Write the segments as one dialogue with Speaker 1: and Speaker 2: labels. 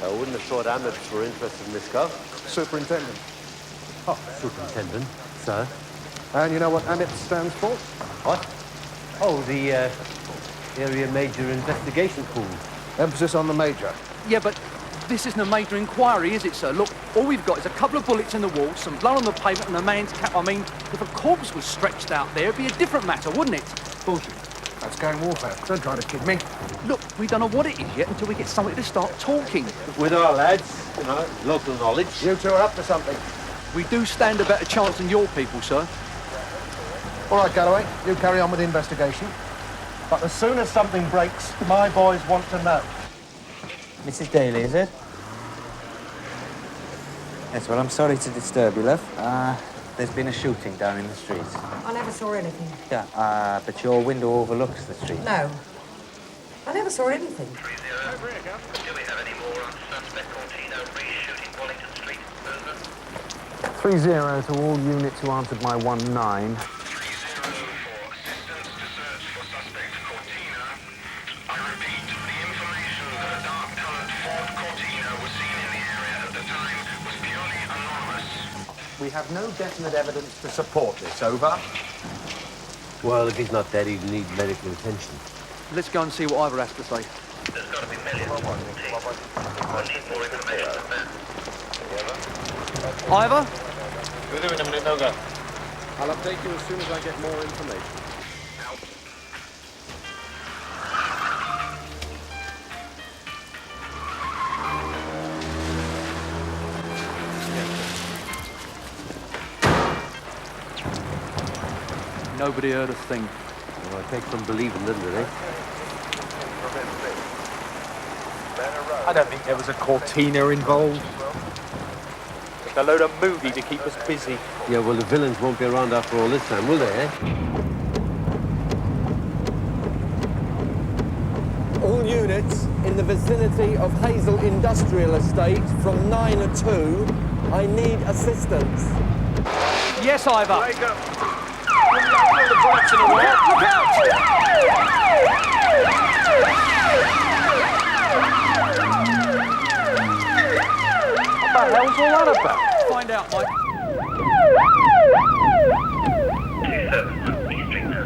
Speaker 1: I wouldn't have thought Amips were interested in this car.
Speaker 2: Superintendent.
Speaker 1: Oh, Superintendent, sir.
Speaker 2: And you know what Amips stands for?
Speaker 1: What? Oh, the Area Major Investigation Pool.
Speaker 2: Emphasis on the major.
Speaker 3: Yeah, but this isn't a major inquiry, is it, sir? Look, all we've got is a couple of bullets in the wall, some blood on the pavement, and a man's cap. I mean, if a corpse was stretched out there, it'd be a different matter, wouldn't it?
Speaker 2: Bullshit. That's gang warfare. Don't try to kid me.
Speaker 3: Look, we don't know what it is yet until we get somebody to start talking.
Speaker 1: With our lads, you know, local knowledge.
Speaker 2: You two are up to something.
Speaker 3: We do stand a better chance than your people, sir.
Speaker 2: All right, Galloway, you carry on with the investigation. But as soon as something breaks, my boys want to know.
Speaker 4: Mrs. Daly, is it? Yes, well, I'm sorry to disturb you, love. There's been a shooting down in the street.
Speaker 5: I never saw anything.
Speaker 4: Yeah, but your window overlooks the street.
Speaker 5: No. I never saw anything.
Speaker 6: 30. Do we have any more on suspect Cortino re-shooting Wallington Street? Over.
Speaker 7: 3-0 to all units who answered my 1-9.
Speaker 6: 3-0 for assistance to search for suspect Cortino. I repeat, the information that a dark-coloured Ford Cortino was seen in the area at the time was purely anonymous.
Speaker 2: We have no definite evidence to support this. Over.
Speaker 1: Well, if he's not dead, he'd need medical attention.
Speaker 3: Let's go and see what Ivor has to say.
Speaker 6: There's got to be millions of We'll need more information than that.
Speaker 3: Ivor?
Speaker 1: We'll do it in a minute, no go.
Speaker 2: I'll update you as soon as I get more information.
Speaker 3: Nobody heard a thing.
Speaker 1: Well, I take some belief in them, do they?
Speaker 8: I don't think there was a Cortina involved. Just a load of movie to keep us busy.
Speaker 1: Yeah, well, the villains won't be around after all this time, will they, eh?
Speaker 9: All units in the vicinity of Hazel Industrial Estate from 9 to 2, I need assistance.
Speaker 3: Yes, Ivor.
Speaker 8: There you go. The bullets in the wall. Look out! What the hell's all that about?
Speaker 3: Find out, Mike.
Speaker 6: 27, East Street now.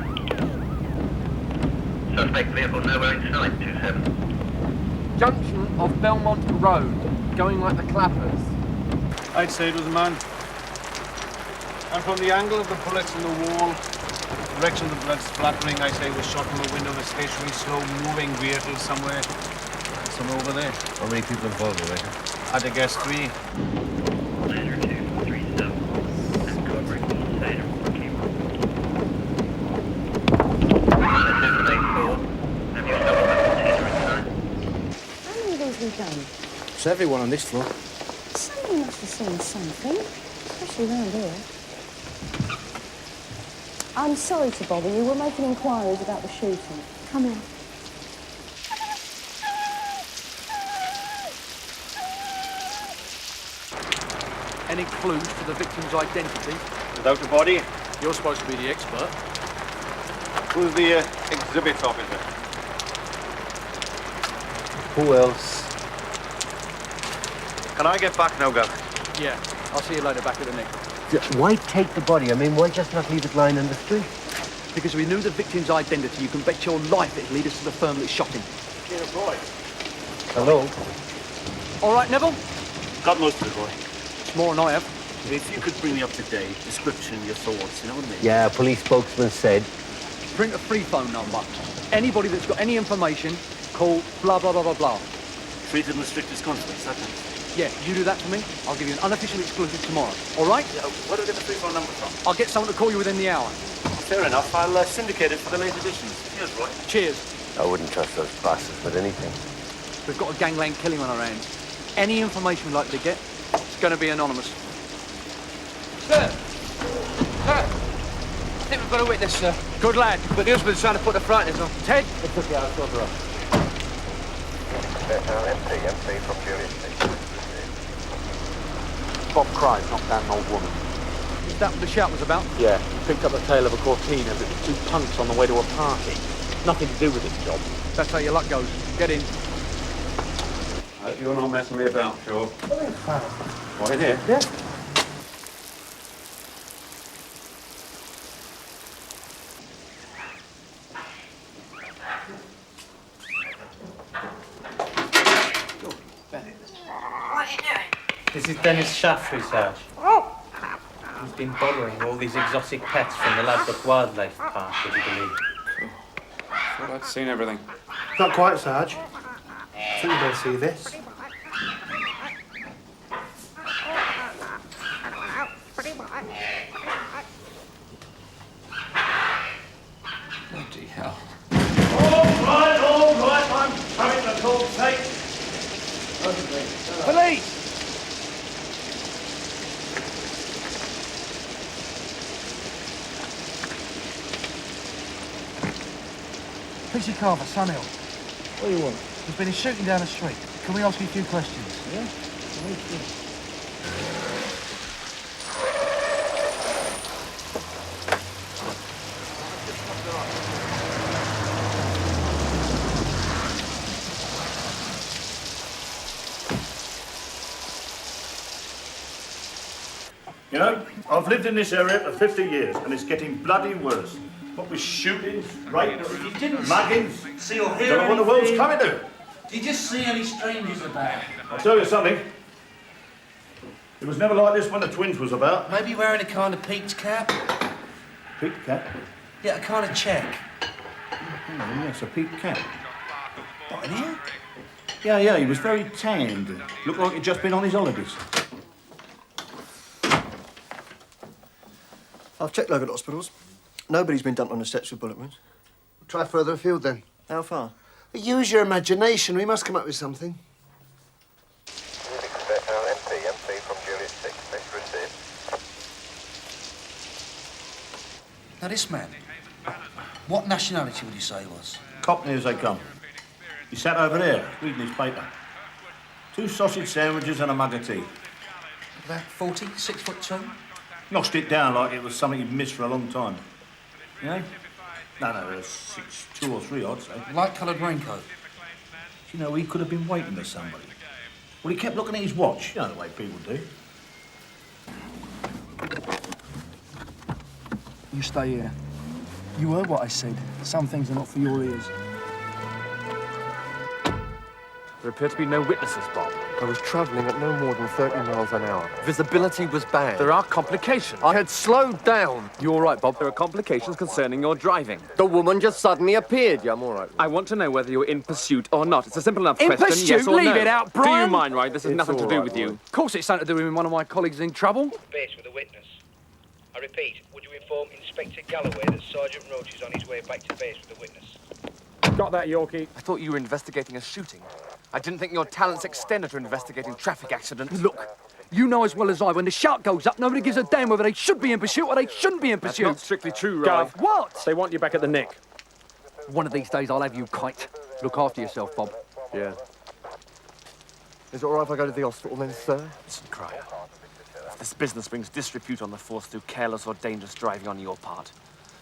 Speaker 6: Suspect vehicle nowhere in sight, 27.
Speaker 8: Junction of Belmont Road, going like the clappers.
Speaker 10: I'd say it was a man. And from the angle of the bullets in the wall, the direction of the blood splattering, I say, was shot from the window of a stationary, slow-moving vehicle somewhere over there.
Speaker 1: How many people involved, you reckon?
Speaker 10: I'd have guessed 3.
Speaker 6: Later 237 and covering each side of the cable. Have you stopped the container inside?
Speaker 5: How many of these we've done?
Speaker 9: It's everyone on this floor.
Speaker 5: Somebody must have seen something, especially around here. I'm sorry to bother you. We're making inquiries about the shooting. Come in.
Speaker 3: Any clues to the victim's identity?
Speaker 10: Without the body,
Speaker 3: You're supposed to be the expert.
Speaker 10: who's the exhibit officer?
Speaker 1: Who else?
Speaker 10: Can I get back now, Gav?
Speaker 3: Yeah, I'll see you later back at the Nick.
Speaker 1: Why take the body? I mean, why just not leave it lying in the street?
Speaker 3: Because we knew the victim's identity, you can bet your life it'd lead us to the firm that shot him.
Speaker 1: Hello?
Speaker 3: All right, Neville?
Speaker 10: Got most of the boy.
Speaker 3: It's more than I have.
Speaker 10: If you could bring me up to date, description, your thoughts, you know what I mean?
Speaker 1: Yeah, a police spokesman said.
Speaker 3: Print a free phone number. Anybody that's got any information, call blah, blah, blah, blah, blah.
Speaker 10: Treated in the strictest confidence, that kind.
Speaker 3: Yeah, you do that for me, I'll give you an unofficial exclusive tomorrow. All right?
Speaker 10: Yeah, where do I get the free phone number from?
Speaker 3: I'll get someone to call you within the hour.
Speaker 10: Fair enough. I'll syndicate it for the late editions. Cheers, Roy.
Speaker 3: Cheers.
Speaker 1: I wouldn't trust those bastards with anything.
Speaker 3: We've got a gangland killing on our hands. Any information we'd like to get, it's going to be anonymous.
Speaker 8: Sir! Sir! I think we've got a witness, sir.
Speaker 3: Good lad.
Speaker 8: But the husband's trying to put the frighteners on.
Speaker 3: Ted?
Speaker 1: It's okay, I'll sort her up.
Speaker 6: MC from Julius Street.
Speaker 7: Bob Cry knocked down an old woman.
Speaker 3: Is that what the shout was about?
Speaker 7: Yeah, picked up the tail of a Cortina with 2 punks on the way to a party. Nothing to do with this job.
Speaker 3: That's how your luck goes. Get in.
Speaker 11: Hope you're not messing me about, sure. What, in here?
Speaker 2: Yeah.
Speaker 8: This is Dennis Shaftry, Sarge. He's been bothering all these exotic pets from the Ladbroke Wildlife Park, would you believe?
Speaker 11: Thought I'd seen everything.
Speaker 2: Not quite, Sarge. I think you better see this.
Speaker 11: Bloody hell.
Speaker 10: All right, I'm having the cold take.
Speaker 3: Police!
Speaker 2: PC Carver, Sunhill.
Speaker 9: What do you want?
Speaker 2: There's been a shooting down the street. Can we ask you a few questions?
Speaker 9: Yeah?
Speaker 10: You know, I've lived in this area for 50 years and it's getting bloody worse. What with shootings, rapes, muggings,
Speaker 12: See or
Speaker 10: I
Speaker 12: hear
Speaker 10: don't know what the world's
Speaker 12: anything?
Speaker 10: coming to.
Speaker 12: Did you see any strangers about?
Speaker 10: I'll tell you something. It was never like this when the twins was about.
Speaker 12: Maybe wearing a kind of peaked cap?
Speaker 10: Peaked cap?
Speaker 12: Yeah, a kind of check.
Speaker 10: Oh, yes, a peaked cap.
Speaker 12: What, in here?
Speaker 10: Yeah, he was very tanned. Looked like he'd just been on his holidays.
Speaker 2: I've checked local hospitals. Nobody's been dumped on the steps with bullet wounds.
Speaker 13: Try further afield then.
Speaker 2: How far?
Speaker 13: Use your imagination. We must come up with something.
Speaker 6: MP from Juliet 6, received.
Speaker 12: Now, this man, what nationality would you say he was?
Speaker 10: Cockney as they come. He sat over there, reading his paper. 2 sausage sandwiches and a mug of tea.
Speaker 12: About 40, 6'2"?
Speaker 10: Noshed it down like it was something he'd missed for a long time. You know? No, it was 6'2" or 3", I'd say.
Speaker 12: Light-coloured raincoat.
Speaker 10: You know, he could have been waiting for somebody. Well, he kept looking at his watch. You know the way people do.
Speaker 3: You stay here. You heard what I said. Some things are not for your ears.
Speaker 14: There appear to be no witnesses, Bob.
Speaker 15: I was travelling at no more than 30 miles an hour. Visibility was bad.
Speaker 14: There are complications.
Speaker 15: I had slowed down.
Speaker 14: You're all right, Bob. There are complications concerning your driving.
Speaker 15: The woman just suddenly appeared. Yeah, I'm all right.
Speaker 14: I want to know whether you're in pursuit or not. It's a simple enough
Speaker 3: In
Speaker 14: question,
Speaker 3: pursuit?
Speaker 14: yes or
Speaker 3: Leave
Speaker 14: no.
Speaker 3: it out,
Speaker 14: Do
Speaker 3: Brian.
Speaker 14: you mind, right? This has
Speaker 15: It's
Speaker 14: nothing to
Speaker 15: all
Speaker 14: do
Speaker 15: right,
Speaker 14: with you.
Speaker 3: Of course it's something to do with one of my colleagues in trouble.
Speaker 6: Base with a witness. I repeat, would you inform Inspector Galloway that Sergeant Roach is on his way back to base with a witness?
Speaker 7: Got that, Yorkie?
Speaker 15: I thought you were investigating a shooting. I didn't think your talents extended to investigating traffic accidents.
Speaker 3: Look, you know as well as I, when the shout goes up, nobody gives a damn whether they should be in pursuit or they shouldn't be in
Speaker 14: That's
Speaker 3: pursuit.
Speaker 14: not strictly true, Ralph.
Speaker 7: Gav.
Speaker 3: What?
Speaker 7: They want you back at the Nick.
Speaker 3: One of these days I'll have you kite. Look after yourself, Bob.
Speaker 15: Yeah. Is it all right if I go to the hospital then, sir?
Speaker 14: Listen, Cryer. If this business brings disrepute on the force through careless or dangerous driving on your part,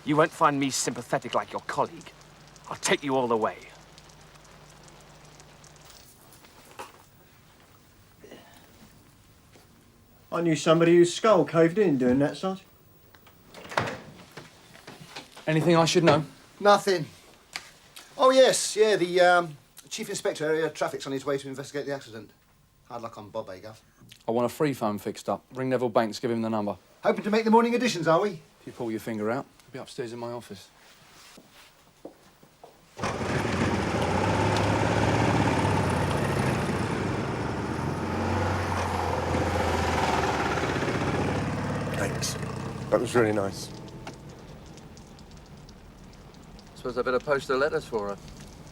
Speaker 14: you won't find me sympathetic like your colleague. I'll take you all the way.
Speaker 2: I knew somebody whose skull caved in doing that, Sarge.
Speaker 3: Anything I should know?
Speaker 13: Nothing. Oh, yes, yeah, the Chief Inspector Area Traffic's on his way to investigate the accident. Hard luck on Bob, eh, Gav?
Speaker 3: I want a free phone fixed up. Ring Neville Banks, give him the number.
Speaker 13: Hoping to make the morning editions, are we?
Speaker 3: If you pull your finger out, I'll be upstairs in my office.
Speaker 15: Thanks. That was really nice. Suppose I better post her letters for her.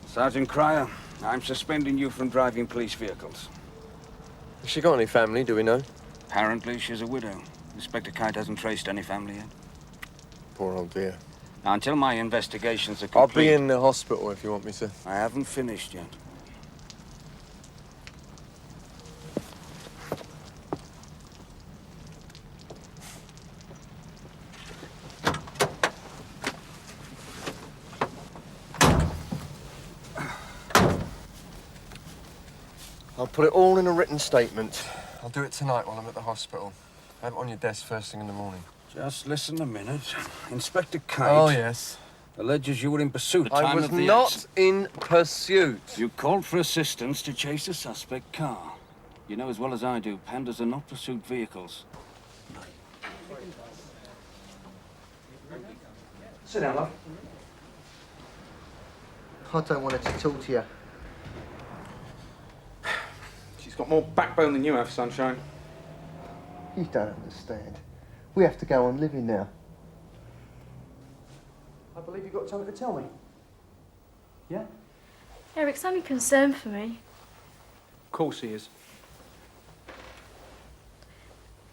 Speaker 11: Sergeant Cryer, I'm suspending you from driving police vehicles.
Speaker 15: Has she got any family, do we know?
Speaker 11: Apparently, she's a widow. Inspector Kite hasn't traced any family yet.
Speaker 15: Poor old dear.
Speaker 11: Now, until my investigations are
Speaker 15: I'll
Speaker 11: complete...
Speaker 15: be in the hospital if you want me to.
Speaker 11: I haven't finished yet.
Speaker 9: I'll put it all in a written statement. I'll do it tonight while I'm at the hospital. Have it on your desk first thing in the morning.
Speaker 11: Just listen a minute. Inspector Kate...
Speaker 9: Oh, yes.
Speaker 11: ...alleges you were in pursuit at the time
Speaker 9: I was
Speaker 11: of the
Speaker 9: not in pursuit.
Speaker 11: You called for assistance to chase a suspect car. You know as well as I do, pandas are not pursuit vehicles.
Speaker 2: Sit down, love. I don't want her to talk to you.
Speaker 10: She's got more backbone than you have, Sunshine.
Speaker 2: You don't understand. We have to go on living now. I believe you've got something to tell me. Yeah?
Speaker 16: Eric's only concerned for me.
Speaker 10: Of course he is.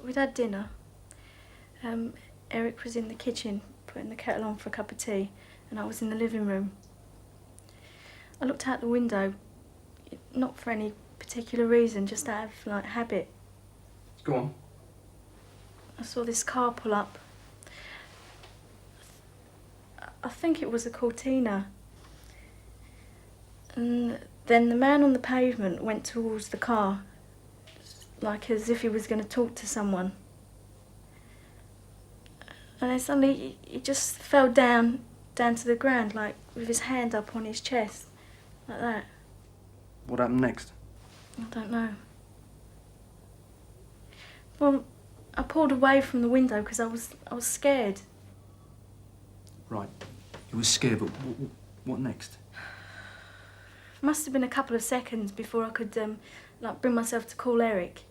Speaker 16: We'd had dinner. Eric was in the kitchen putting the kettle on for a cup of tea, and I was in the living room. I looked out the window, not for any particular reason, just out of, like, habit.
Speaker 3: Go on.
Speaker 16: I saw this car pull up. I think it was a Cortina. And then the man on the pavement went towards the car, like as if he was going to talk to someone. And then suddenly he just fell down to the ground, like with his hand up on his chest, like that.
Speaker 3: What happened next?
Speaker 16: I don't know. Well, I pulled away from the window because I was scared.
Speaker 3: Right. You were scared, but what next?
Speaker 16: Must have been a couple of seconds before I could, like, bring myself to call Eric.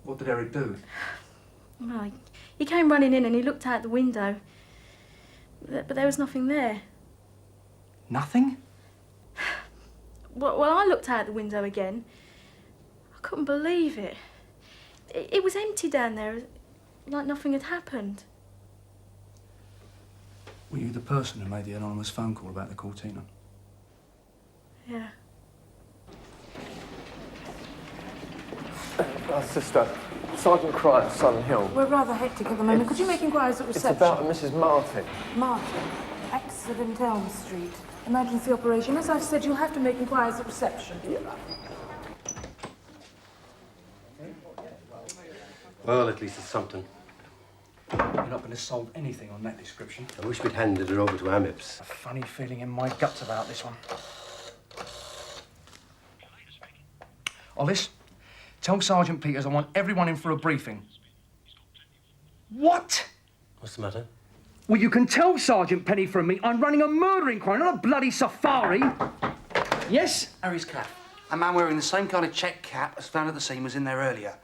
Speaker 3: What did Eric do?
Speaker 16: Well, he came running in and he looked out the window, but there was nothing there.
Speaker 3: Nothing?
Speaker 16: Well, I looked out the window again. I couldn't believe it. It was empty down there, like nothing had happened.
Speaker 3: Were you the person who made the anonymous phone call about the Cortina?
Speaker 16: Yeah.
Speaker 9: Sister, Sergeant Cryer, Sun Hill.
Speaker 17: We're rather hectic at the moment. Could you make inquiries at reception?
Speaker 9: It's about Mrs. Martin.
Speaker 17: Martin, accident Elm Street. Emergency operation. As I've said, you'll have to make inquiries at reception.
Speaker 9: Yeah.
Speaker 1: Well, at least it's something.
Speaker 3: You're not going to solve anything on that description.
Speaker 1: I wish we'd handed it over to Amips.
Speaker 3: A funny feeling in my guts about this one. Hollis, tell Sergeant Peters I want everyone in for a briefing. What?
Speaker 1: What's the matter?
Speaker 3: Well, you can tell Sergeant Penny from me I'm running a murder inquiry, not a bloody safari. Yes?
Speaker 12: Harry's cap. A man wearing the same kind of check cap as found at the scene was in there earlier.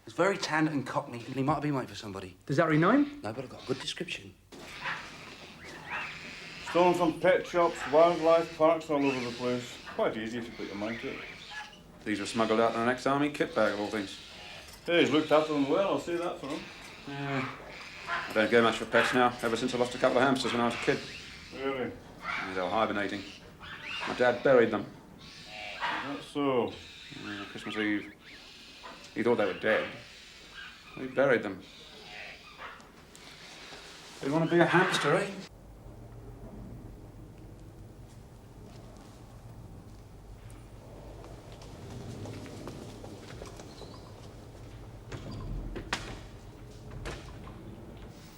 Speaker 12: He's very tanned and cockney, and he might have been waiting for somebody.
Speaker 3: Does that rename?
Speaker 12: No, but I've got a good description.
Speaker 10: Stolen from pet shops, wildlife parks all over the place. Quite easy if you put your mind to it.
Speaker 18: These were smuggled out in an ex-army kit bag of all things.
Speaker 10: Hey, he's looked after them well, I'll say that for him.
Speaker 18: Yeah. I don't go much for pets now, ever since I lost a couple of hamsters when I was a kid.
Speaker 10: Really?
Speaker 18: They were hibernating. My dad buried them.
Speaker 10: That's so.
Speaker 18: Yeah, Christmas Eve. He thought they were dead. He buried them. You want to be a hamster, eh?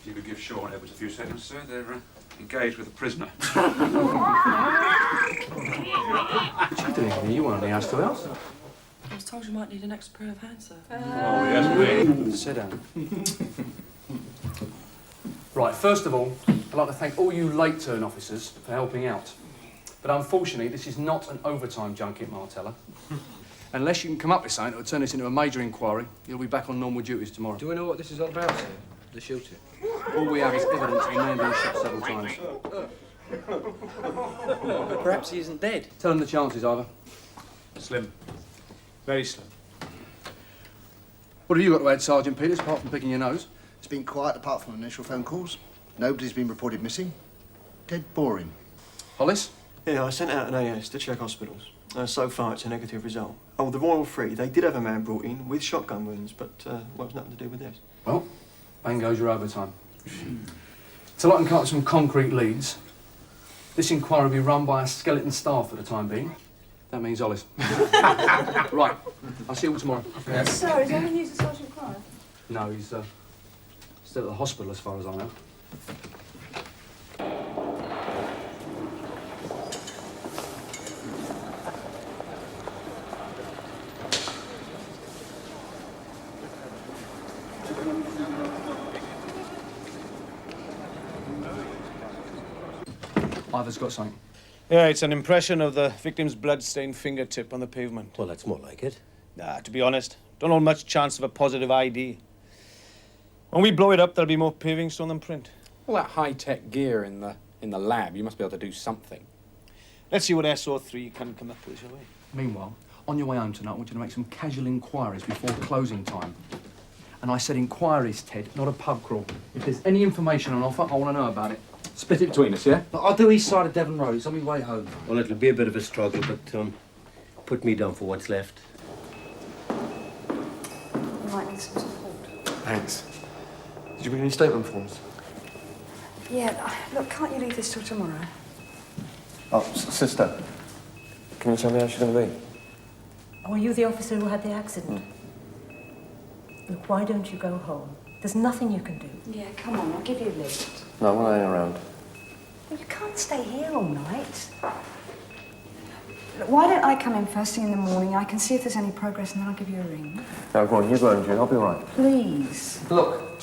Speaker 18: If you could give Shaw and Edwards a few seconds, sir, they're engaged with a prisoner.
Speaker 3: What are you doing here? You weren't in the house to else.
Speaker 17: I was told you might need an extra pair of hands, sir.
Speaker 10: Oh, yes, please.
Speaker 3: Sit down. Right, first of all, I'd like to thank all you late turn officers for helping out. But unfortunately, this is not an overtime junket, Martella. Unless you can come up with something that would turn this into a major inquiry, you'll be back on normal duties tomorrow.
Speaker 12: Do we know what this is all about, sir? The shooting?
Speaker 3: All we have is evidence he may have been shot several times.
Speaker 12: Perhaps he isn't dead.
Speaker 3: Tell them the chances, Ivor.
Speaker 10: Slim. Very slim.
Speaker 3: What have you got to add, Sergeant Peters, apart from picking your nose?
Speaker 13: It's been quiet apart from initial phone calls. Nobody's been reported missing. Dead boring.
Speaker 3: Hollis?
Speaker 9: Yeah, I sent out an AS to check hospitals. So far, it's a negative result. Oh, the Royal Free, they did have a man brought in with shotgun wounds, but well, it's nothing to do with this.
Speaker 3: Well, bang goes your overtime. Till I can cut some concrete leads, this inquiry will be run by a skeleton staff for the time being. That means Hollis. Right. I'll see you all tomorrow.
Speaker 17: Yes. So, is there any news of Sergeant Carver?
Speaker 3: No, he's still at the hospital as far as I know. Ivor's got something.
Speaker 10: Yeah, it's an impression of the victim's blood-stained fingertip on the pavement.
Speaker 1: Well, that's more like it.
Speaker 10: Nah, to be honest, don't hold much chance of a positive ID. When we blow it up, there'll be more paving stone than print.
Speaker 19: All that high-tech gear in the lab, you must be able to do something.
Speaker 10: Let's see what SO3 can come up with, shall we?
Speaker 3: Meanwhile, on your way home tonight, I want you to make some casual inquiries before closing time. And I said inquiries, Ted, not a pub crawl. If there's any information on offer, I want to know about it. Split it between us, yeah?
Speaker 12: But I'll do east side of Devon Road. It's on my way home.
Speaker 1: Well, it'll be a bit of a struggle, but put me down for what's left.
Speaker 17: You might need some support.
Speaker 9: Thanks. Did you bring any statement forms?
Speaker 17: Yeah, look, can't you leave this till tomorrow?
Speaker 9: Oh, sister. Can you tell me how she's going to be?
Speaker 20: Oh, are you the officer who had the accident? Look, why don't you go home? There's nothing you can do.
Speaker 17: Yeah, come on, I'll give you a lift.
Speaker 9: No, I'm not hanging around.
Speaker 17: Well, you can't stay here all night. Look, why don't I come in first thing in the morning? I can see if there's any progress and then I'll give you a ring.
Speaker 9: No, go on, you go home, June. I'll be all right.
Speaker 17: Please.
Speaker 9: Look,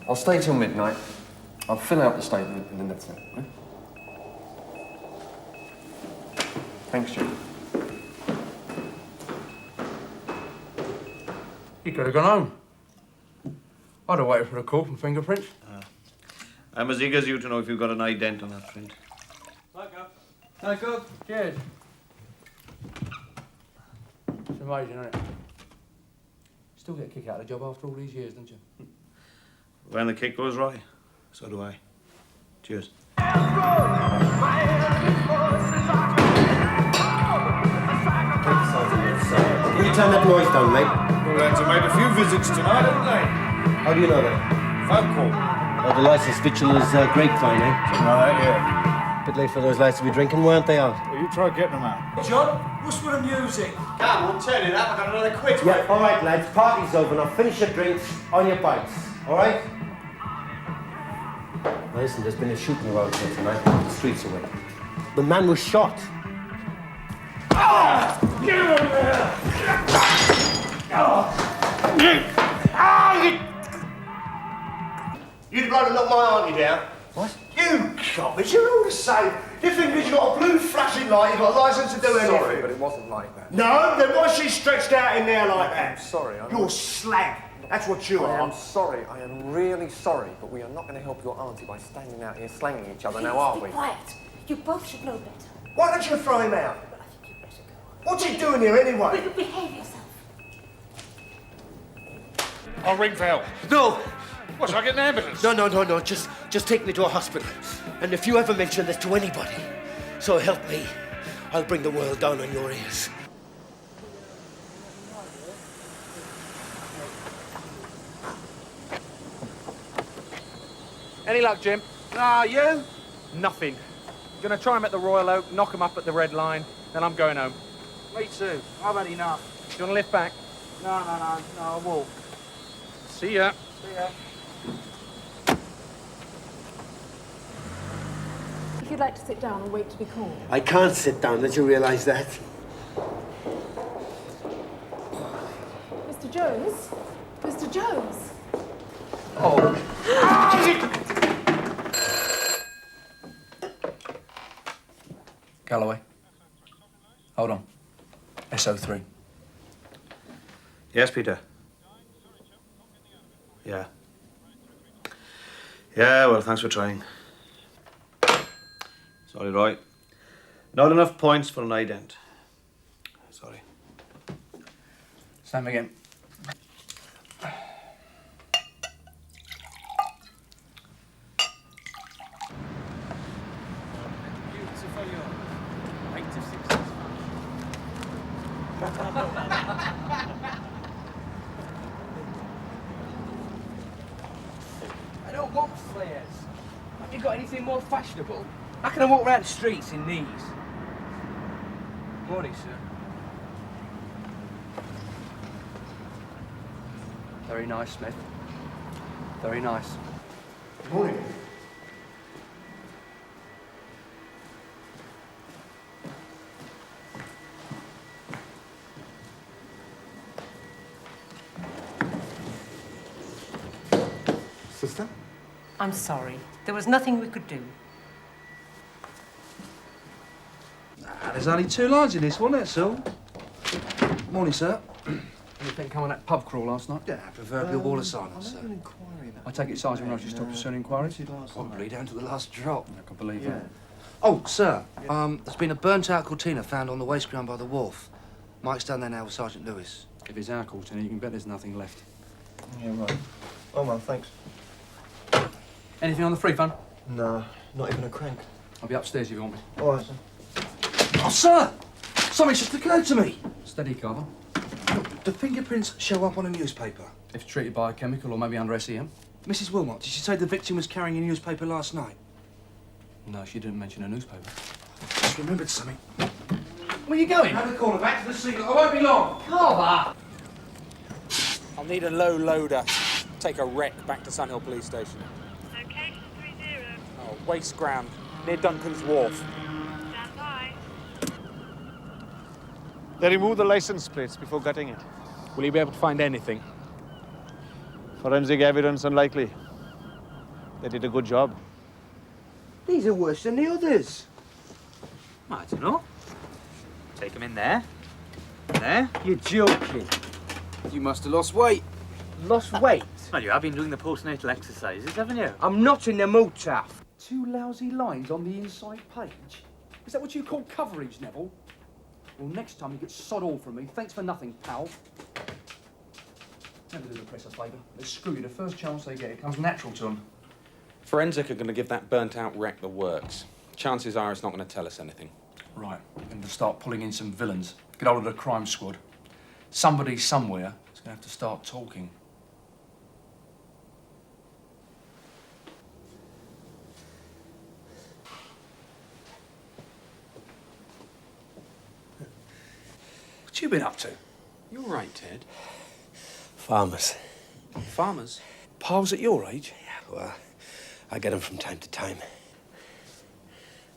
Speaker 9: I'll stay till midnight. I'll fill out the statement and then that's it. Eh? Thanks, June.
Speaker 3: You could have gone home. I'd have waited for a call from fingerprints.
Speaker 10: I'm as eager as you to know if you've got an ident on that print.
Speaker 3: Thank you. Cheers. It's amazing, isn't it? Still get a kick out of the job after all these years, don't you?
Speaker 10: When the kick goes right, so do I. Cheers.
Speaker 1: Can you turn that noise down, mate?
Speaker 10: Well, lads have made a few visits tonight, haven't they?
Speaker 1: How do you know that?
Speaker 10: Phone call.
Speaker 1: Oh, the licensed victual is grapevine, eh?
Speaker 10: Something like that, yeah.
Speaker 1: Bit late for those lads to be drinking, weren't they out?
Speaker 10: Well, you try getting them out.
Speaker 2: John, what's with the music?
Speaker 13: Come on, turn it up. I've got another quid.
Speaker 1: Yeah, all right, lads. Party's over. Now finish your drinks on your bikes, all right? Now, listen, there's been a shooting around here tonight. The streets away. The man was shot.
Speaker 2: Ah! Get over there!
Speaker 13: You'd rather knock my auntie down.
Speaker 1: What?
Speaker 13: You coppers, you're all the same. You think because you've got a blue flashing light, you've got a licence to do anything.
Speaker 9: Sorry, but it wasn't like that.
Speaker 13: No, then why is she stretched out in there like that?
Speaker 9: I'm sorry.
Speaker 13: You're slag. That's what you are.
Speaker 9: I'm sorry. I am really sorry, but we are not going to help your auntie by standing out here slanging each other now, are we?
Speaker 20: Be quiet. You both should know better.
Speaker 13: Why don't you throw him out?
Speaker 20: But I think you'd better go.
Speaker 13: What's he doing here anyway?
Speaker 20: Will you behave yourself?
Speaker 10: I'll ring for help.
Speaker 1: No!
Speaker 10: What, shall I get an ambulance?
Speaker 1: No. Just take me to a hospital. And if you ever mention this to anybody, so help me, I'll bring the world down on your ears.
Speaker 19: Any luck, Jim?
Speaker 12: Ah, you?
Speaker 19: Nothing. I'm gonna try him at the Royal Oak, knock him up at the Red Line, then I'm going home.
Speaker 12: Me too. I've had enough.
Speaker 19: Do you wanna lift back?
Speaker 12: No, I walk.
Speaker 19: See ya.
Speaker 12: See ya.
Speaker 17: If you'd like to sit down and wait to be called.
Speaker 1: I can't sit down, don't you realise that?
Speaker 17: Mr. Jones? Mr. Jones?
Speaker 3: Oh. Galloway. Hold on. SO3.
Speaker 10: Yes, Peter. Yeah. Yeah, well, thanks for trying. Sorry, Roy. Not enough points for an ident. Sorry.
Speaker 3: Same again.
Speaker 12: I don't want flares. Have you got anything more fashionable? How can I walk around the streets in these?
Speaker 3: Morning, sir. Very nice, Smith. Very nice.
Speaker 2: Morning.
Speaker 13: Sister?
Speaker 20: I'm sorry. There was nothing we could do.
Speaker 12: There's only 2 lines in this one, that's all. Morning, sir.
Speaker 3: Anything come on that pub crawl last night?
Speaker 12: Yeah, proverbial wall of silence, sir.
Speaker 3: I take it Sergeant Roach stopped pursuing inquiries?
Speaker 12: Probably down to the last drop.
Speaker 3: I can believe that.
Speaker 12: Oh, sir, there's been a burnt-out cortina found on the waste ground by the wharf. Mike's down there now with Sergeant Lewis.
Speaker 3: If it's our cortina, you can bet there's nothing left.
Speaker 9: Yeah, right. Oh, well, thanks.
Speaker 3: Anything on the free phone?
Speaker 9: No, not even a crank.
Speaker 3: I'll be upstairs if you want me.
Speaker 9: All right, sir.
Speaker 12: Oh, sir! Something's just occurred to me.
Speaker 3: Steady, Carver.
Speaker 12: Look, do fingerprints show up on a newspaper?
Speaker 3: If treated by a chemical or maybe under SEM?
Speaker 12: Mrs. Wilmot, did she say the victim was carrying a newspaper last night?
Speaker 3: No, she didn't mention a newspaper.
Speaker 12: Just remembered something.
Speaker 3: Where are you going?
Speaker 12: Have a corner back to the scene. I won't be long.
Speaker 3: Carver!
Speaker 19: I'll need a low loader. Take a wreck back to Sunhill Police Station.
Speaker 6: Location 30.
Speaker 19: Oh, waste ground, near Duncan's Wharf.
Speaker 6: Stand by.
Speaker 10: They removed the license plates before gutting it.
Speaker 19: Will you be able to find anything?
Speaker 10: Forensic evidence unlikely. They did a good job.
Speaker 12: These are worse than the others.
Speaker 8: I don't know. Take him in there. There. You're joking.
Speaker 1: You must have lost weight.
Speaker 8: Lost weight? Well, you have been doing the postnatal exercises, haven't you?
Speaker 1: I'm not in the mood, Taff.
Speaker 3: 2 lousy lines on the inside page? Is that what you call coverage, Neville? Well, next time you get sod all from me. Thanks for nothing, pal. Never do the press a favour. They screw you the first chance they get. It comes natural to them.
Speaker 18: Forensic are going to give that burnt-out wreck the works. Chances are it's not going to tell us anything.
Speaker 3: Right. We're going to start pulling in some villains. Get hold of the crime squad. Somebody somewhere is going to have to start talking. What you been up to?
Speaker 18: You're right, Ted.
Speaker 1: Farmers.
Speaker 18: Farmers?
Speaker 1: Pals at your age? Yeah, well, I get them from time to time.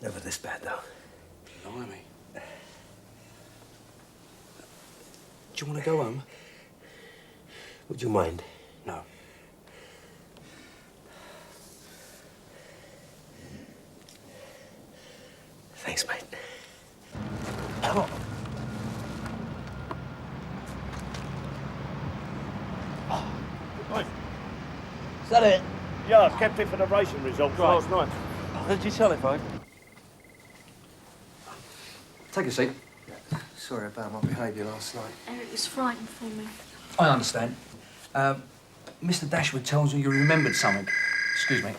Speaker 1: Never this bad, though.
Speaker 3: Blimey. Do you want to go home?
Speaker 1: Would you mind?
Speaker 3: No.
Speaker 1: Thanks, mate.
Speaker 3: Oh.
Speaker 10: Right.
Speaker 1: Is that it?
Speaker 10: Yeah, I kept it for the racing results last night.
Speaker 1: How did you tell it, Mike?
Speaker 3: Take a seat.
Speaker 1: Sorry about my behaviour last night.
Speaker 16: Eric was frightened for me.
Speaker 3: I understand. Mr. Dashwood tells me you remembered something. Excuse me.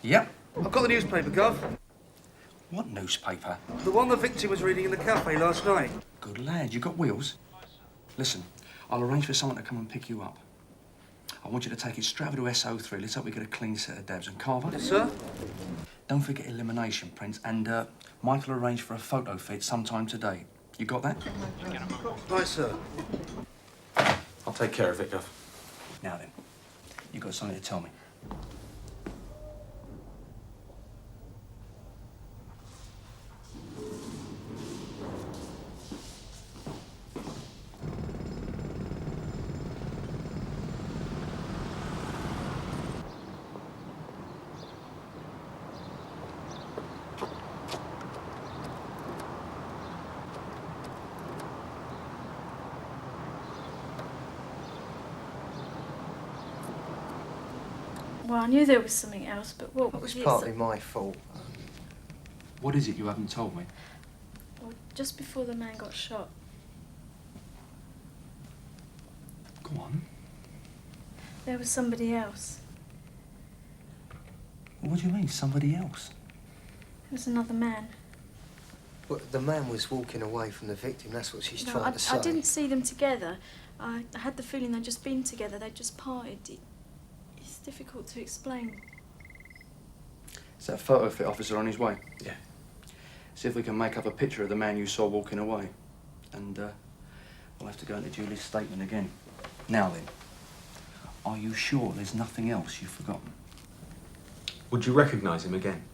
Speaker 3: Yep.
Speaker 12: I've got the newspaper, Gov.
Speaker 3: What newspaper?
Speaker 12: The one the victim was reading in the cafe last night.
Speaker 3: Good lad. You got wheels? Listen, I'll arrange for someone to come and pick you up. I want you to take it straight over to SO3. Let's hope we get a clean set of dabs. And Carver?
Speaker 12: Yes, sir?
Speaker 3: Don't forget elimination prints. And Michael arranged for a photo fit sometime today. You got that?
Speaker 12: Right, sir.
Speaker 18: I'll take care of it, Gov.
Speaker 3: Now then, you got something to tell me.
Speaker 16: Well, I knew there was something else, but what
Speaker 1: It was
Speaker 16: it?
Speaker 1: partly my fault.
Speaker 3: What is it you haven't told me?
Speaker 16: Well, just before the man got shot,
Speaker 3: Go on.
Speaker 16: there was somebody else.
Speaker 3: What do you mean, somebody else?
Speaker 16: There was another man.
Speaker 1: Well, the man was walking away from the victim. That's what she's
Speaker 16: No,
Speaker 1: trying to say.
Speaker 16: I didn't see them together. I had the feeling they'd just been together. They'd just parted. It's difficult to explain.
Speaker 3: Is that photo fit officer on his way?
Speaker 18: Yeah.
Speaker 3: See if we can make up a picture of the man you saw walking away. And we'll have to go into Julie's statement again. Now then, are you sure there's nothing else you've forgotten?
Speaker 18: Would you recognise him again?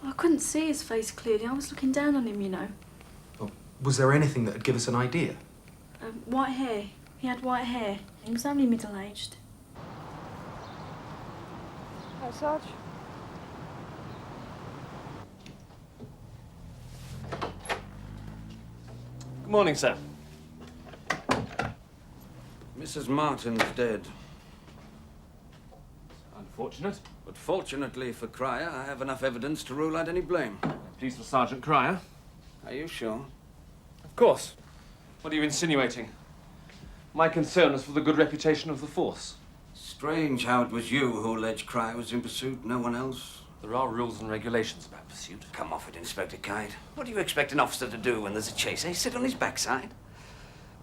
Speaker 16: I couldn't see his face clearly. I was looking down on him, you know.
Speaker 18: Well, was there anything that would give us an idea?
Speaker 16: White hair. He had white hair. He was only middle-aged.
Speaker 5: Hi, Sarge.
Speaker 7: Good morning, sir.
Speaker 11: Mrs. Martin's dead.
Speaker 7: Unfortunate.
Speaker 11: But fortunately for Cryer, I have enough evidence to rule out any blame.
Speaker 7: Pleased for Sergeant Cryer.
Speaker 11: Are you sure?
Speaker 7: Of course. What are you insinuating? My concern is for the good reputation of the force.
Speaker 11: Strange how it was you who alleged Cryer was in pursuit, no one else.
Speaker 7: There are rules and regulations about pursuit.
Speaker 11: Come off it, Inspector Kite. What do you expect an officer to do when there's a chase? Eh? Sit on his backside?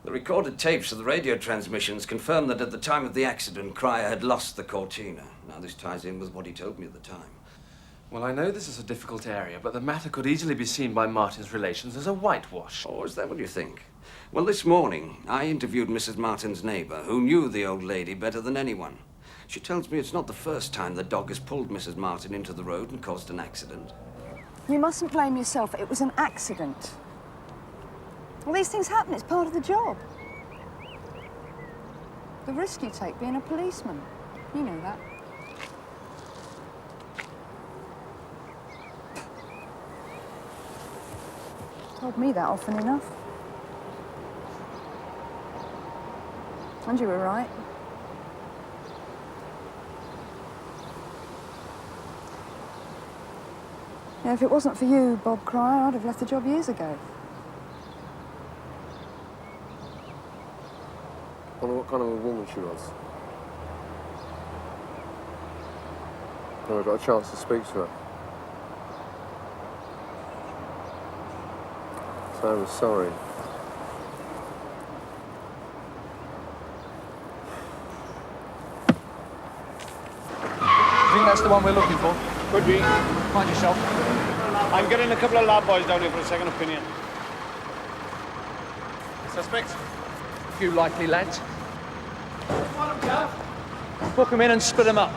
Speaker 11: The recorded tapes of the radio transmissions confirm that at the time of the accident, Cryer had lost the Cortina. Now, this ties in with what he told me at the time.
Speaker 7: Well, I know this is a difficult area, but the matter could easily be seen by Martin's relations as a whitewash.
Speaker 11: Oh, is that what you think? Well, this morning, I interviewed Mrs. Martin's neighbour, who knew the old lady better than anyone. She tells me it's not the first time the dog has pulled Mrs. Martin into the road and caused an accident.
Speaker 17: You mustn't blame yourself. It was an accident. Well, these things happen. It's part of the job. The risk you take being a policeman. You know that. Told me that often enough. And you were right. Yeah, if it wasn't for you, Bob Cryer, I'd have left the job years ago.
Speaker 9: I wonder what kind of a woman she was. Never got a chance to speak to her. So I was sorry.
Speaker 3: I think that's the one we're looking for.
Speaker 10: Could be.
Speaker 3: Mind yourself.
Speaker 10: I'm getting a couple of lab boys down here for a second opinion. Suspects?
Speaker 3: A few likely lads. Book them in and split them up.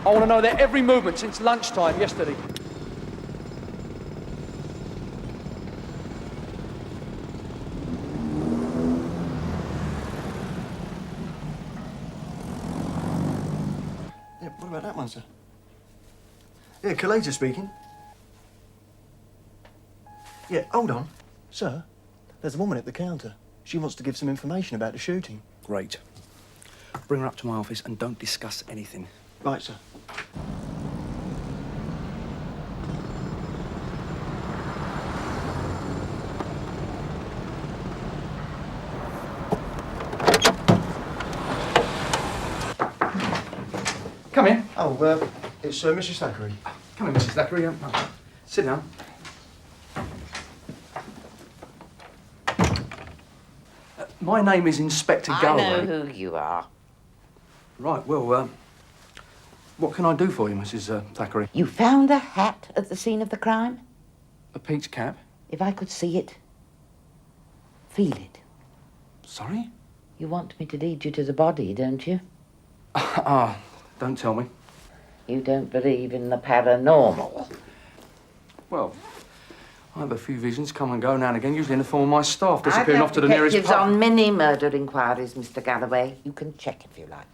Speaker 3: I want to know their every movement since lunchtime yesterday.
Speaker 9: Yeah, what about that one, sir? Yeah, Collator speaking. Yeah, hold on. Sir, there's a woman at the counter. She wants to give some information about the shooting.
Speaker 12: Great. Bring her up to my office and don't discuss anything.
Speaker 9: Right, sir.
Speaker 3: Come in.
Speaker 9: Oh, it's Mrs. Thackeray.
Speaker 3: Come in, Mrs. Thackeray. Sit down. My name is Inspector Galloway.
Speaker 21: I know who you are.
Speaker 3: Right, well, what can I do for you, Mrs. Thackeray?
Speaker 21: You found a hat at the scene of the crime?
Speaker 3: A peaked cap?
Speaker 21: If I could see it, feel it.
Speaker 3: Sorry?
Speaker 21: You want me to lead you to the body, don't you?
Speaker 3: Don't tell me.
Speaker 21: You don't believe in the paranormal?
Speaker 3: Well, I have a few visions come and go now and again, usually in the form of my staff disappearing off to the nearest
Speaker 21: detectives
Speaker 3: pub.
Speaker 21: on many murder inquiries, Mr. Galloway. You can check if you like.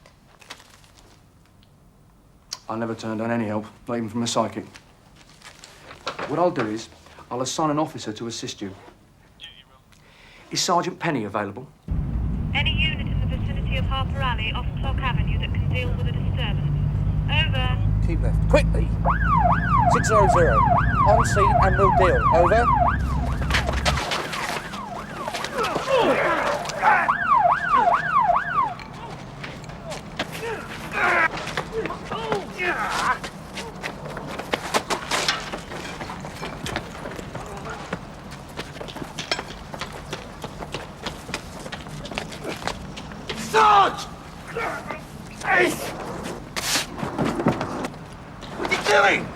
Speaker 3: I never turned down any help, not even from a psychic. What I'll do is, I'll assign an officer to assist you. Is Sergeant Penny available?
Speaker 22: Any unit in the vicinity of Harper Alley off Clock Avenue that can deal with a disturbance. Over.
Speaker 19: Keep left. Quickly! 600. On scene and we'll deal. Over.
Speaker 1: Sarge! Hey! What are you doing?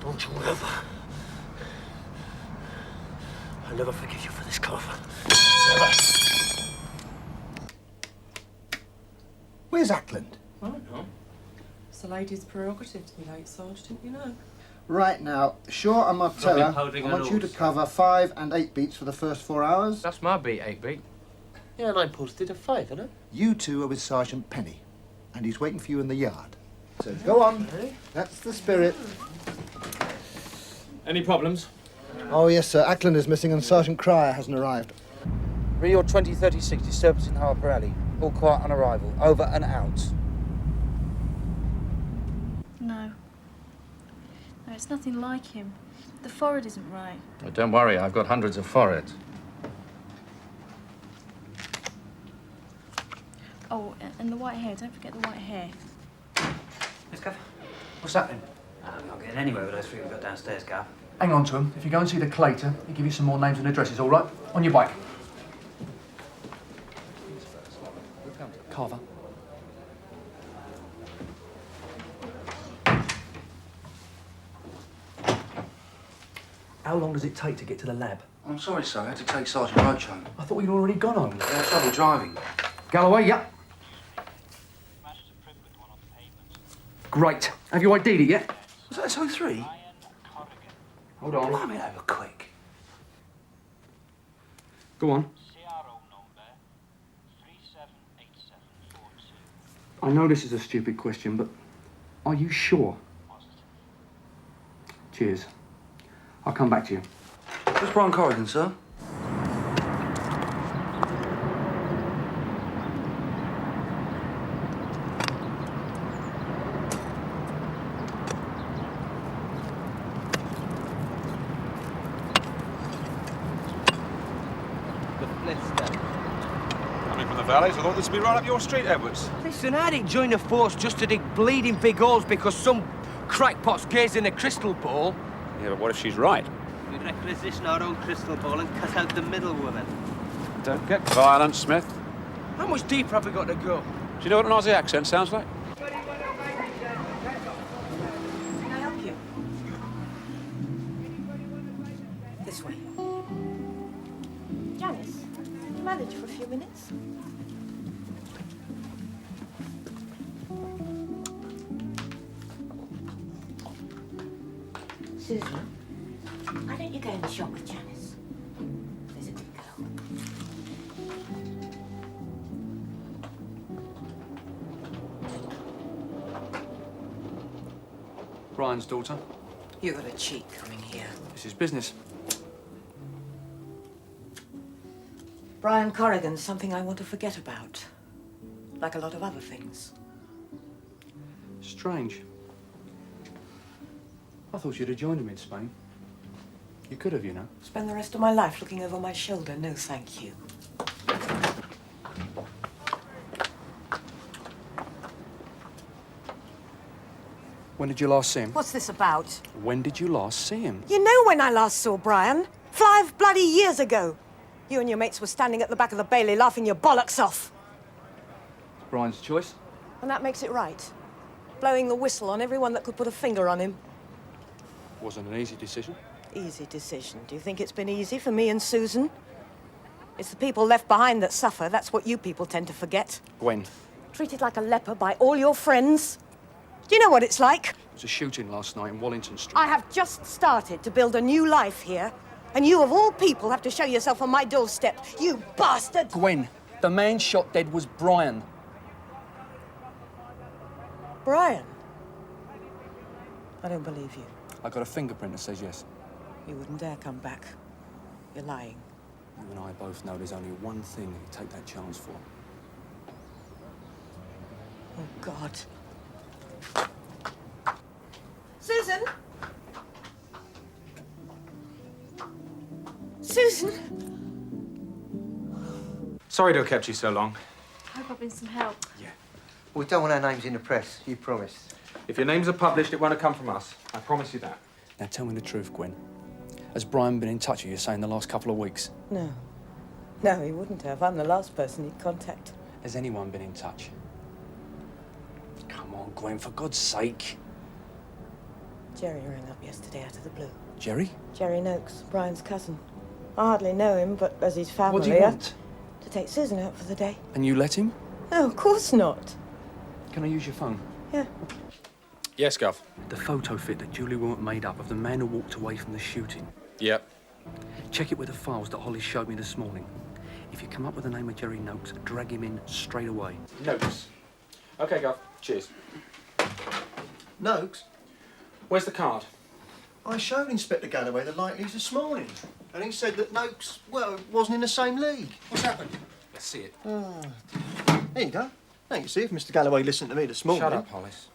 Speaker 1: Don't you ever I'll never forgive you for this, Carver.
Speaker 13: Where's Ackland?
Speaker 20: I don't know. It's the lady's prerogative to be late, Sarge, didn't you know?
Speaker 13: Right now, Shaw and Martella,
Speaker 1: Probably
Speaker 13: I want you to
Speaker 1: holding
Speaker 13: cover 5 and 8 beats for the first 4 hours.
Speaker 1: That's my beat, 8 beat. Yeah, and I posted a 5, innit?
Speaker 13: You two are with Sergeant Penny, and he's waiting for you in the yard. So go on. That's the spirit.
Speaker 3: Any problems?
Speaker 13: Oh, yes, sir. Ackland is missing and Sergeant Cryer hasn't arrived.
Speaker 12: Rio 2036, disturbance in Harper Alley. All quiet on arrival. Over and out.
Speaker 16: No. No, it's nothing like him. The forehead isn't right.
Speaker 11: Oh, don't worry, I've got hundreds of foreheads.
Speaker 16: Oh, and the white hair. Don't forget the white hair.
Speaker 12: Yes, Gav? What's happening? I'm not getting anywhere with those three we've got downstairs, Gav.
Speaker 3: Hang on to him. If you go and see the collator, he'll give you some more names and addresses, all right? On your bike. Carver. How long does it take to get to the lab?
Speaker 12: I'm sorry, sir. I had to take Sergeant Roach home.
Speaker 3: I thought you'd already gone home.
Speaker 12: I had trouble driving.
Speaker 3: Galloway, yep. Great. Have you ID'd it yet?
Speaker 12: Was that SO3?
Speaker 3: Hold on.
Speaker 12: Blimey, they were quick.
Speaker 3: Go on. I know this is a stupid question, but are you sure? Cheers. I'll come back to you.
Speaker 12: Where's Brian Corrigan, sir?
Speaker 15: Coming from the valleys, I thought this would be right up your street, Edwards.
Speaker 1: Listen, I didn't join the force just to dig bleeding big holes because some crackpot's gazed in a crystal ball.
Speaker 15: Yeah, but what if she's right?
Speaker 1: We'd requisition our own crystal ball and cut out the middle woman.
Speaker 15: Don't get violent, Smith.
Speaker 1: How much deeper have we got to go?
Speaker 15: Do you know what an Aussie accent sounds like?
Speaker 20: Can I help you? This way. Janice, can you manage for a few minutes?
Speaker 21: Susan, why don't you go in the shop with Janice? There's a good girl.
Speaker 3: Brian's daughter.
Speaker 20: You got a cheek coming here.
Speaker 3: This is business.
Speaker 20: Brian Corrigan's something I want to forget about. Like a lot of other things.
Speaker 3: Strange. I thought you'd have joined him in Spain. You could have, you know.
Speaker 20: Spend the rest of my life looking over my shoulder. No, thank you.
Speaker 3: When did you last see him?
Speaker 20: What's this about?
Speaker 3: When did you last see him?
Speaker 20: You know when I last saw Brian. 5 bloody years ago. You and your mates were standing at the back of the Bailey laughing your bollocks off.
Speaker 3: Brian's choice.
Speaker 20: And that makes it right. Blowing the whistle on everyone that could put a finger on him.
Speaker 3: Wasn't an easy decision.
Speaker 20: Easy decision. Do you think it's been easy for me and Susan? It's the people left behind that suffer. That's what you people tend to forget.
Speaker 3: Gwen.
Speaker 20: Treated like a leper by all your friends. Do you know what it's like?
Speaker 3: There was a shooting last night in Wallington Street.
Speaker 20: I have just started to build a new life here. And you, of all people, have to show yourself on my doorstep. You bastard!
Speaker 3: Gwen, the man shot dead was Brian.
Speaker 20: Brian? I don't believe you.
Speaker 3: I got a fingerprint that says yes.
Speaker 20: You wouldn't dare come back. You're lying.
Speaker 3: You and I both know there's only one thing you take that chance for.
Speaker 20: Oh, God. Susan? Susan?
Speaker 15: Sorry to have kept you so long.
Speaker 16: I hope I've been some help.
Speaker 4: We don't want our names in the press, you promised.
Speaker 15: If your names are published, it won't have come from us. I promise you that.
Speaker 3: Now tell me the truth, Gwen. Has Brian been in touch with you, say, in the last couple of weeks?
Speaker 20: No. No, he wouldn't have. I'm the last person he'd contact.
Speaker 3: Has anyone been in touch? Come on, Gwen, for God's sake.
Speaker 20: Jerry rang up yesterday out of the blue.
Speaker 3: Jerry?
Speaker 20: Jerry Noakes, Brian's cousin. I hardly know him, but as his family...
Speaker 3: What do you want?
Speaker 20: To take Susan out for the day.
Speaker 3: And you let him?
Speaker 20: No, of course not.
Speaker 3: Can I use your phone?
Speaker 20: Yeah.
Speaker 18: Yes, Gov.
Speaker 3: The photo fit that Julie Wingett made up of the man who walked away from the shooting.
Speaker 18: Yep.
Speaker 3: Check it with the files that Hollis showed me this morning. If you come up with the name of Jerry Noakes, drag him in straight away.
Speaker 18: Noakes. OK, Gov. Cheers.
Speaker 9: Noakes?
Speaker 18: Where's the card?
Speaker 9: I showed Inspector Galloway the light this morning, and he said that Noakes, well, wasn't in the same league.
Speaker 3: What's happened? Let's see it.
Speaker 9: There you go. Now you see if Mr. Galloway listened to me this morning.
Speaker 3: Shut up, Hollis.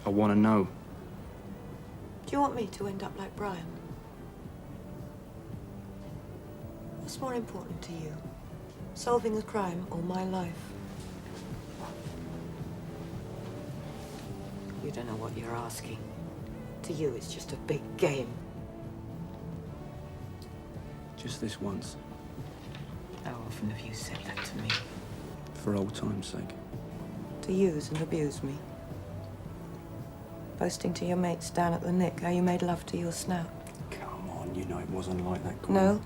Speaker 3: I want to know.
Speaker 20: Do you want me to end up like Brian? What's more important to you? Solving the crime or my life? You don't know what you're asking. To you, it's just a big game.
Speaker 3: Just this once.
Speaker 20: How often have you said that to me?
Speaker 3: For old time's sake.
Speaker 20: To use and abuse me? Boasting to your mates down at the Nick how you made love to your snout?
Speaker 3: Come on, you know it wasn't like that, Colin.
Speaker 20: No?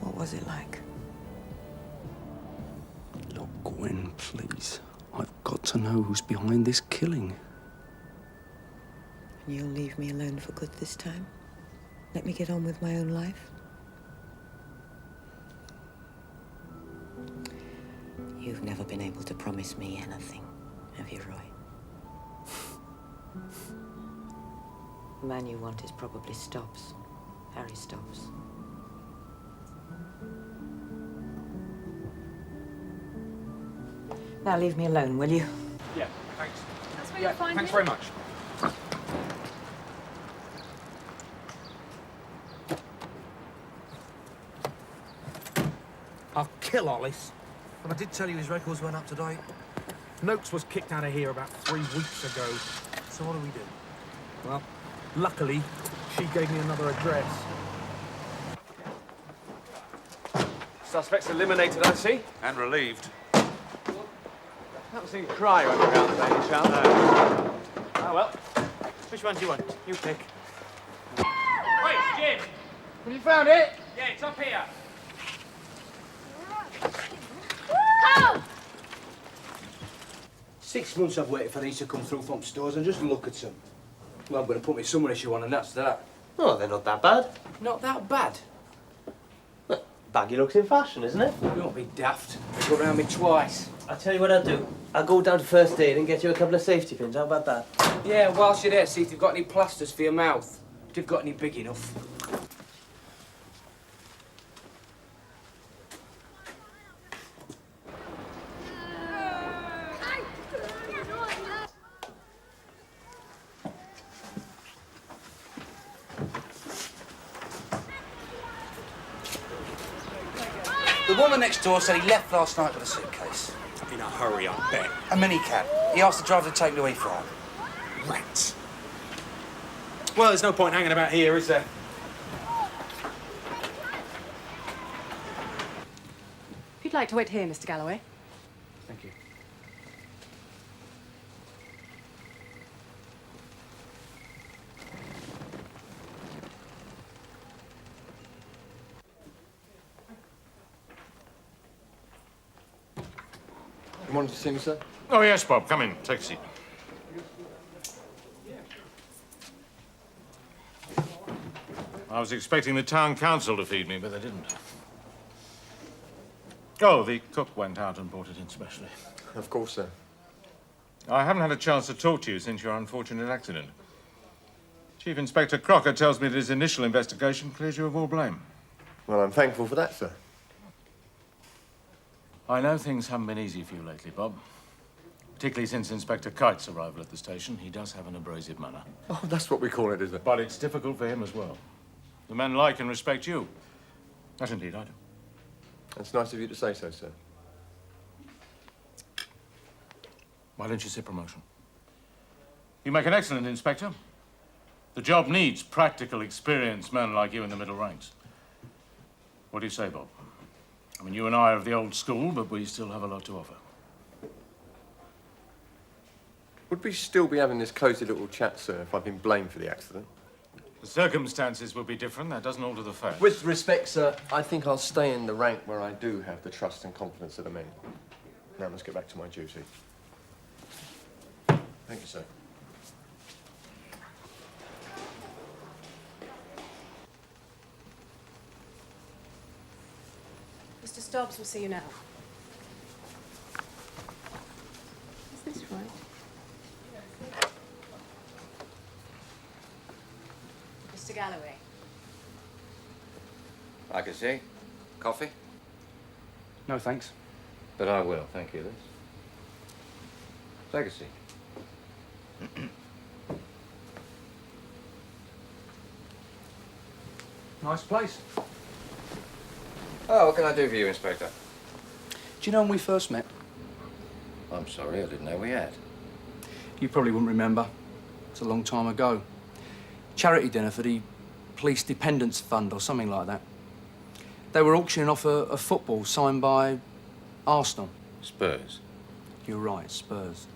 Speaker 20: What was it like?
Speaker 3: Look, Gwen, please. I've got to know who's behind this killing.
Speaker 20: And you'll leave me alone for good this time? Let me get on with my own life? You've never been able to promise me anything, have you, Roy? The man you want is probably Stops. Harry Stops. Now leave me alone, will you?
Speaker 3: Yeah, thanks.
Speaker 22: That's where you'll find
Speaker 3: thanks
Speaker 22: him.
Speaker 3: very much.
Speaker 12: I'll kill Hollis. But I did tell you his records weren't up to date. Noakes was kicked out of here about 3 weeks ago. So what do we do? Well, luckily, she gave me another address.
Speaker 7: Suspects eliminated, I see.
Speaker 10: And relieved.
Speaker 7: Haven't seen Cryer underground by any chance.
Speaker 10: No.
Speaker 7: Oh, well. Which one do you want? You pick. Wait, Jim! Have you found it? Yeah, it's up here.
Speaker 2: Go!
Speaker 12: 6 months I've waited for these to come through from stores and just look at them. Well, I'm going to put my summer issue on and that's that.
Speaker 1: Oh, they're not that bad.
Speaker 12: Not that bad.
Speaker 1: Baggy looks in fashion, isn't it?
Speaker 12: You won't be daft. They go round me twice.
Speaker 1: I'll tell you what I'll do. I'll go down to first aid and get you a couple of safety pins. How about that?
Speaker 12: Yeah, whilst you're there, see if you've got any plasters for your mouth. If you've got any big enough. The woman next door said he left last night with a suitcase.
Speaker 19: In a hurry, I bet.
Speaker 12: A minicab. He asked the driver to take me away for him.
Speaker 19: Rats. Well, there's no point hanging about here, is there?
Speaker 14: If you'd like to wait here, Mr. Galloway.
Speaker 3: Thank you.
Speaker 9: You wanted to see me, sir?
Speaker 10: Oh, yes, Bob. Come in. Take a seat. I was expecting the town council to feed me, but they didn't. Oh, the cook went out and brought it in specially.
Speaker 9: Of course, sir.
Speaker 10: I haven't had a chance to talk to you since your unfortunate accident. Chief Inspector Crocker tells me that his initial investigation clears you of all blame.
Speaker 9: Well, I'm thankful for that, sir.
Speaker 10: I know things haven't been easy for you lately, Bob. Particularly since Inspector Kite's arrival at the station. He does have an abrasive manner.
Speaker 9: Oh, that's what we call it, is it?
Speaker 10: But it's difficult for him as well. The men like and respect you. As indeed I do.
Speaker 9: That's nice of you to say so, sir.
Speaker 10: Why don't you sit promotion? You make an excellent inspector. The job needs practical, experienced men like you in the middle ranks. What do you say, Bob? I mean, you and I are of the old school, but we still have a lot to offer.
Speaker 6: Would we still be having this cosy little chat, sir, if I'd been blamed for the accident?
Speaker 10: The circumstances will be different. That doesn't alter the fact.
Speaker 6: With respect, sir, I think I'll stay in the rank where I do have the trust and confidence of the men. Now let's get back to my duty. Thank you, sir.
Speaker 14: Mr. Stubbs will see you now.
Speaker 16: Is this right?
Speaker 14: Mr. Galloway.
Speaker 8: I can see. Coffee?
Speaker 3: No, thanks.
Speaker 8: But I will, thank you, Liz. Take a seat.
Speaker 3: Nice place.
Speaker 8: Oh, what can I do for you, Inspector?
Speaker 3: Do you know when we first met?
Speaker 8: I'm sorry, I didn't know we had.
Speaker 3: You probably wouldn't remember. It's a long time ago. Charity dinner for the Police Dependence Fund or something like that. They were auctioning off a football signed by Arsenal.
Speaker 8: Spurs?
Speaker 3: You're right, Spurs.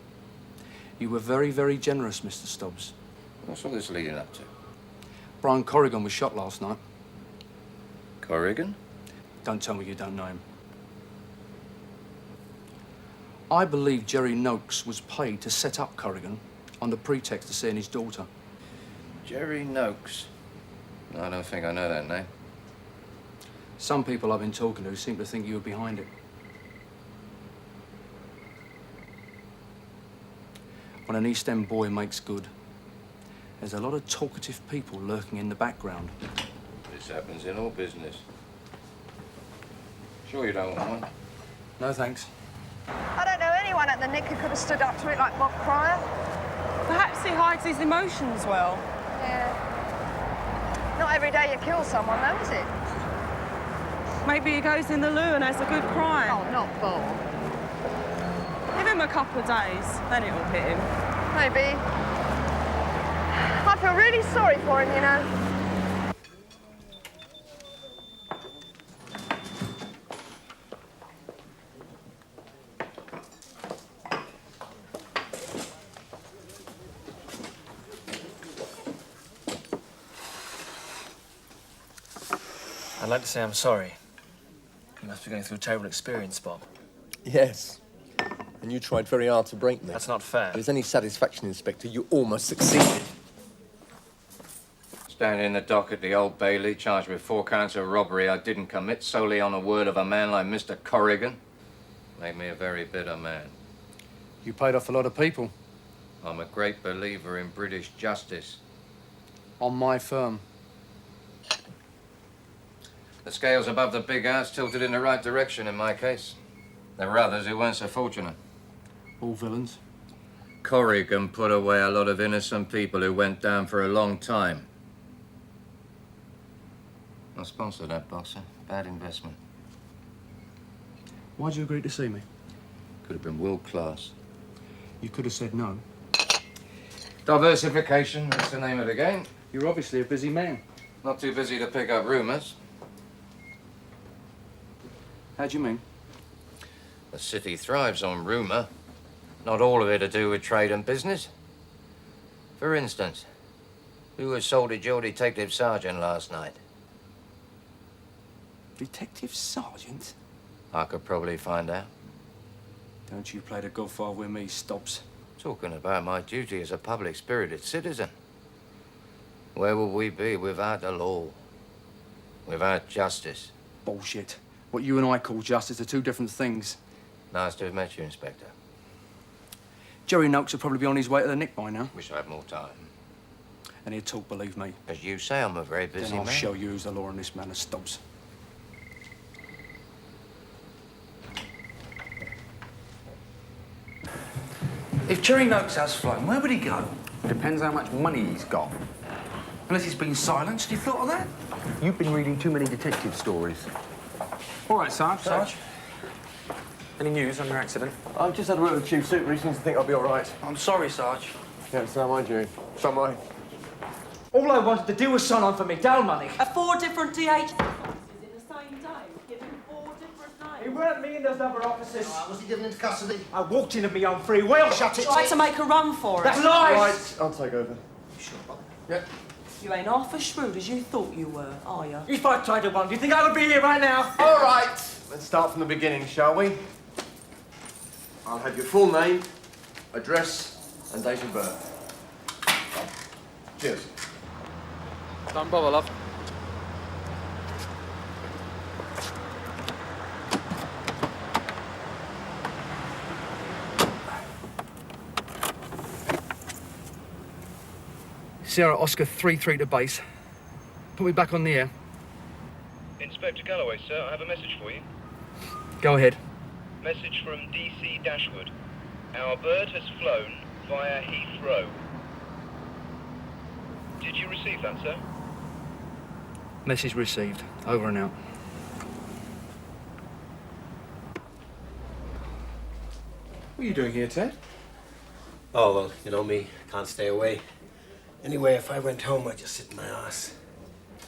Speaker 3: You were very, very generous, Mr. Stubbs.
Speaker 8: What's all this leading up to?
Speaker 3: Brian Corrigan was shot last night.
Speaker 8: Corrigan?
Speaker 3: Don't tell me you don't know him. I believe Jerry Noakes was paid to set up Corrigan on the pretext of seeing his daughter.
Speaker 8: Jerry Noakes? I don't think I know that name.
Speaker 3: Some people I've been talking to seem to think you were behind it. When an East End boy makes good, there's a lot of talkative people lurking in the background.
Speaker 8: This happens in all business. Sure you don't want one?
Speaker 3: No, thanks.
Speaker 20: I don't know anyone at the Nick who could have stood up to it like Bob Pryor.
Speaker 14: Perhaps he hides his emotions well.
Speaker 20: Yeah. Not every day you kill someone, though, is it?
Speaker 14: Maybe he goes in the loo and has a good cry.
Speaker 20: Oh, not Bob.
Speaker 14: Give him a couple of days, then it'll hit him.
Speaker 20: Maybe. I feel really sorry for him, you know.
Speaker 23: I'd like to say I'm sorry. You must be going through a terrible experience, Bob.
Speaker 6: Yes. And you tried very hard to break me.
Speaker 23: That's not fair.
Speaker 6: If there's any satisfaction, Inspector, you almost succeeded.
Speaker 8: Standing in the dock at the Old Bailey, charged with 4 counts of robbery I didn't commit solely on the word of a man like Mr. Corrigan. Made me a very bitter man.
Speaker 3: You paid off a lot of people.
Speaker 8: I'm a great believer in British justice.
Speaker 3: On my firm.
Speaker 8: The scales above the big house tilted in the right direction in my case. There were others who weren't so fortunate.
Speaker 3: All villains?
Speaker 8: Corrigan put away a lot of innocent people who went down for a long time. I sponsored that boxer. Bad investment.
Speaker 3: Why'd you agree to see me?
Speaker 8: Could have been world class.
Speaker 3: You could have said no.
Speaker 8: Diversification, that's the name of the game.
Speaker 3: You're obviously a busy man.
Speaker 8: Not too busy to pick up rumours.
Speaker 3: How do you mean?
Speaker 8: The city thrives on rumour. Not all of it to do with trade and business. For instance, who was sold at your detective sergeant last night?
Speaker 3: Detective sergeant?
Speaker 8: I could probably find out.
Speaker 3: Don't you play the godfather with me, Stubbs.
Speaker 8: Talking about my duty as a public-spirited citizen. Where would we be without the law? Without justice?
Speaker 3: Bullshit. What you and I call justice are two different things.
Speaker 8: Nice to have met you, Inspector.
Speaker 3: Jerry Noakes will probably be on his way to the Nick by now.
Speaker 8: Wish I had more time.
Speaker 3: And he'd talk, believe me.
Speaker 8: As you say, I'm a very busy
Speaker 3: Then I'll
Speaker 8: man.
Speaker 3: show you who's the law in this manner, Stubbs.
Speaker 12: If Jerry Noakes has flown, where would he go? Depends how much money he's got. Unless he's been silenced, you thought of that?
Speaker 24: You've been reading too many detective stories.
Speaker 12: All right, Sarge. Any news on your accident?
Speaker 6: I've just had a word with the Chief Super. He seems to think I'll be all right.
Speaker 12: I'm sorry, Sarge.
Speaker 6: Yeah, so am I, Jerry. So am I.
Speaker 7: All I wanted to do was sign on for McDowell money.
Speaker 21: 4 different DH offices in the same day, giving 4 different names.
Speaker 7: It weren't me and those other officers.
Speaker 1: Was he given into custody?
Speaker 7: I walked in of my own free will.
Speaker 1: Shut it.
Speaker 20: Tried to make a run for it.
Speaker 7: That's lies!
Speaker 6: Right, I'll take over. Yep.
Speaker 20: You ain't half as shrewd as you thought you were, are you?
Speaker 7: If I tried to run, do you think I would be here right now?
Speaker 6: All right, let's start from the beginning, shall we? I'll have your full name, address, and date of birth. Cheers.
Speaker 3: Don't bother, love. Sierra Oscar 3-3 to base. Put me back on the air.
Speaker 5: Inspector Galloway, sir, I have a message for you.
Speaker 3: Go ahead.
Speaker 5: Message from DC Dashwood. Our bird has flown via Heathrow. Did you receive that, sir?
Speaker 3: Message received. Over and out.
Speaker 18: What are you doing here, Ted?
Speaker 1: Oh, well, you know me. Can't stay away. Anyway, if I went home, I'd just sit in my arse.
Speaker 18: Do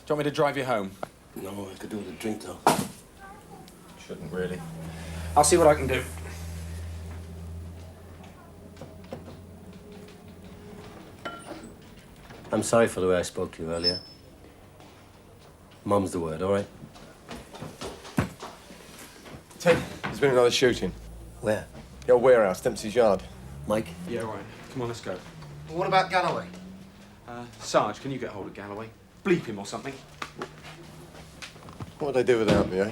Speaker 18: you want me to drive you home?
Speaker 1: No, I could do with a drink, though.
Speaker 18: Shouldn't really.
Speaker 3: I'll see what I can do.
Speaker 1: I'm sorry for the way I spoke to you earlier. Mum's the word, all right?
Speaker 6: Ted, there's been another shooting.
Speaker 1: Where?
Speaker 6: Your warehouse, Dempsey's Yard.
Speaker 1: Mike?
Speaker 18: Yeah, right. Come on, let's go.
Speaker 1: Well, what about Galloway?
Speaker 18: Sarge, can you get hold of Galloway? Bleep him or something.
Speaker 6: What would they do without me, eh?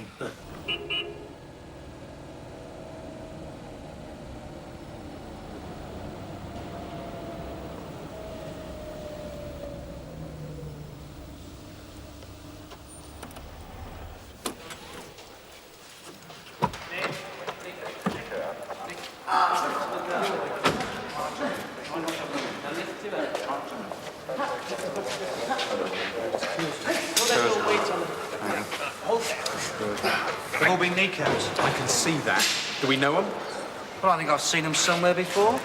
Speaker 12: They've all been kneecaps.
Speaker 18: I can see that. Do we know him?
Speaker 12: Well, I think I've seen them somewhere before.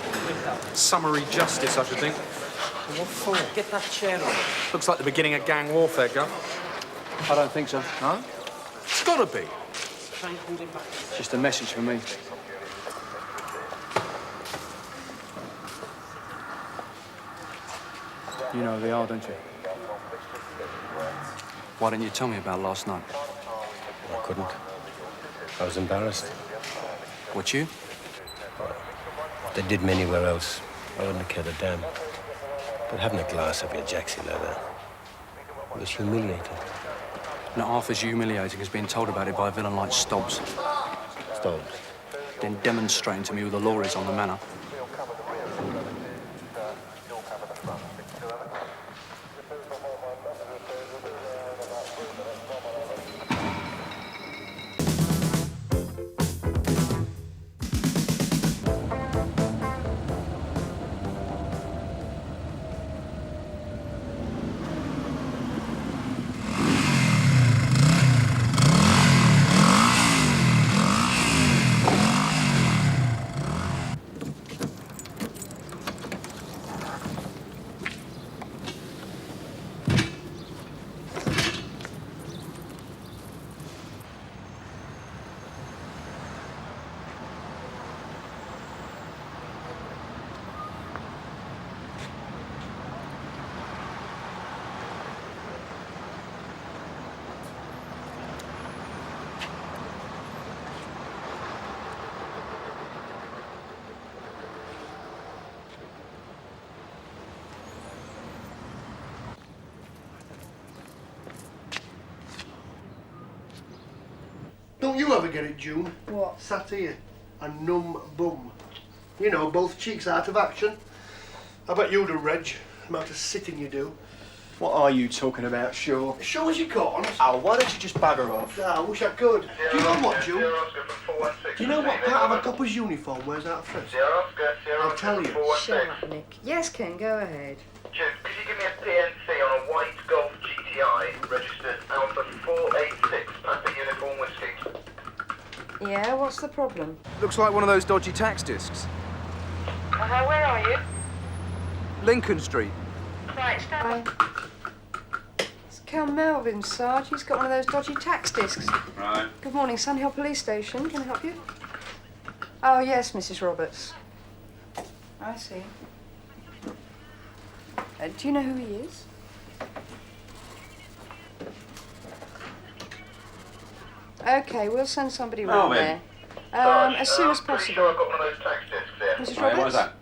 Speaker 18: Summary justice, I should think.
Speaker 12: What for? Get that chair on.
Speaker 18: Looks like the beginning of gang warfare, Gov.
Speaker 3: I don't think so.
Speaker 18: No? It's gotta be.
Speaker 3: Just a message for me. You know who they are, don't you? Why didn't you tell me about last night?
Speaker 1: I couldn't. I was embarrassed.
Speaker 3: What, you?
Speaker 1: They did me anywhere else. I wouldn't have cared a damn. But having a glass of your jacksy leather, it was humiliating.
Speaker 3: Not half as humiliating as being told about it by a villain like Stobbs.
Speaker 1: Stobbs?
Speaker 3: Then demonstrating to me who the law is on the manor.
Speaker 11: Don't you ever get it, June?
Speaker 20: What?
Speaker 11: Sat here, a numb bum. You know, both cheeks out of action. I bet you do, Reg. The amount of sitting you do.
Speaker 9: What are you talking about, Shaw?
Speaker 11: Show us your corns.
Speaker 9: Oh, why don't you just bugger off?
Speaker 11: I wish I could. Do you know what, June? Do you know what part of a copper's uniform wears out first? I'll tell you.
Speaker 20: Shut up, Nick. Yes, Ken, go ahead.
Speaker 5: Jim, could you give me a PNC on a white Golf GTI registered Alpha 486 Papa Uniform Whiskey?
Speaker 20: Yeah, what's the problem?
Speaker 15: Looks like one of those dodgy tax discs.
Speaker 22: Where are you?
Speaker 15: Lincoln Street.
Speaker 22: Right, stand by.
Speaker 2: Cal Melvin, Sarge. He's got one of those dodgy tax discs.
Speaker 18: Right.
Speaker 2: Good morning, Sunhill Police Station. Can I help you? Oh, yes, Mrs. Roberts. I see. Do you know who he is? Okay, we'll send somebody round there. As soon as possible.
Speaker 5: Sure I've got one of those tax discs here.
Speaker 2: Mrs. Roberts?
Speaker 18: What was that?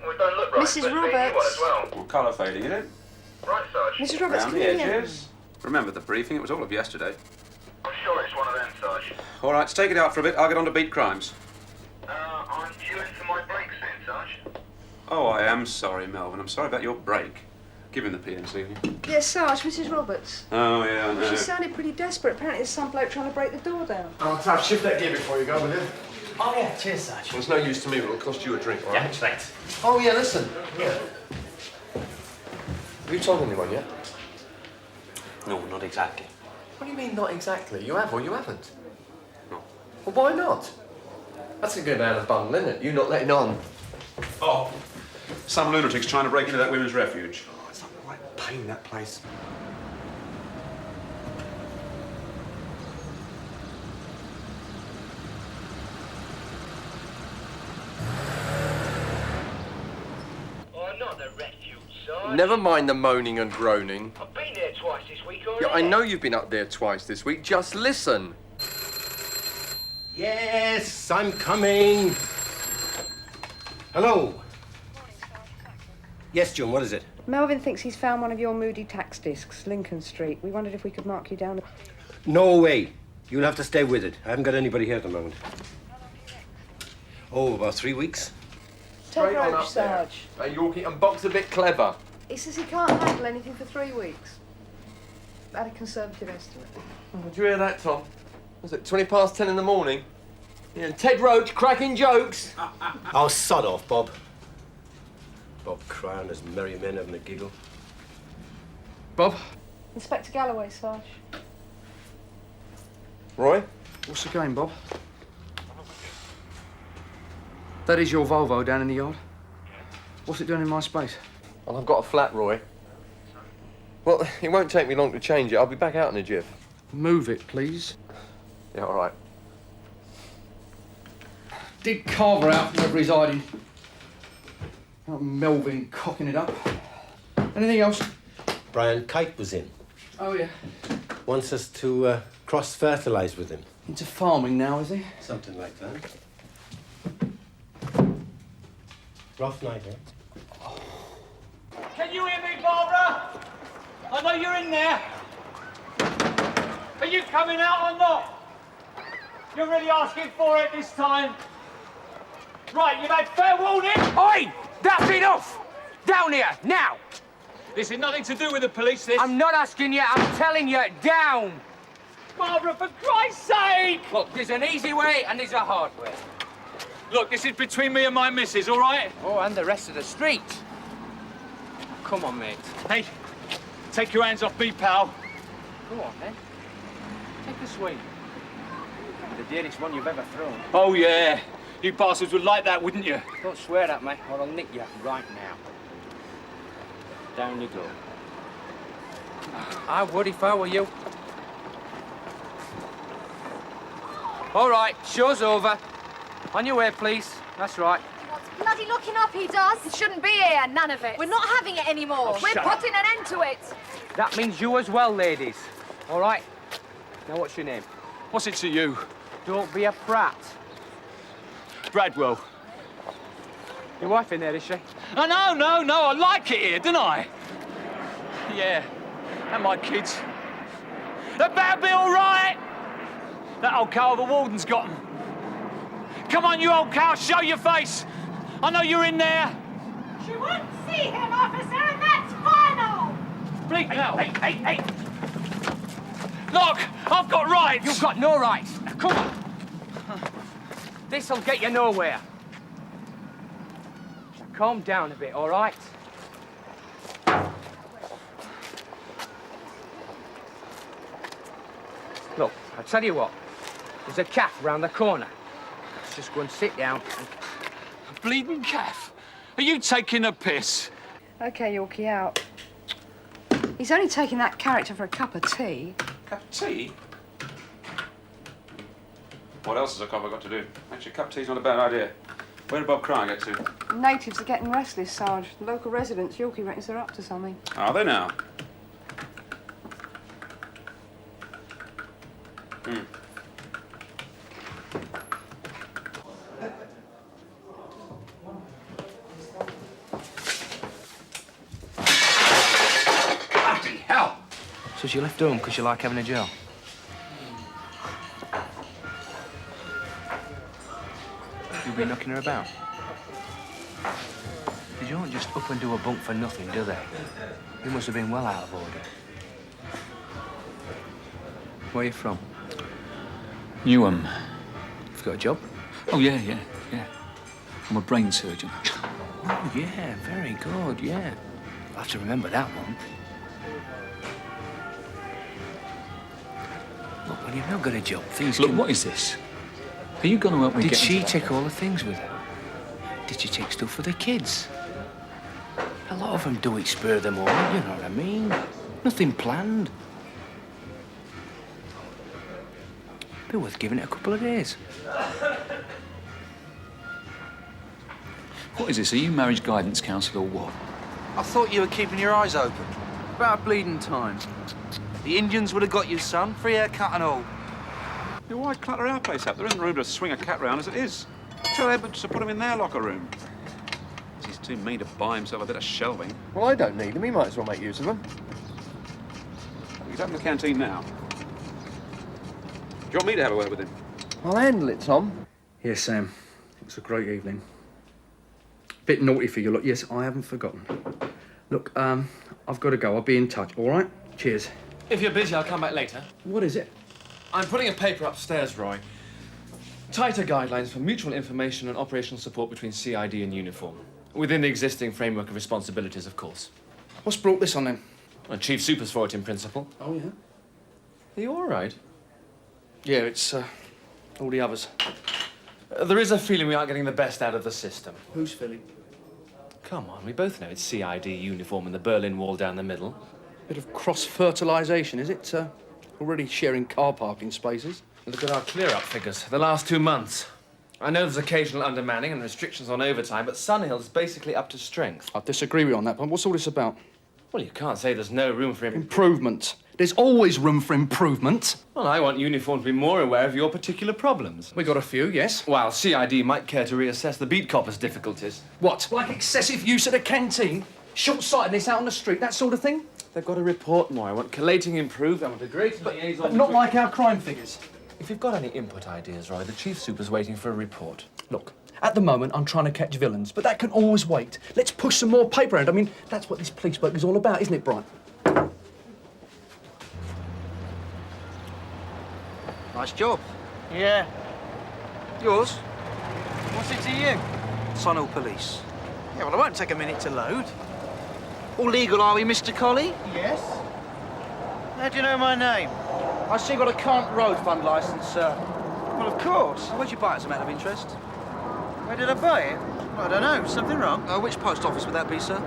Speaker 5: Well, it don't look right.
Speaker 2: Mrs.
Speaker 5: but it's
Speaker 2: Roberts.
Speaker 5: one as well.
Speaker 18: What colour fading, is it?
Speaker 5: Right, Sarge.
Speaker 2: Mrs. Roberts,
Speaker 18: Round
Speaker 2: come
Speaker 18: the
Speaker 2: in.
Speaker 18: edges. Remember the briefing, it was all of yesterday.
Speaker 5: I'm sure it's one of them, Sarge.
Speaker 18: All right, take it out for a bit. I'll get on to beat crimes.
Speaker 5: I'm due in for my break soon, Sarge.
Speaker 18: Oh, I am sorry, Melvin. I'm sorry about your break. Give him the PNC.
Speaker 2: Yes, Sarge, Mrs. Roberts.
Speaker 18: Oh, yeah, I know.
Speaker 2: She sounded pretty desperate. Apparently there's some bloke trying to break the door down.
Speaker 6: I'll have shift that gear before you go, will you?
Speaker 4: Oh, yeah, cheers, Sarge.
Speaker 6: Well, it's no use to me, but it'll cost you a drink, all right?
Speaker 4: Yeah, thanks.
Speaker 6: Oh, yeah, listen. Yeah. Have you told anyone yet?
Speaker 4: No, not exactly.
Speaker 6: What do you mean, not exactly? You have or you haven't? No. Well, why not? That's a good man of bundle, isn't it? You not letting on.
Speaker 18: Oh, some lunatic's trying to break into that women's refuge.
Speaker 4: Oh, it's a right pain, that place.
Speaker 5: I'm not the refuge, Sarge.
Speaker 6: Never mind the moaning and groaning.
Speaker 5: I've been there twice this week already.
Speaker 6: Yeah, I know you've been up there twice this week. Just listen.
Speaker 1: Yes, I'm coming. Hello. Yes, John, what is it?
Speaker 2: Melvin thinks he's found one of your moody tax discs, Lincoln Street. We wondered if we could mark you down.
Speaker 1: No way. You'll have to stay with it. I haven't got anybody here at the moment. Oh, about 3 weeks.
Speaker 2: Take
Speaker 6: on
Speaker 2: Roach,
Speaker 6: up there.
Speaker 2: Sarge.
Speaker 6: Yorkie and Bob's a bit clever.
Speaker 2: He says he can't handle anything for 3 weeks. At a conservative estimate.
Speaker 6: Oh, did you hear that, Tom? Was it 10:20 in the morning? Yeah, Ted Roach cracking jokes.
Speaker 1: Oh, sod off, Bob. Bob Crown as merry men having a giggle.
Speaker 3: Bob?
Speaker 2: Inspector Galloway, Sarge.
Speaker 6: Roy?
Speaker 3: What's the game, Bob? That is your Volvo down in the yard? What's it doing in my space?
Speaker 6: Well, I've got a flat, Roy. Well, it won't take me long to change it. I'll be back out in a jiff.
Speaker 3: Move it, please.
Speaker 6: Yeah, all right.
Speaker 3: Dig Carver out from wherever he's hiding. Not Melvin cocking it up. Anything else?
Speaker 1: Brian Kite was in.
Speaker 3: Oh, yeah.
Speaker 1: Wants us to cross-fertilise with him.
Speaker 3: Into farming now, is he?
Speaker 1: Something like that. Rough night, eh?
Speaker 7: Can you hear me, Barbara? I know you're in there. Are you coming out or not? You're really asking for it this time. Right, you've had fair warning.
Speaker 13: Oi! That's enough! Down here, now!
Speaker 7: This is nothing to do with the police, this.
Speaker 13: I'm not asking you, I'm telling you, down!
Speaker 7: Barbara, for Christ's sake!
Speaker 13: Look, there's an easy way and there's a hard way.
Speaker 7: Look, this is between me and my missus, all right?
Speaker 13: Oh, and the rest of the street. Come on, mate.
Speaker 7: Hey, take your hands off me, pal.
Speaker 13: Go on, then. Take a swing. The dearest one you've ever thrown.
Speaker 7: Oh, yeah. You bastards would like that, wouldn't you?
Speaker 13: Don't swear at me, or I'll nick you right now. Down you go. I would if I were you. All right, show's over. On your way, please. That's right.
Speaker 17: Bloody looking up, he does. It shouldn't be here, none of it. We're not having it anymore. We're putting an end to it.
Speaker 13: That means you as well, ladies. All right? Now, what's your name?
Speaker 7: What's it to you?
Speaker 13: Don't be a prat.
Speaker 7: Bradwell.
Speaker 13: Your wife in there, is she?
Speaker 7: Oh, no. I like it here, don't I? Yeah. And my kids. They better be all right. That old cow of a warden's got them. Come on, you old cow, show your face. I know you're in there.
Speaker 17: She wouldn't see him, officer, and that's final.
Speaker 7: Bleep now. Hey. Look, I've got rights.
Speaker 13: You've got no rights. Come on. This'll get you nowhere. Calm down a bit, all right? Look, I'll tell you what. There's a calf round the corner. Let's just go and sit down and...
Speaker 7: A bleeding calf? Are you taking a piss?
Speaker 2: Okay, Yorkie, out. He's only taking that character for a cup of tea.
Speaker 18: Cup of tea? What else has a copper got to do? Actually, a cup of tea's not a bad idea. Where did Bob Cryer get to?
Speaker 2: Natives are getting restless, Sarge. Local residents, Yorkie reckons they're up to something.
Speaker 18: Are they now?
Speaker 15: Bloody hell! So she left home because you like having a job? You've been knocking her about? They don't just up and do a bunk for nothing, do they? You must have been well out of order. Where are you from?
Speaker 7: Newham.
Speaker 15: You've got a job?
Speaker 7: Oh, yeah. I'm a brain surgeon.
Speaker 15: Oh, yeah, very good, yeah. I'll have to remember that one. Look, when you've not got a job, things
Speaker 7: Look,
Speaker 15: can...
Speaker 7: what is this? Are you going to help me
Speaker 15: Did
Speaker 7: get...
Speaker 15: she take all the things with her? Did she take stuff for the kids? A lot of them do it spur of the moment, you know what I mean? Nothing planned. Be worth giving it a couple of days.
Speaker 7: What is this? Are you marriage guidance counsellor or what?
Speaker 10: I thought you were keeping your eyes open. About bleeding time. The Indians would have got you, son. Free haircut and all.
Speaker 18: Yeah, why clutter our place up? There isn't room to swing a cat round as it is. Tell Edwards to put him in their locker room. He's too mean to buy himself a bit of shelving.
Speaker 6: Well, I don't need them. He might as well make use of them.
Speaker 18: He's up in the canteen now. Do you want me to have a word with him?
Speaker 6: I'll handle it, Tom.
Speaker 3: Yes, Sam. It was a great evening. Bit naughty for you, look. Yes, I haven't forgotten. Look, I've got to go. I'll be in touch, all right? Cheers.
Speaker 23: If you're busy, I'll come back later.
Speaker 3: What is it?
Speaker 23: I'm putting a paper upstairs, Roy. Tighter guidelines for mutual information and operational support between CID and uniform. Within the existing framework of responsibilities, of course.
Speaker 3: What's brought this on, then?
Speaker 23: And Chief Super's for it, in principle.
Speaker 3: Oh, yeah?
Speaker 23: Are you all right?
Speaker 3: Yeah, it's, all the others.
Speaker 23: There is a feeling we aren't getting the best out of the system.
Speaker 3: Who's feeling?
Speaker 23: Come on, we both know it's CID uniform and the Berlin Wall down the middle.
Speaker 3: Bit of cross-fertilisation, is it? Already sharing car parking spaces.
Speaker 23: Look at our clear-up figures, the last 2 months. I know there's occasional undermanning and restrictions on overtime, but Sunhill's basically up to strength.
Speaker 3: I disagree with you on that point. What's all this about?
Speaker 23: Well, you can't say there's no room for
Speaker 3: improvement. There's always room for improvement.
Speaker 23: Well, I want uniform to be more aware of your particular problems.
Speaker 3: We got a few, yes.
Speaker 23: While CID might care to reassess the beat coppers' difficulties.
Speaker 3: What? Like excessive use of the canteen? Short-sightedness out on the street, that sort of thing?
Speaker 23: They've got a report more. I want collating improved. I want a greater liaison.
Speaker 3: But not like our crime figures.
Speaker 23: If you've got any input ideas, Roy, the Chief Super's waiting for a report.
Speaker 3: Look, at the moment, I'm trying to catch villains, but that can always wait. Let's push some more paper around. I mean, that's what this police work is all about, isn't it, Brian?
Speaker 10: Nice job.
Speaker 21: Yeah.
Speaker 10: Yours?
Speaker 21: What's it to you?
Speaker 10: Sunhill Police. Yeah, well, it won't take a minute to load. All legal, are we, Mr. Collie?
Speaker 21: Yes. How do you know my name?
Speaker 10: I see you got a current road fund licence, sir.
Speaker 21: Well, of course.
Speaker 10: Where'd you buy it, as a matter of interest?
Speaker 21: Where did I buy it? I don't know. Something wrong?
Speaker 10: Which post office would that be, sir?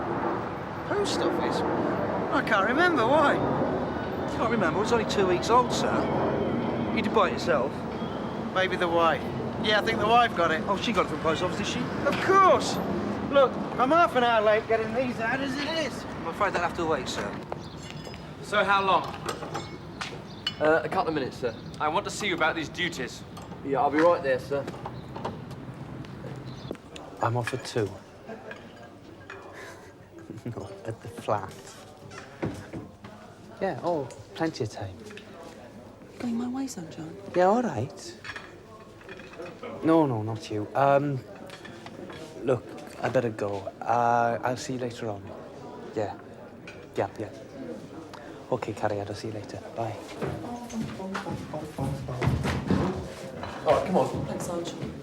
Speaker 21: Post office? I can't remember. Why?
Speaker 10: You can't remember? It's only 2 weeks old, sir. You did buy it yourself?
Speaker 21: Maybe the wife. Yeah, I think the wife got it.
Speaker 10: Oh, she got it from post office, did she?
Speaker 21: Of course. Look, I'm half an hour late getting these out as it is.
Speaker 10: I'm afraid they'll have to wait, sir.
Speaker 23: So how long?
Speaker 10: A couple of minutes, sir.
Speaker 23: I want to see you about these duties.
Speaker 10: Yeah, I'll be right there, sir. I'm off at 2. Not at the flat. Yeah, oh, plenty of time.
Speaker 20: Going my way, Sunshine?
Speaker 10: Yeah, all right. No, not you. Look, I better go. I'll see you later on. Yeah. Okay, Carrie, I'll see you later. Bye.
Speaker 6: All right, come on.
Speaker 20: Thanks, Sunshine.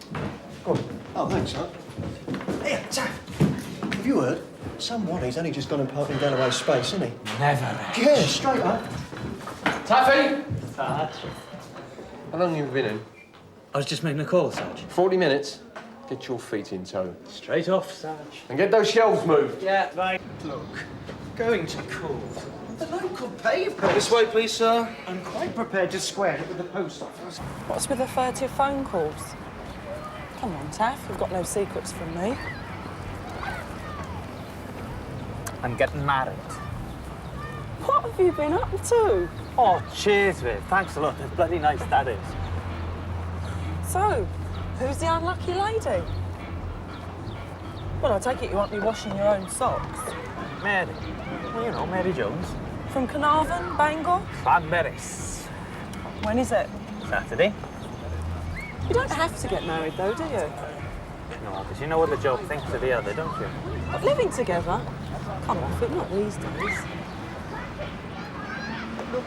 Speaker 6: Go on. Oh, thanks, son. Hey, Taff! Have you heard? Some waddy's only just gone and parked in Galloway's space, isn't he?
Speaker 10: Never.
Speaker 6: Yeah, straight up.
Speaker 23: Taffy!
Speaker 6: How long have you been in?
Speaker 10: I was just making a call, Sarge.
Speaker 6: 40 minutes. Get your feet in tow.
Speaker 10: Straight off, Sarge.
Speaker 6: And get those shelves moved.
Speaker 10: Yeah, right. Look, going to court.
Speaker 20: The
Speaker 8: could pave.
Speaker 23: This way, please, sir.
Speaker 8: I'm quite prepared to square it with the post office.
Speaker 14: What's with the furtive phone calls? Come on, Taff, you've got no secrets from me.
Speaker 10: I'm getting married.
Speaker 14: What have you been up to?
Speaker 10: Oh, cheers, Viv. Thanks a lot. It's bloody nice, that is.
Speaker 14: So, who's the unlucky lady? Well, I take it you won't be washing your own socks.
Speaker 10: Mary. Well, you know, Mary Jones.
Speaker 14: From Carnarvon, Bangor?
Speaker 10: Banberries.
Speaker 14: When is it?
Speaker 10: Saturday.
Speaker 14: You don't have to get married, though, do you?
Speaker 10: No, because you know what the job thinks of the other, don't you?
Speaker 14: But living together? Come off it, not these days.
Speaker 8: Look,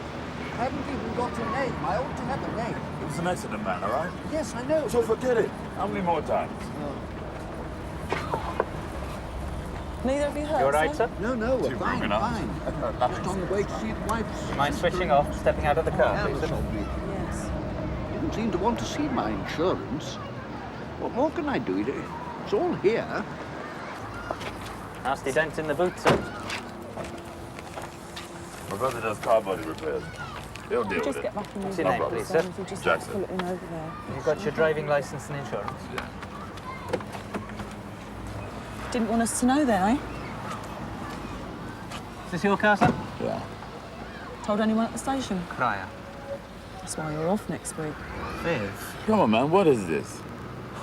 Speaker 8: I haven't even got a name. I ought to have a name.
Speaker 16: It was an accident, man, all right?
Speaker 8: Yes, I know.
Speaker 16: So forget it. How many more times?
Speaker 14: Neither of you hurt,
Speaker 10: You all right, sir?
Speaker 8: No, no, we're
Speaker 16: Too
Speaker 8: fine,
Speaker 16: broken up.
Speaker 8: fine. Just on the way to see the wife.
Speaker 10: Mind switching off, stepping out of the car, please?
Speaker 8: Ellison.
Speaker 14: Yes.
Speaker 8: Didn't seem to want to see my insurance. What more can I do? It's all here.
Speaker 10: Nasty dent in the boot, sir.
Speaker 16: My brother does car body repairs. He'll deal with
Speaker 14: Just
Speaker 16: it.
Speaker 14: get back in
Speaker 10: What's
Speaker 14: your
Speaker 10: your name,
Speaker 14: box,
Speaker 10: please,
Speaker 14: so
Speaker 10: sir?
Speaker 14: if you just
Speaker 16: Jackson.
Speaker 14: pull it in over there.
Speaker 10: You've got your driving licence and insurance?
Speaker 16: Yeah.
Speaker 14: Didn't want us to know then, eh?
Speaker 10: Is this your car, sir?
Speaker 16: Yeah.
Speaker 14: Told anyone at the station?
Speaker 10: Crier.
Speaker 14: That's why you're off next week.
Speaker 10: Viv.
Speaker 16: Come on, man. What is this?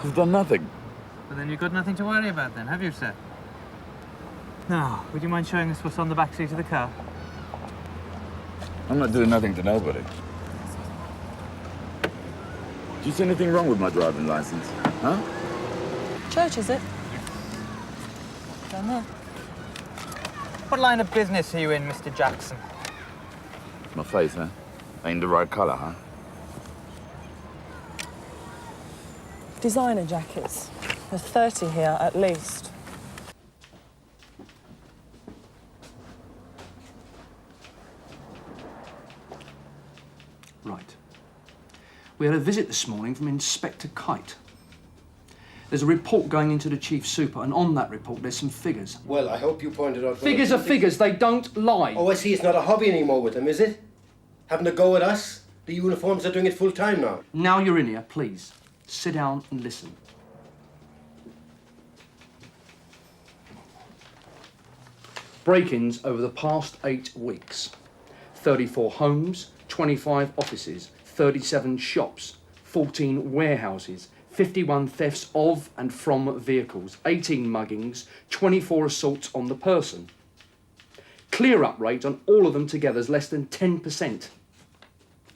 Speaker 16: I've done nothing.
Speaker 10: Well, then you've got nothing to worry about then, have you, sir? Now, would you mind showing us what's on the back seat of the car?
Speaker 16: I'm not doing nothing to nobody. Do you see anything wrong with my driving license? Huh?
Speaker 14: Church, is it? Down there.
Speaker 10: What line of business are you in, Mr. Jackson?
Speaker 16: My face, huh? Ain't the right colour, huh?
Speaker 14: Designer jackets. There's 30 here, at least.
Speaker 3: Right. We had a visit this morning from Inspector Kite. There's a report going into the Chief Super, and on that report there's some figures.
Speaker 1: Well, I hope you pointed out...
Speaker 3: Figures are figures, they don't lie.
Speaker 1: Oh, I see, it's not a hobby anymore with them, is it? Having a go at us? The uniforms are doing it full time now.
Speaker 3: Now you're in here, please, sit down and listen. Break-ins over the past 8 weeks. 34 homes, 25 offices, 37 shops, 14 warehouses, 51 thefts of and from vehicles, 18 muggings, 24 assaults on the person. Clear-up rate on all of them together is less than 10%.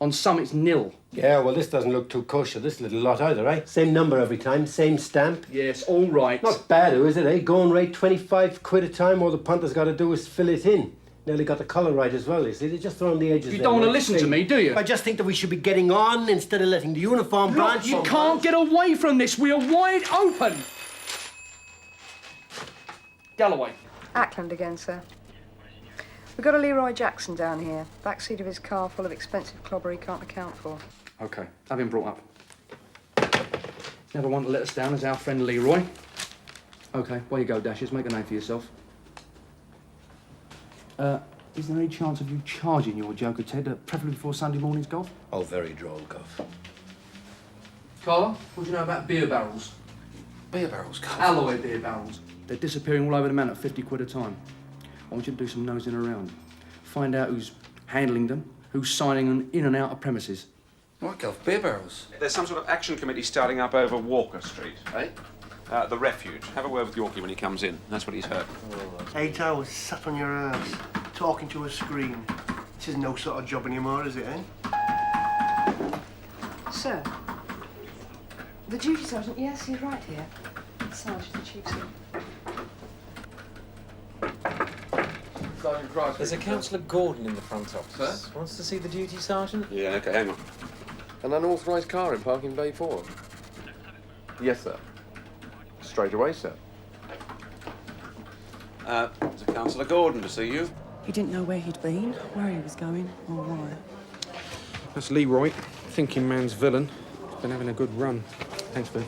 Speaker 3: On some, it's nil.
Speaker 1: Yeah, well, this doesn't look too kosher, this little lot either, eh? Same number every time, same stamp.
Speaker 3: Yes, all right.
Speaker 1: Not bad, though, is it, eh? Going rate 25 quid a time, all the punter's got to do is fill it in. Nearly got the colour right as well, you see. They're just throwing the edges.
Speaker 3: You don't want to listen to me, do you?
Speaker 1: I just think that we should be getting on instead of letting the uniform branch.
Speaker 3: Look, you can't get away from this. We are wide open. Galloway.
Speaker 2: Ackland again, sir. We've got a Leroy Jackson down here. Backseat of his car full of expensive clobber he can't account for.
Speaker 3: OK, have him brought up. Never one to let us down is our friend Leroy. OK, where you go, Dashes. Make a name for yourself. Is there any chance of you charging your Joker, Ted, preferably before Sunday morning's golf?
Speaker 1: Oh, very droll, Gov.
Speaker 3: Carver, what do you know about beer barrels?
Speaker 4: Beer barrels, Carver?
Speaker 3: Alloy beer barrels. They're disappearing all over the manor at 50 quid a time. I want you to do some nosing around. Find out who's handling them, who's signing them in and out of premises.
Speaker 4: What, Gov? Beer barrels?
Speaker 18: There's some sort of action committee starting up over Walker Street.
Speaker 4: Eh?
Speaker 18: The refuge. Have a word with Yorkie when he comes in. That's what he's heard.
Speaker 11: 8 hours sat on your ass, talking to a screen. This is no sort of job anymore, is it, eh?
Speaker 2: Sir, the duty sergeant, yes, he's right here. Sergeant, the chief's here.
Speaker 4: Sergeant Price.
Speaker 10: There's a Councillor Gordon in the front office.
Speaker 4: Sir?
Speaker 10: Wants to see the duty sergeant?
Speaker 18: Yeah, OK, hang on.
Speaker 6: An unauthorised car in parking bay 4? Yes, sir. Straight away, sir.
Speaker 18: There's a Councillor Gordon to see you.
Speaker 14: He didn't know where he'd been, where he was going, or why.
Speaker 23: That's Leroy, thinking man's villain. He's been having a good run. Thanks, Bill.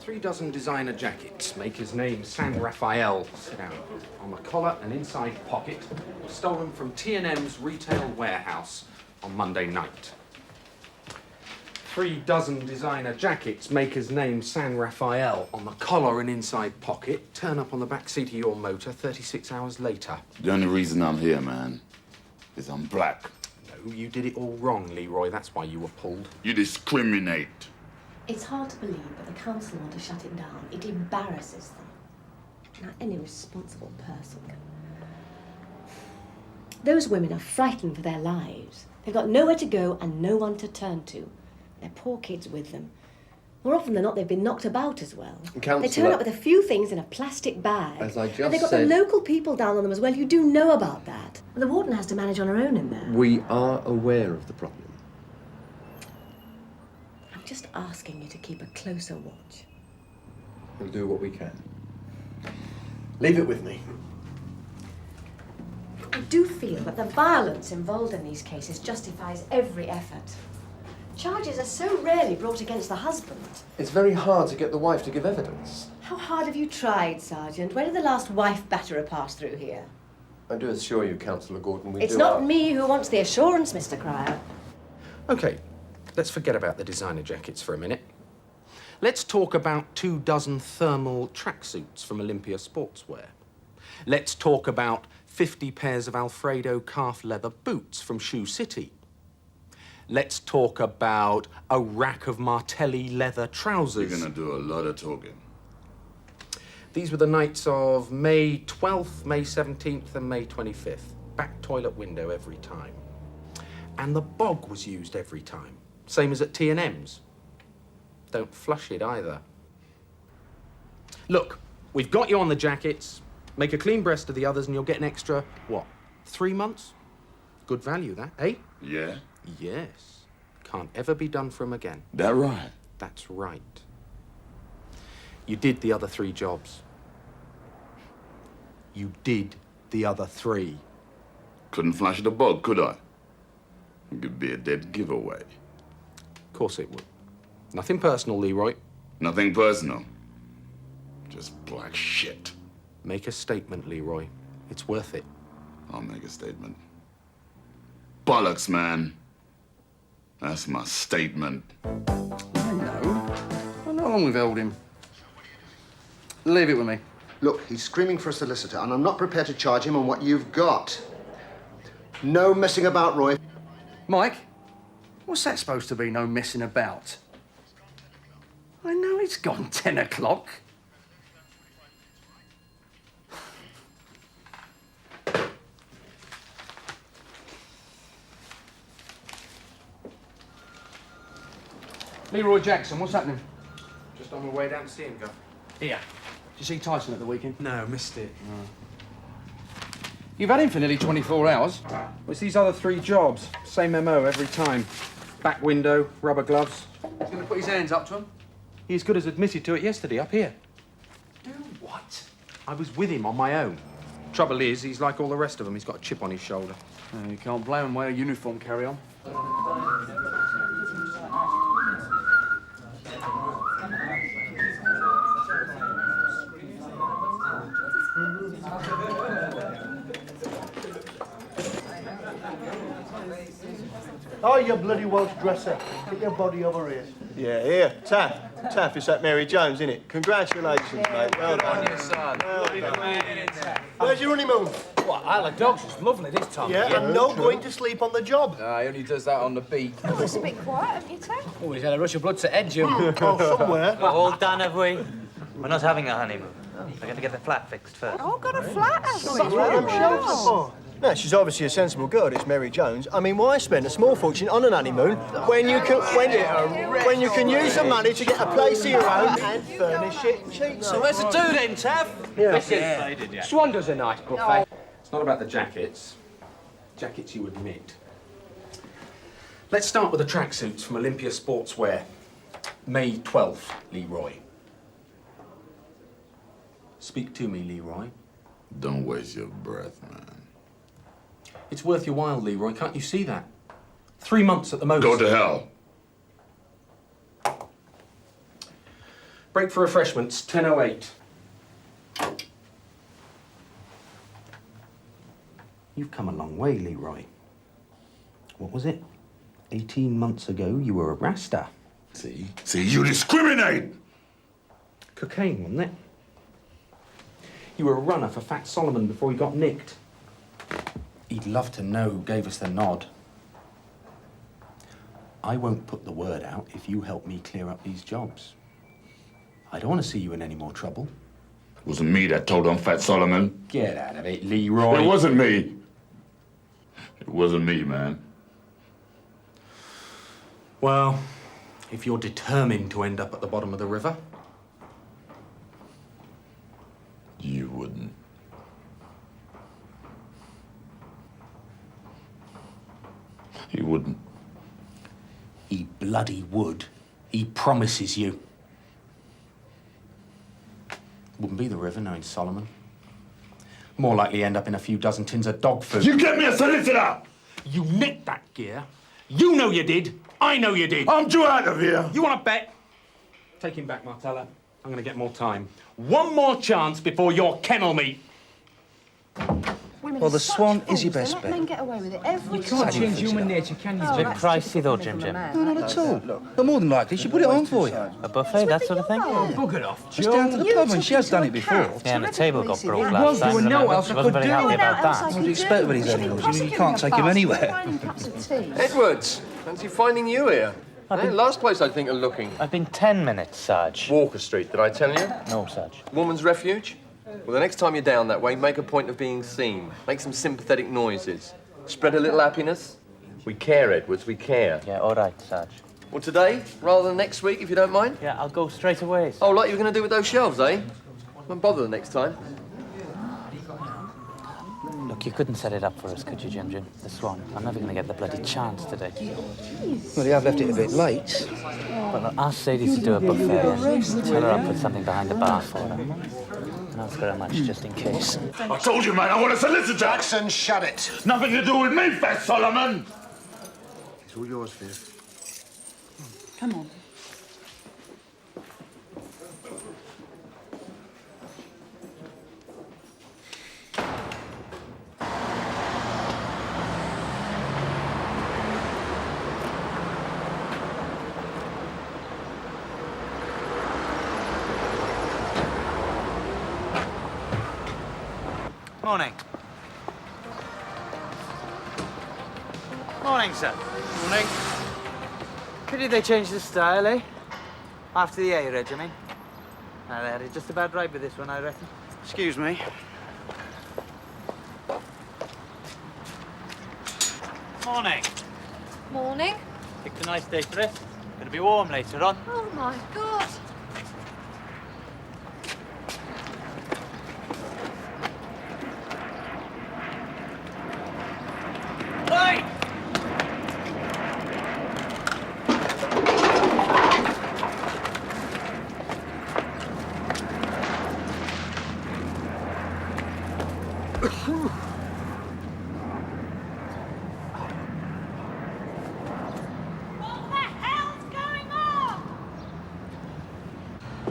Speaker 9: 3 dozen designer jackets, maker's name San Rafael, sit down, on the collar and inside pocket, were stolen from T&M's retail warehouse on Monday night. 3 dozen designer jackets, maker's name San Rafael, on the collar and inside pocket, turn up on the back seat of your motor 36 hours later.
Speaker 16: The only reason I'm here, man, is I'm black.
Speaker 9: No, you did it all wrong, Leroy. That's why you were pulled.
Speaker 16: You discriminate.
Speaker 21: It's hard to believe, but the council want to shut it down. It embarrasses them. Now, any responsible person can... Those women are frightened for their lives. They've got nowhere to go and no one to turn to. Their poor kids with them. More often than not, they've been knocked about as well.
Speaker 6: Councillor,
Speaker 21: they turn up with a few things in a plastic bag.
Speaker 6: As I just
Speaker 21: and they've got
Speaker 6: said,
Speaker 21: the local people down on them as well. You do know about that. And the warden has to manage on her own in there.
Speaker 6: we are aware of the problem.
Speaker 21: I'm just asking you to keep a closer watch.
Speaker 6: We'll do what we can. Leave it with me.
Speaker 21: I do feel that the violence involved in these cases justifies every effort. Charges are so rarely brought against the husband.
Speaker 6: It's very hard to get the wife to give evidence.
Speaker 21: How hard have you tried, Sergeant? When did the last wife batterer pass through here?
Speaker 6: I do assure you, Councillor Gordon, we
Speaker 21: It's
Speaker 6: do
Speaker 21: not
Speaker 6: our...
Speaker 21: me who wants the assurance, Mr. Cryer.
Speaker 9: OK, let's forget about the designer jackets for a minute. Let's talk about 2 dozen thermal tracksuits from Olympia Sportswear. Let's talk about 50 pairs of Alfredo calf leather boots from Shoe City. Let's talk about a rack of Martelli leather trousers.
Speaker 16: You're gonna do a lot of talking.
Speaker 9: These were the nights of May 12th, May 17th and May 25th. Back toilet window every time. And the bog was used every time. Same as at T&M's. Don't flush it either. Look, we've got you on the jackets. Make a clean breast of the others and you'll get an extra, what, 3 months? Good value, that, eh?
Speaker 16: Yeah?
Speaker 9: Yes. Can't ever be done for 'em again.
Speaker 16: That right?
Speaker 9: That's right. You did the other 3 jobs. You did the other 3.
Speaker 16: Couldn't flash the bug, could I? It could be a dead giveaway.
Speaker 9: Of course it would. Nothing personal, Leroy.
Speaker 16: Nothing personal. Just black shit.
Speaker 9: Make a statement, Leroy. It's worth it.
Speaker 16: I'll make a statement. Bollocks, man. That's my statement.
Speaker 4: I know. I know how long we've held him. Leave it with me.
Speaker 11: Look, he's screaming for a solicitor, and I'm not prepared to charge him on what you've got. No messing about, Roy.
Speaker 4: Mike, what's that supposed to be, no messing about? I know it's gone 10 o'clock.
Speaker 3: Leroy Jackson, what's happening?
Speaker 9: Just on my way down to see him, Gov.
Speaker 3: Here. Did you see Tyson at the weekend?
Speaker 10: No, missed it.
Speaker 3: You've had him for nearly 24 hours. Well, it's these other 3 jobs. Same MO every time. Back window, rubber gloves. He's going to put his hands up to him.
Speaker 9: He as good as admitted to it yesterday, up here.
Speaker 3: Do what?
Speaker 9: I was with him on my own. Trouble is, he's like all the rest of them. He's got a chip on his shoulder.
Speaker 3: You can't blame him. Wear a uniform, carry on.
Speaker 11: Oh, you bloody Welsh dresser. Get your body over here.
Speaker 6: Yeah, here. Taff. Taff, it's that Mary Jones, isn't it? Congratulations, mate. Well done.
Speaker 7: Your son.
Speaker 11: Where's your honeymoon?
Speaker 7: What, Isle of Dogs was lovely this time.
Speaker 11: Yeah, and no going to sleep on the job.
Speaker 4: He only does that on the beat.
Speaker 21: Oh, it's a bit quiet, haven't you, Ted?
Speaker 7: Oh, he's had a rush of blood to edge you.
Speaker 11: Oh, somewhere.
Speaker 10: We're all done, have we? We're not having a honeymoon. We're going to get the flat fixed first.
Speaker 21: Oh, got a flat, has
Speaker 11: That's what I'm shouting for.
Speaker 6: No, she's obviously a sensible girl, this Mary Jones. I mean, why spend a small fortune on an honeymoon when you can use the money to get a place of your own and furnish it cheap?
Speaker 10: So where's the do then, Taff?
Speaker 9: Listen, Swander's a nice buffet. It's not about the jackets. Jackets you admit. Let's start with the tracksuits from Olympia Sportswear. May 12th, Leroy. Speak to me, Leroy.
Speaker 16: Don't waste your breath, man.
Speaker 9: It's worth your while, Leroy. Can't you see that? 3 months at the most.
Speaker 16: Go to hell.
Speaker 9: Break for refreshments, 10:08. You've come a long way, Leroy. What was it? 18 months ago, you were a Rasta.
Speaker 16: See, you discriminate!
Speaker 9: Cocaine, wasn't it? You were a runner for Fat Solomon before he got nicked. He'd love to know who gave us the nod. I won't put the word out if you help me clear up these jobs. I don't want to see you in any more trouble.
Speaker 16: It wasn't me that told on Fat Solomon.
Speaker 9: Get out of it, Leroy.
Speaker 16: It wasn't me. It wasn't me, man.
Speaker 9: Well, if you're determined to end up at the bottom of the river...
Speaker 16: You wouldn't. He wouldn't.
Speaker 9: He bloody would. He promises you. Wouldn't be the river knowing Solomon. More likely end up in a few dozen tins of dog food.
Speaker 16: You get me a solicitor!
Speaker 9: You nicked that gear. You know you did. I know you did.
Speaker 16: I'm due out of here.
Speaker 9: You want to bet? Take him back, Martella. I'm going to get more time. One more chance before your kennel meet.
Speaker 2: Well,
Speaker 8: the Swan is your best
Speaker 2: Let
Speaker 8: bet.
Speaker 2: men get away with it every
Speaker 13: You can't
Speaker 2: time.
Speaker 13: change human nature, can you?
Speaker 14: Oh,
Speaker 13: Jim?
Speaker 14: that's pricey though, Jim.
Speaker 8: No, not at all. But more than likely, she'll put it on for you.
Speaker 14: A buffet, that sort of thing?
Speaker 13: Oh, bugger off,
Speaker 8: Just down to
Speaker 13: Joe.
Speaker 8: the pub, and she has done it before.
Speaker 14: Yeah, and the table got broke
Speaker 13: It
Speaker 14: last
Speaker 13: was
Speaker 14: time.
Speaker 13: doing no
Speaker 14: remember?
Speaker 13: else
Speaker 14: She
Speaker 13: I
Speaker 14: wasn't
Speaker 13: could
Speaker 14: very
Speaker 13: do.
Speaker 14: happy about that.
Speaker 8: What do you expect with these animals? You can't take him anywhere.
Speaker 6: Edwards, fancy finding you here. Last place I think of looking.
Speaker 14: I've been 10 minutes, Sarge.
Speaker 6: Walker Street, did I tell you?
Speaker 14: No, Sarge.
Speaker 6: Woman's Refuge? Well, the next time you're down that way, make a point of being seen. Make some sympathetic noises. Spread a little happiness. We care, Edwards, we care.
Speaker 14: Yeah, all right, Sarge.
Speaker 6: Well, today, rather than next week, if you don't mind?
Speaker 14: Yeah, I'll go straight away.
Speaker 6: Oh, like you were going to do with those shelves, eh? Won't bother the next time.
Speaker 14: Look, you couldn't set it up for us, could you, Jim? The Swan. I'm never going to get the bloody chance today.
Speaker 8: Well, you have left it a bit late.
Speaker 14: Well, look, ask Sadie to do a buffet and tell her I'll put something behind the bar for her. And ask her how much, just in case.
Speaker 16: I told you, man, I want a solicitor!
Speaker 6: Jackson, shut it.
Speaker 16: Nothing to do with me, Fat Solomon!
Speaker 11: It's all yours, Viv.
Speaker 2: Come on.
Speaker 14: Morning. Morning, sir.
Speaker 6: Morning.
Speaker 14: Pity they changed the style, eh? After the A Reg, I mean. They had it just about right with this one, I reckon.
Speaker 8: Excuse me.
Speaker 14: Morning.
Speaker 17: Morning.
Speaker 14: Picked a nice day for it. Gonna be warm later on.
Speaker 17: Oh my God.
Speaker 14: Hey!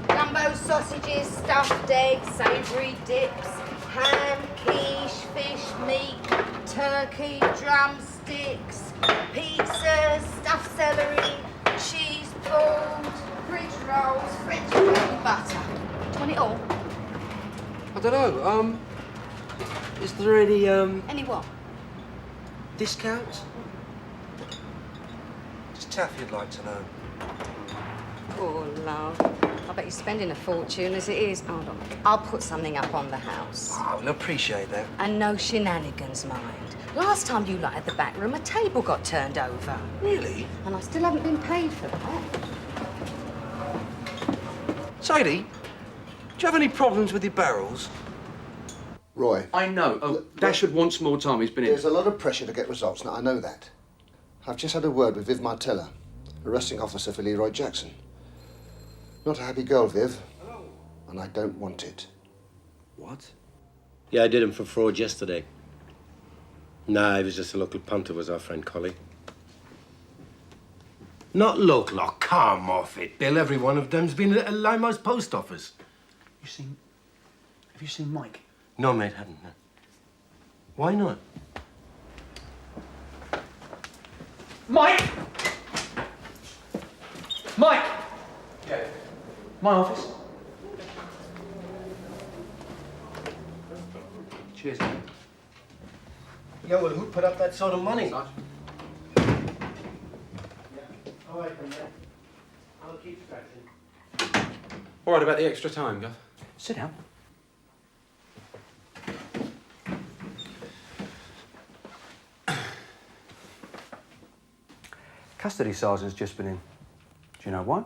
Speaker 12: Gumbo sausages, stuffed eggs, savoury dips, ham, quiche, fish, meat, turkey, drumsticks, pizza, stuffed celery, cheese balls, bridge rolls, French bread and butter. Do you want it all?
Speaker 10: I don't know, is there any,
Speaker 12: Any what?
Speaker 10: discounts? Just taffy I'd like to know.
Speaker 12: Oh, love. I bet you're spending a fortune as it is. Hold on. I'll put something up on the house.
Speaker 10: I will appreciate that.
Speaker 12: And no shenanigans, mind. Last time you lot had the back room, a table got turned over.
Speaker 10: Really?
Speaker 12: And I still haven't been paid for that.
Speaker 10: Sadie, do you have any problems with your barrels?
Speaker 11: Roy.
Speaker 3: I know. Oh, Dashwood wants more time. He's been in.
Speaker 11: There's a lot of pressure to get results now, I know that. I've just had a word with Viv Martella, arresting officer for Leroy Jackson. Not a happy girl, Viv, and I don't want it.
Speaker 10: What?
Speaker 1: Yeah, I did him for fraud yesterday. Nah, he was just a local punter, was our friend Colin. Not local. Oh, come off it, Bill. Every one of them's been at Limehouse post office.
Speaker 6: Have you seen Mike?
Speaker 1: No, mate, hadn't. No. Why not?
Speaker 6: Mike! Mike! Yeah. My office.
Speaker 1: Cheers, mate. Yeah, well, who put up that sort of money? All right, then, mate. I'll keep scratching.
Speaker 9: All right, about the extra time, Gov.
Speaker 6: Sit down. Custody sergeant's just been in. Do you know why?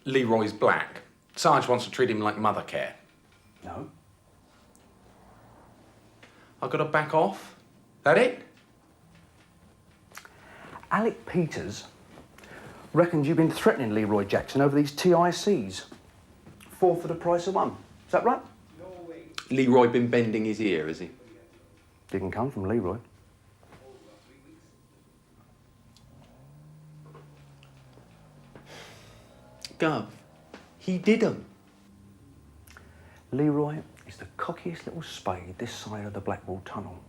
Speaker 9: Leroy's black. Sarge wants to treat him like mother care.
Speaker 6: No.
Speaker 9: I've got to back off? That it?
Speaker 6: Alec Peters reckons you've been threatening Leroy Jackson over these TICs. 4 for the price of 1. Is that right?
Speaker 9: Leroy been bending his ear, has he?
Speaker 6: Didn't come from Leroy.
Speaker 9: Gov, he didn't.
Speaker 6: Leroy is the cockiest little spade this side of the Blackwall Tunnel.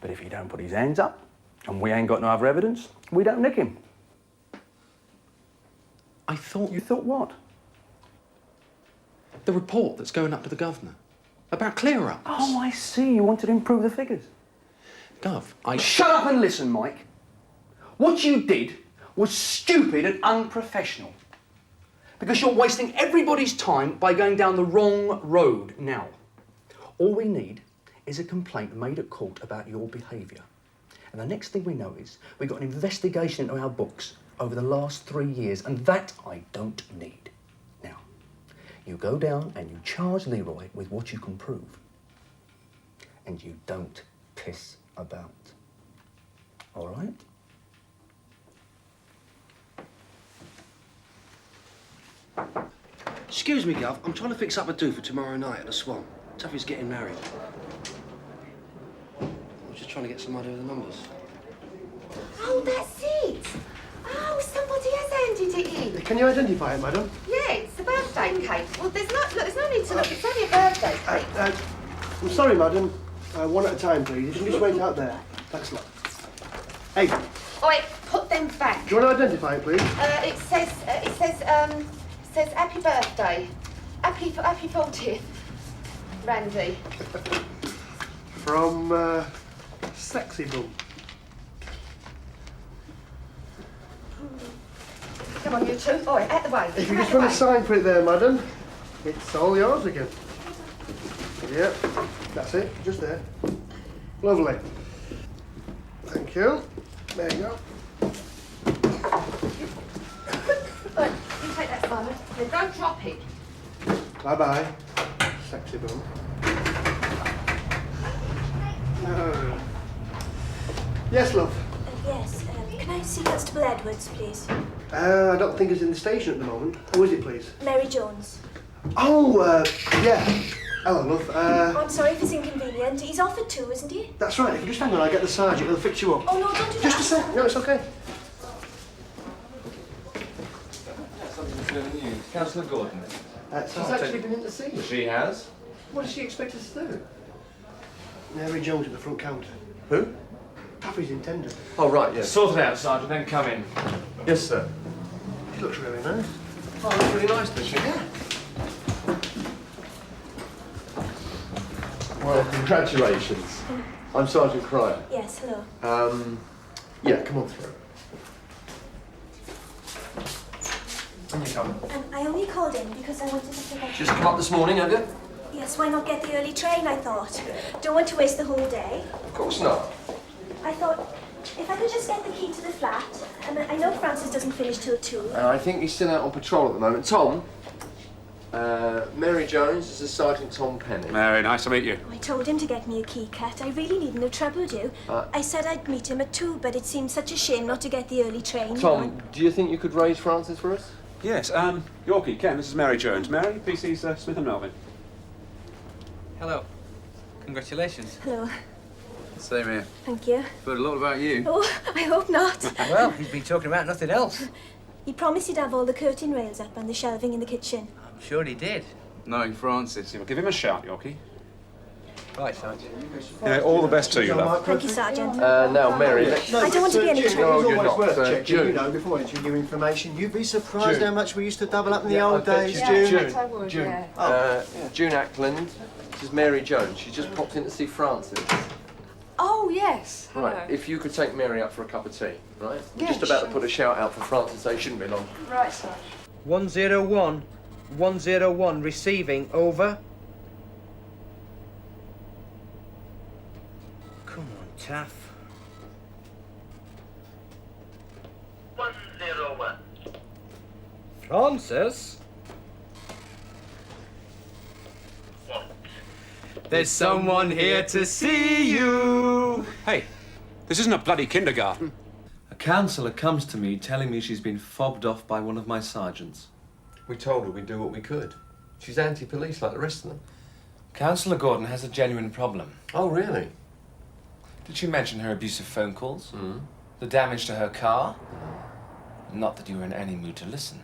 Speaker 6: But if he don't put his hands up, and we ain't got no other evidence, we don't nick him.
Speaker 9: I thought...
Speaker 6: You thought what?
Speaker 9: The report that's going up to the governor. About clear-ups.
Speaker 6: Oh, I see. You wanted to improve the figures.
Speaker 9: Gov, I...
Speaker 6: Shut up and listen, Mike. What you did was stupid and unprofessional. Because you're wasting everybody's time by going down the wrong road now. All we need is a complaint made at court about your behaviour. And the next thing we know is we've got an investigation into our books over the last 3 years, and that I don't need. Now, you go down and you charge Leroy with what you can prove. And you don't piss about. All right?
Speaker 1: Excuse me, Gov. I'm trying to fix up a do for tomorrow night at the Swan. Tuffy's getting married. I'm just trying to get some idea of the numbers.
Speaker 12: Oh, that's it. Oh, somebody has handed it in.
Speaker 6: Can you identify it, madam?
Speaker 12: Yeah, it's a birthday cake. Well, there's no need to look. It's only a birthday cake.
Speaker 6: I'm sorry, madam. One at a time, please. You can just wait out there. Thanks a lot. Hey, do
Speaker 12: Oi, put them back.
Speaker 6: you want to identify it, please?
Speaker 12: It says happy birthday. Happy 40th. Randy.
Speaker 6: From, Sexy Bum.
Speaker 12: Come on, you two. Oi, out the way.
Speaker 6: If you
Speaker 12: Out
Speaker 6: just
Speaker 12: the
Speaker 6: want
Speaker 12: way.
Speaker 6: to sign for it there, madam, it's all yours again. Yep, that's it, just there. Lovely. Thank you. There you go.
Speaker 12: Oi, you take that, Simon. Then don't drop it.
Speaker 6: Bye-bye, Sexy Bum. Yes, love.
Speaker 5: Yes, can I see Constable Edwards, please?
Speaker 6: I don't think he's in the station at the moment. Who is it, please?
Speaker 5: Mary Jones.
Speaker 6: Oh, yeah. Hello, love.
Speaker 5: Oh, I'm sorry if it's inconvenient. He's off at 2, isn't he?
Speaker 6: That's right. If you just hang on, I'll get the sergeant. He'll fix you up.
Speaker 5: Oh, no, don't do
Speaker 6: Just
Speaker 5: that.
Speaker 6: a sec. No, it's okay.
Speaker 23: Something to news. Councillor Gordon.
Speaker 6: She's actually been in to see you.
Speaker 23: She has?
Speaker 6: What does she expect us to do? Mary Jones at the front counter.
Speaker 23: Who?
Speaker 6: Taffy's intended.
Speaker 23: Oh, right, yes. Sort it out, Sergeant, then come in. Yes, sir.
Speaker 6: She looks really nice.
Speaker 23: Oh, looks really nice, does she?
Speaker 6: Yeah.
Speaker 19: Well, congratulations. I'm Sergeant Cryer.
Speaker 5: Yes, hello.
Speaker 19: Yeah, come on through.
Speaker 23: Can you come?
Speaker 5: I only called in because I wanted to pick up...
Speaker 23: Just come up this morning, have you?
Speaker 5: Yes, why not get the early train, I thought. Don't want to waste the whole day.
Speaker 23: Of course not.
Speaker 5: I thought, if I could just get the key to the flat. I know Francis doesn't finish till 2.
Speaker 19: I think he's still out on patrol at the moment. Tom, Mary Jones, this is Sergeant Tom Penny.
Speaker 18: Mary, nice to meet you.
Speaker 5: I told him to get me a key cut. I really need no trouble, do. I said I'd meet him at 2, but it seemed such a shame not to get the early train.
Speaker 19: Tom, do you think you could raise Francis for us?
Speaker 18: Yes, Yorkie, Ken, this is Mary Jones. Mary, PC's Smith and Melvin.
Speaker 10: Hello. Congratulations.
Speaker 5: Hello.
Speaker 15: Same here.
Speaker 5: Thank you.
Speaker 15: Heard a lot about you.
Speaker 5: Oh, I hope not.
Speaker 15: Well, he's been talking about nothing else.
Speaker 5: He promised he'd have all the curtain rails up and the shelving in the kitchen.
Speaker 15: I'm sure he did.
Speaker 18: Knowing Francis. Give him a shout, Yorkie.
Speaker 15: Right, Sergeant.
Speaker 18: Yeah, all the best to you, love.
Speaker 5: Thank you, Sergeant.
Speaker 19: Now, Mary.
Speaker 5: I don't want to be any trouble.
Speaker 19: No, you're not.
Speaker 20: Worth checking,
Speaker 19: June.
Speaker 20: you know, before entering new information. You'd be surprised
Speaker 19: June.
Speaker 20: how much we used to double up in the
Speaker 19: Yeah,
Speaker 20: old
Speaker 19: I bet
Speaker 20: days,
Speaker 19: you
Speaker 20: June.
Speaker 19: June.
Speaker 2: I would,
Speaker 19: June.
Speaker 2: yeah.
Speaker 19: June Ackland. This is Mary Jones. She just popped in to see Francis.
Speaker 2: Oh, yes. Hello.
Speaker 19: Right, if you could take Mary up for a cup of tea, right? We're
Speaker 2: Yeah,
Speaker 19: just about
Speaker 2: sure.
Speaker 19: to put a shout out for Francis, so it shouldn't be long.
Speaker 2: Right, Sarge.
Speaker 14: 101. 101, receiving, over. Come on, Taff.
Speaker 22: 101.
Speaker 14: Francis? There's someone here to see you.
Speaker 18: Hey, this isn't a bloody kindergarten.
Speaker 23: A counsellor comes to me telling me she's been fobbed off by one of my sergeants.
Speaker 19: We told her we'd do what we could. She's anti-police like the rest of them.
Speaker 23: Councillor Gordon has a genuine problem.
Speaker 19: Oh, really?
Speaker 23: Did she mention her abusive phone calls? The damage to her car? Not that you were in any mood to listen.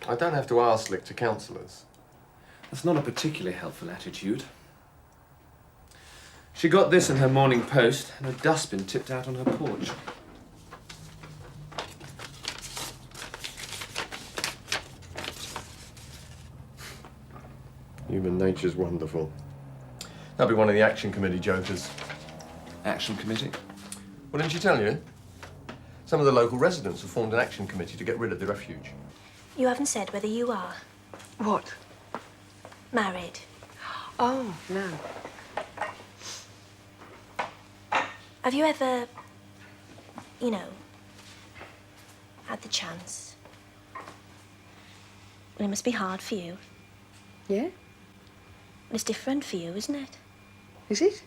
Speaker 19: I don't have to ask slick to counsellors.
Speaker 23: That's not a particularly helpful attitude. She got this in her morning post and a dustbin tipped out on her porch.
Speaker 19: Human nature's wonderful. That'll be one of the Action Committee jokers.
Speaker 23: Action Committee?
Speaker 19: Well, didn't she tell you? Some of the local residents have formed an action committee to get rid of the refuge.
Speaker 5: You haven't said whether you are
Speaker 2: What?
Speaker 5: married.
Speaker 2: Oh, no.
Speaker 5: Have you ever, you know, had the chance? Well, it must be hard for you.
Speaker 2: Yeah?
Speaker 5: It's different for you, isn't it?
Speaker 2: Is it?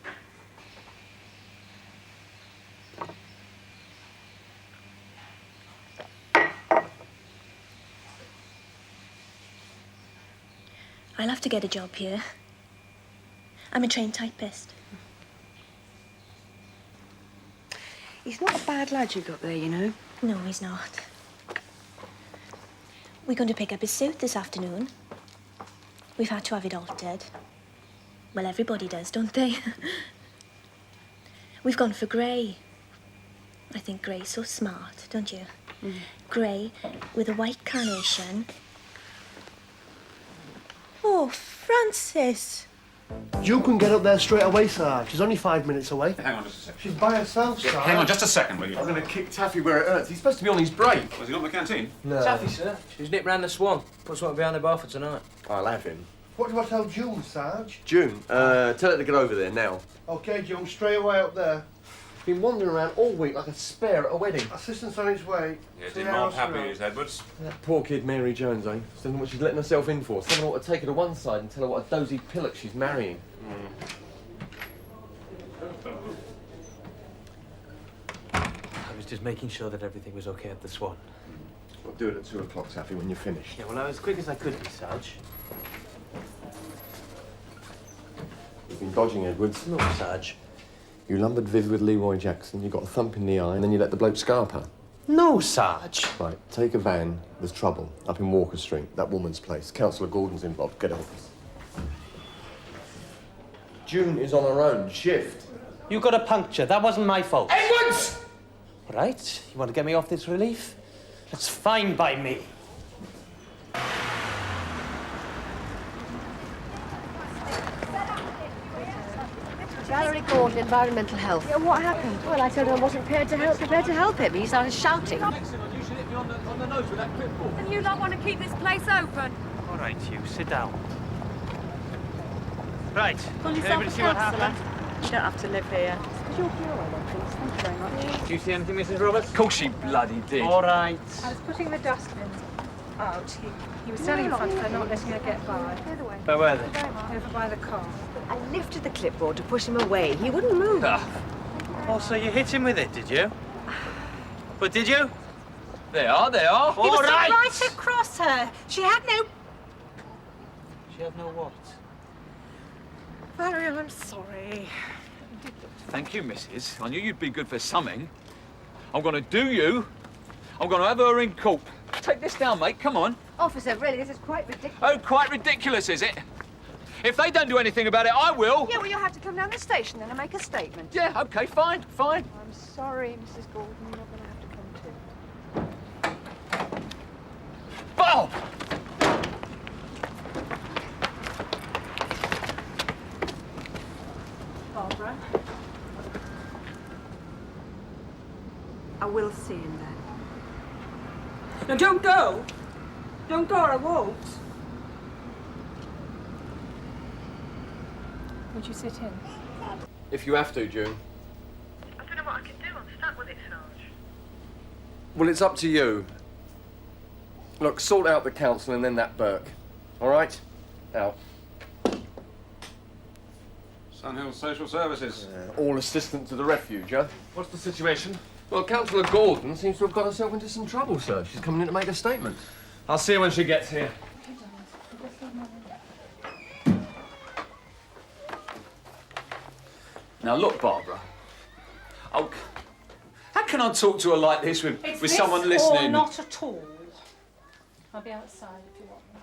Speaker 5: I'll have to get a job here. I'm a trained typist.
Speaker 2: He's not a bad lad you got there, you know.
Speaker 5: No, he's not. We're going to pick up his suit this afternoon. We've had to have it altered. Well, everybody does, don't they? We've gone for grey. I think grey's so smart, don't you? Grey with a white carnation. Oh, Francis!
Speaker 20: You can get up there straight away, Sarge. She's only 5 minutes away.
Speaker 18: Hang on just a second.
Speaker 20: She's by herself, Sarge.
Speaker 18: Hang on just a second, will you?
Speaker 19: I'm going to kick Taffy where it hurts. He's supposed to be on his break.
Speaker 18: Was he not in the canteen?
Speaker 19: No.
Speaker 14: Taffy, sir. She's nipped round the Swan. Put something behind the bar for tonight.
Speaker 19: I'll have him.
Speaker 20: What do I tell June, Sarge?
Speaker 19: June, tell her to get over there now.
Speaker 20: OK, June, straight away up there.
Speaker 19: Been wandering around all week like a spare at a wedding.
Speaker 20: Assistant's on his way.
Speaker 18: Yeah,
Speaker 20: To
Speaker 18: did
Speaker 20: the
Speaker 18: Mom
Speaker 20: house
Speaker 18: happy,
Speaker 20: road.
Speaker 18: is Edwards?
Speaker 19: That poor kid Mary Jones, eh? Just don't know what she's letting herself in for. Someone ought to take her to one side and tell her what a dozy pillock she's marrying.
Speaker 10: I was just making sure that everything was okay at the Swan.
Speaker 19: We'll do it at 2 o'clock, Taffy, when you're finished.
Speaker 10: Yeah, well, I was as quick as I could be, Sarge.
Speaker 19: You've been dodging, Edwards.
Speaker 10: No, Sarge.
Speaker 19: You lumbered Viv with Leroy Jackson, you got a thump in the eye, and then you let the bloke scarp her.
Speaker 10: No, Sarge.
Speaker 19: Right, take a van. There's trouble. Up in Walker Street, that woman's place. Councillor Gordon's involved. Get on this. June is on her own shift.
Speaker 10: You got a puncture. That wasn't my fault.
Speaker 19: Edwards!
Speaker 10: Right. You want to get me off this relief? That's fine by me.
Speaker 21: Valerie Gordon, Environmental Health.
Speaker 2: Yeah, what happened?
Speaker 21: Well, I told him I wasn't prepared to help him. He started shouting.
Speaker 23: On the nose with that clipboard.
Speaker 17: And you lot want to keep this place open?
Speaker 10: All right, you sit down. Right.
Speaker 17: Call yourself
Speaker 10: Everybody
Speaker 17: a
Speaker 10: see what
Speaker 17: counsellor?
Speaker 10: happened?
Speaker 2: You don't have to live here. It's because you're here, I don't think. Thank you very much.
Speaker 23: Do you see anything, Mrs. Roberts? Of course she bloody did.
Speaker 10: All right.
Speaker 2: I was putting the dustbin out. He was telling Francis not letting her get by.
Speaker 10: Where were they?
Speaker 2: Over by the car.
Speaker 21: I lifted the clipboard to push him away. He wouldn't move.
Speaker 10: Oh, so you hit him with it, did you? But did you?
Speaker 23: They are, they are.
Speaker 2: He was
Speaker 10: All right.
Speaker 2: right across her. She had no...
Speaker 10: She had no what?
Speaker 2: Valerie, I'm sorry.
Speaker 18: Thank you, missus. I knew you'd be good for something. I'm going to do you. I'm going to have her in court. Take this down, mate. Come on.
Speaker 12: Officer, really, this is quite ridiculous.
Speaker 18: Oh, quite ridiculous, is it? If they don't do anything about it, I will.
Speaker 2: Yeah, well, you'll have to come down the station then and make a statement.
Speaker 18: Yeah, OK, fine, fine.
Speaker 2: I'm sorry, Mrs. Gordon, you're not going to have to come too.
Speaker 18: Bob!
Speaker 2: Barbara? I will see him then.
Speaker 4: No, don't go. Don't go or I won't.
Speaker 2: Would you sit in?
Speaker 19: If you have to, June.
Speaker 7: I don't know what I can do. I'm stuck with it, Sarge.
Speaker 19: Well, it's up to you. Look, sort out the council and then that Burke. All right? Out.
Speaker 18: Sunhill Social Services.
Speaker 19: All assistant to the refuge, huh?
Speaker 23: What's the situation?
Speaker 19: Well, Councillor Gordon seems to have got herself into some trouble, sir. She's coming in to make a statement.
Speaker 23: I'll see her when she gets here.
Speaker 18: Now, look, Barbara. Oh, how can I talk to her like this with someone listening?
Speaker 4: Or not at all. I'll be outside if you want me.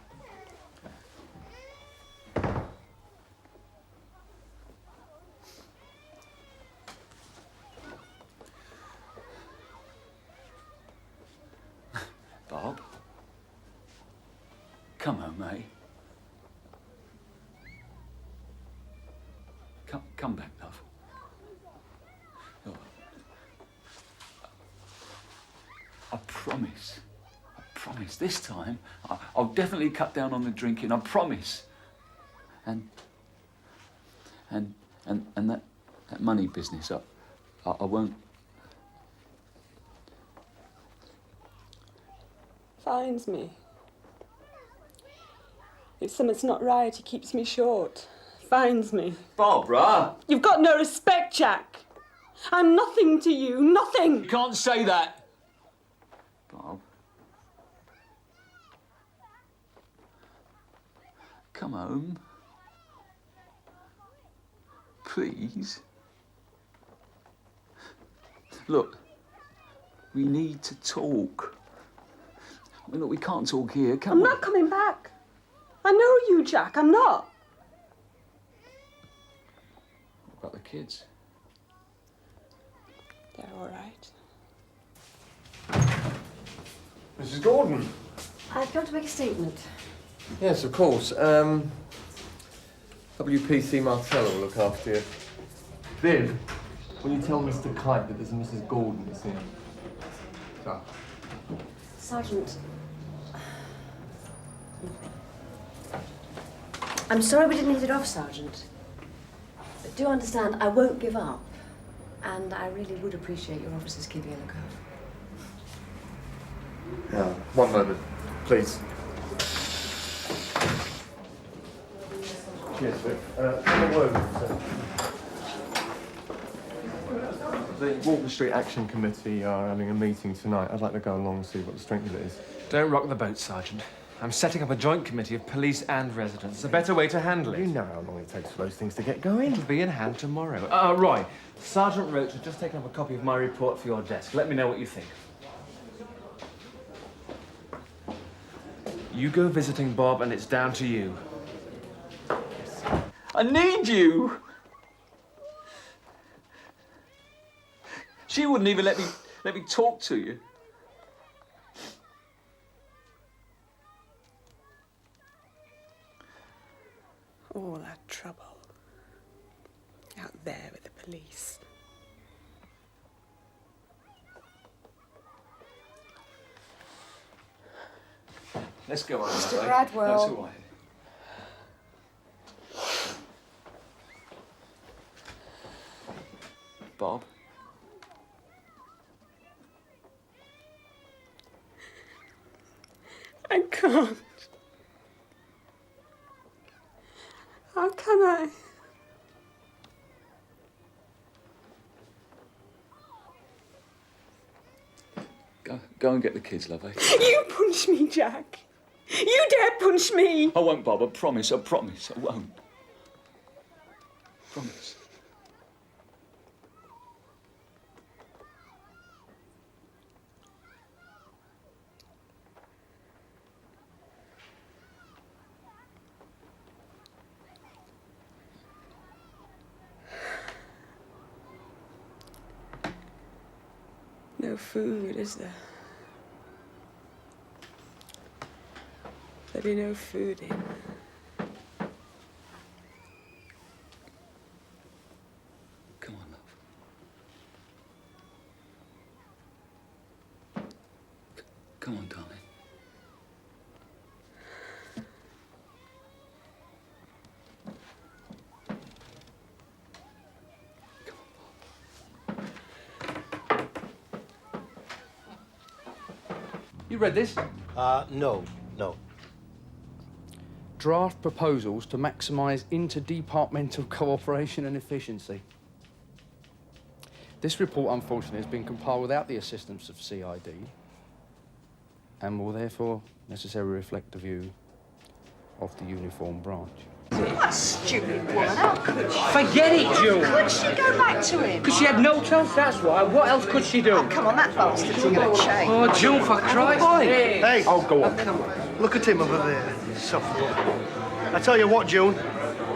Speaker 18: Bob? Come on, mate. Come back, love. Look, I promise. This time, I'll definitely cut down on the drinking. I promise. And that money business, I won't.
Speaker 4: Finds me. If something's not right, he keeps me short. Finds me.
Speaker 18: Barbara!
Speaker 4: You've got no respect, Jack. I'm nothing to you, nothing.
Speaker 18: You can't say that. Bob. Come home. Please. Look, we need to talk. I mean, look, we can't talk here, can we?
Speaker 4: I'm not coming back. I know you, Jack. I'm not.
Speaker 18: What about the kids?
Speaker 4: They're all right.
Speaker 19: Mrs. Gordon.
Speaker 21: I've got to make a statement.
Speaker 19: Yes, of course. WPC Martella will look after you. Viv, will you tell Mr. Kite that there's a Mrs. Gordon that's here? So.
Speaker 21: Sergeant. I'm sorry we didn't hit it off, Sergeant. But do understand, I won't give up. And I really would appreciate your officers keeping a lookout.
Speaker 19: Yeah, one moment, please. Cheers, Vic. Come a word, sir. The Walker Street Action Committee are having a meeting tonight. I'd like to go along and see what the strength of it is.
Speaker 23: Don't rock the boat, Sergeant. I'm setting up a joint committee of police and residents. It's a better way to handle it.
Speaker 19: You know how long it takes for those things to get going.
Speaker 23: It'll be in hand tomorrow. Roy, Sergeant Roach has just taken up a copy of my report for your desk. Let me know what you think. You go visiting Bob, and it's down to you.
Speaker 18: I need you. She wouldn't even let me talk to you.
Speaker 4: All that trouble. Out there with the police.
Speaker 18: Let's go on.
Speaker 2: Mr. Bradwell.
Speaker 18: That's all right. Bob?
Speaker 4: I can't. How can I?
Speaker 18: Go and get the kids, love, eh?
Speaker 4: You punch me, Jack. You dare punch me.
Speaker 18: I won't, Bob. I promise. I won't. Promise.
Speaker 4: no food, is there? There'll be no food in.
Speaker 18: Come on, love. Come on, darling.
Speaker 3: You read this?
Speaker 20: No.
Speaker 3: Draft proposals to maximise interdepartmental cooperation and efficiency. This report, unfortunately, has been compiled without the assistance of CID and will therefore necessarily reflect the view of the uniform branch.
Speaker 12: What a stupid woman. How could she?
Speaker 6: Forget it, June.
Speaker 12: How could she go back to him?
Speaker 6: Because she had no chance, that's why. What else could she do?
Speaker 12: Oh, come on, that bastard's going to change.
Speaker 6: Oh, June, for Christ's sake.
Speaker 20: Hey.
Speaker 6: Oh, go on.
Speaker 20: Look at him over there. Soft boy. I tell you what, June.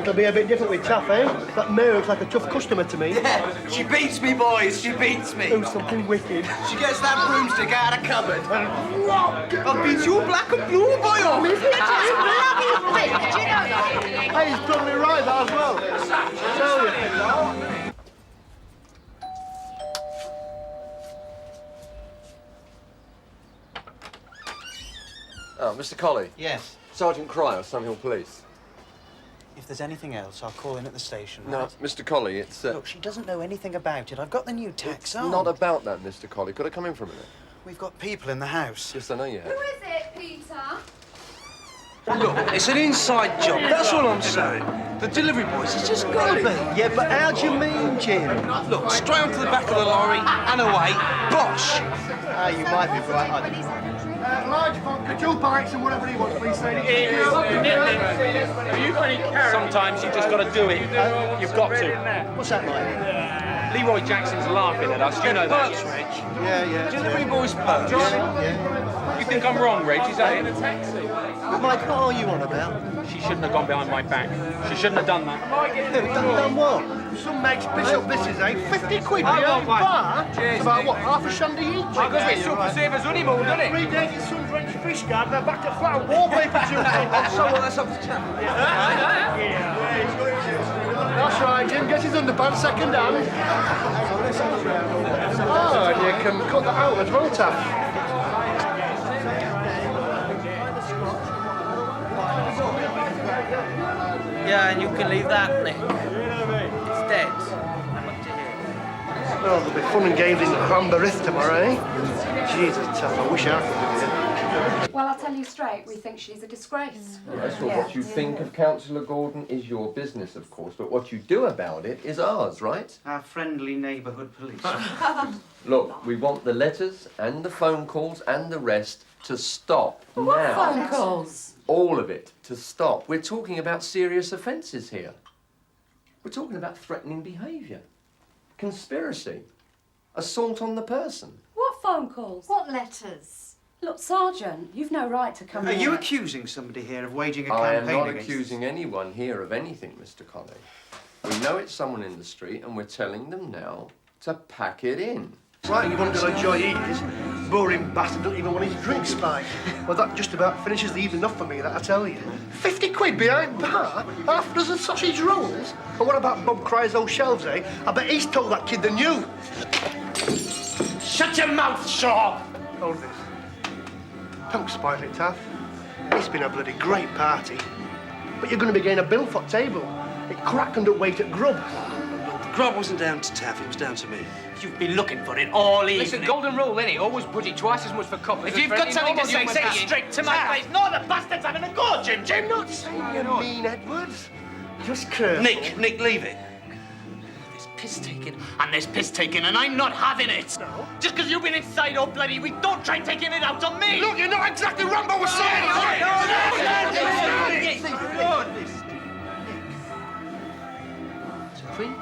Speaker 20: It'll be a bit different with Taff, eh? That Mary looks like a tough customer to me.
Speaker 15: Yeah, she beats me, boys. She beats me.
Speaker 20: Do something wicked.
Speaker 15: She gets that broomstick out of cupboard. I'll beat you black and blue, boy.
Speaker 12: You bloody bitch, you know that?
Speaker 20: Hey, he's probably right, that as well. I tell you.
Speaker 19: Oh, Mr. Colley.
Speaker 10: Yes.
Speaker 19: Sergeant Cryer, Sandhill Police.
Speaker 10: If there's anything else, I'll call in at the station.
Speaker 19: No,
Speaker 10: right?
Speaker 19: Mr. Colley, it's...
Speaker 10: Look, she doesn't know anything about it. I've got the new tax
Speaker 19: It's
Speaker 10: on.
Speaker 19: not about that, Mr. Colley. Could I come in for a minute?
Speaker 10: We've got people in the house.
Speaker 19: Yes, I know you have.
Speaker 17: Who is it, Peter?
Speaker 6: Look, it's an inside job, that's all I'm saying. The delivery boys, it's just got to be.
Speaker 20: Yeah, but how do you mean, Jim?
Speaker 6: Look, straight onto the back of the lorry and away. Bosh!
Speaker 20: Ah, you might be right. Large vodka, 2 pints and whatever he wants, please.
Speaker 6: Have you got any carrots? Sometimes you've just got to do it. You've got to.
Speaker 20: What's that like?
Speaker 6: Leroy Jackson's laughing at us, you know that.
Speaker 20: Yeah.
Speaker 6: Delivery boys perks.
Speaker 20: Yeah.
Speaker 6: You think I'm wrong, Reg? Is that it?
Speaker 20: Mike, what are you on about?
Speaker 6: She shouldn't have gone behind my back. She shouldn't have done that.
Speaker 20: Done what? Some mates piss up this is, eh? 50 quid behind bar? It's about what, half a shandy each?
Speaker 6: Because we're super savers honeymoon, doesn't it?
Speaker 20: 3 days in sun-drenched fish garden, they're back to flat wallpaper too.
Speaker 6: So that's up to chat.
Speaker 20: That's right, Jim. Gets his underpants second hand. Oh, and you can cut that out as well, Taff.
Speaker 14: Yeah, and you can leave that, Nick. It's dead. I'm up to here.
Speaker 20: Well, there'll be fun and games in Cranberith tomorrow, eh? Jesus, Taff, I wish I could be here.
Speaker 17: Well, I'll tell you straight, we think she's a disgrace.
Speaker 19: Yes, well, what you think of Councillor Gordon is your business, of course, but what you do about it is ours, right?
Speaker 10: Our friendly neighbourhood police.
Speaker 19: Look, we want the letters and the phone calls and the rest to stop now.
Speaker 17: What phone calls?
Speaker 19: All of it to stop. We're talking about serious offences here. We're talking about threatening behaviour, conspiracy, assault on the person.
Speaker 17: What phone calls? What letters? Look, Sergeant, you've no right to come
Speaker 10: Are
Speaker 17: here.
Speaker 10: you accusing somebody here of waging a
Speaker 19: I am
Speaker 10: campaign
Speaker 19: not
Speaker 10: against
Speaker 19: accusing anyone here of anything, Mr. Colley. We know it's someone in the street and we're telling them now to pack it in.
Speaker 20: Right, you want to enjoy eaters? Boring bastard don't even want his drink spiked. Well, that just about finishes the evening off for me, that I tell you. 50 quid behind bar? Half a dozen sausage rolls? And what about Bob Cryer's old shelves, eh? I bet he's told that kid the new.
Speaker 6: Shut your mouth, Shaw!
Speaker 20: Hold this. Don't spoil it, Taff. It's been a bloody great party. But you're going to be getting a bill for table. It cracked under weight at grub.
Speaker 10: The grub wasn't down to Taff, it was down to me. You've been looking for it all evening.
Speaker 6: Listen, golden rule, innit? Always put it twice as much for coppers.
Speaker 10: If you've got something to say it straight to my face.
Speaker 6: No, the bastard's having a go, Jim.
Speaker 20: I'm not saying you mean, Edwards. Just careful.
Speaker 10: Nick, leave it. There's piss-taking, and there's piss-taking, and I'm not having it.
Speaker 20: No.
Speaker 10: Just because you've been inside old bloody week, don't try taking it out on me.
Speaker 20: Look, you're not exactly Rambo was saying.
Speaker 10: Queen?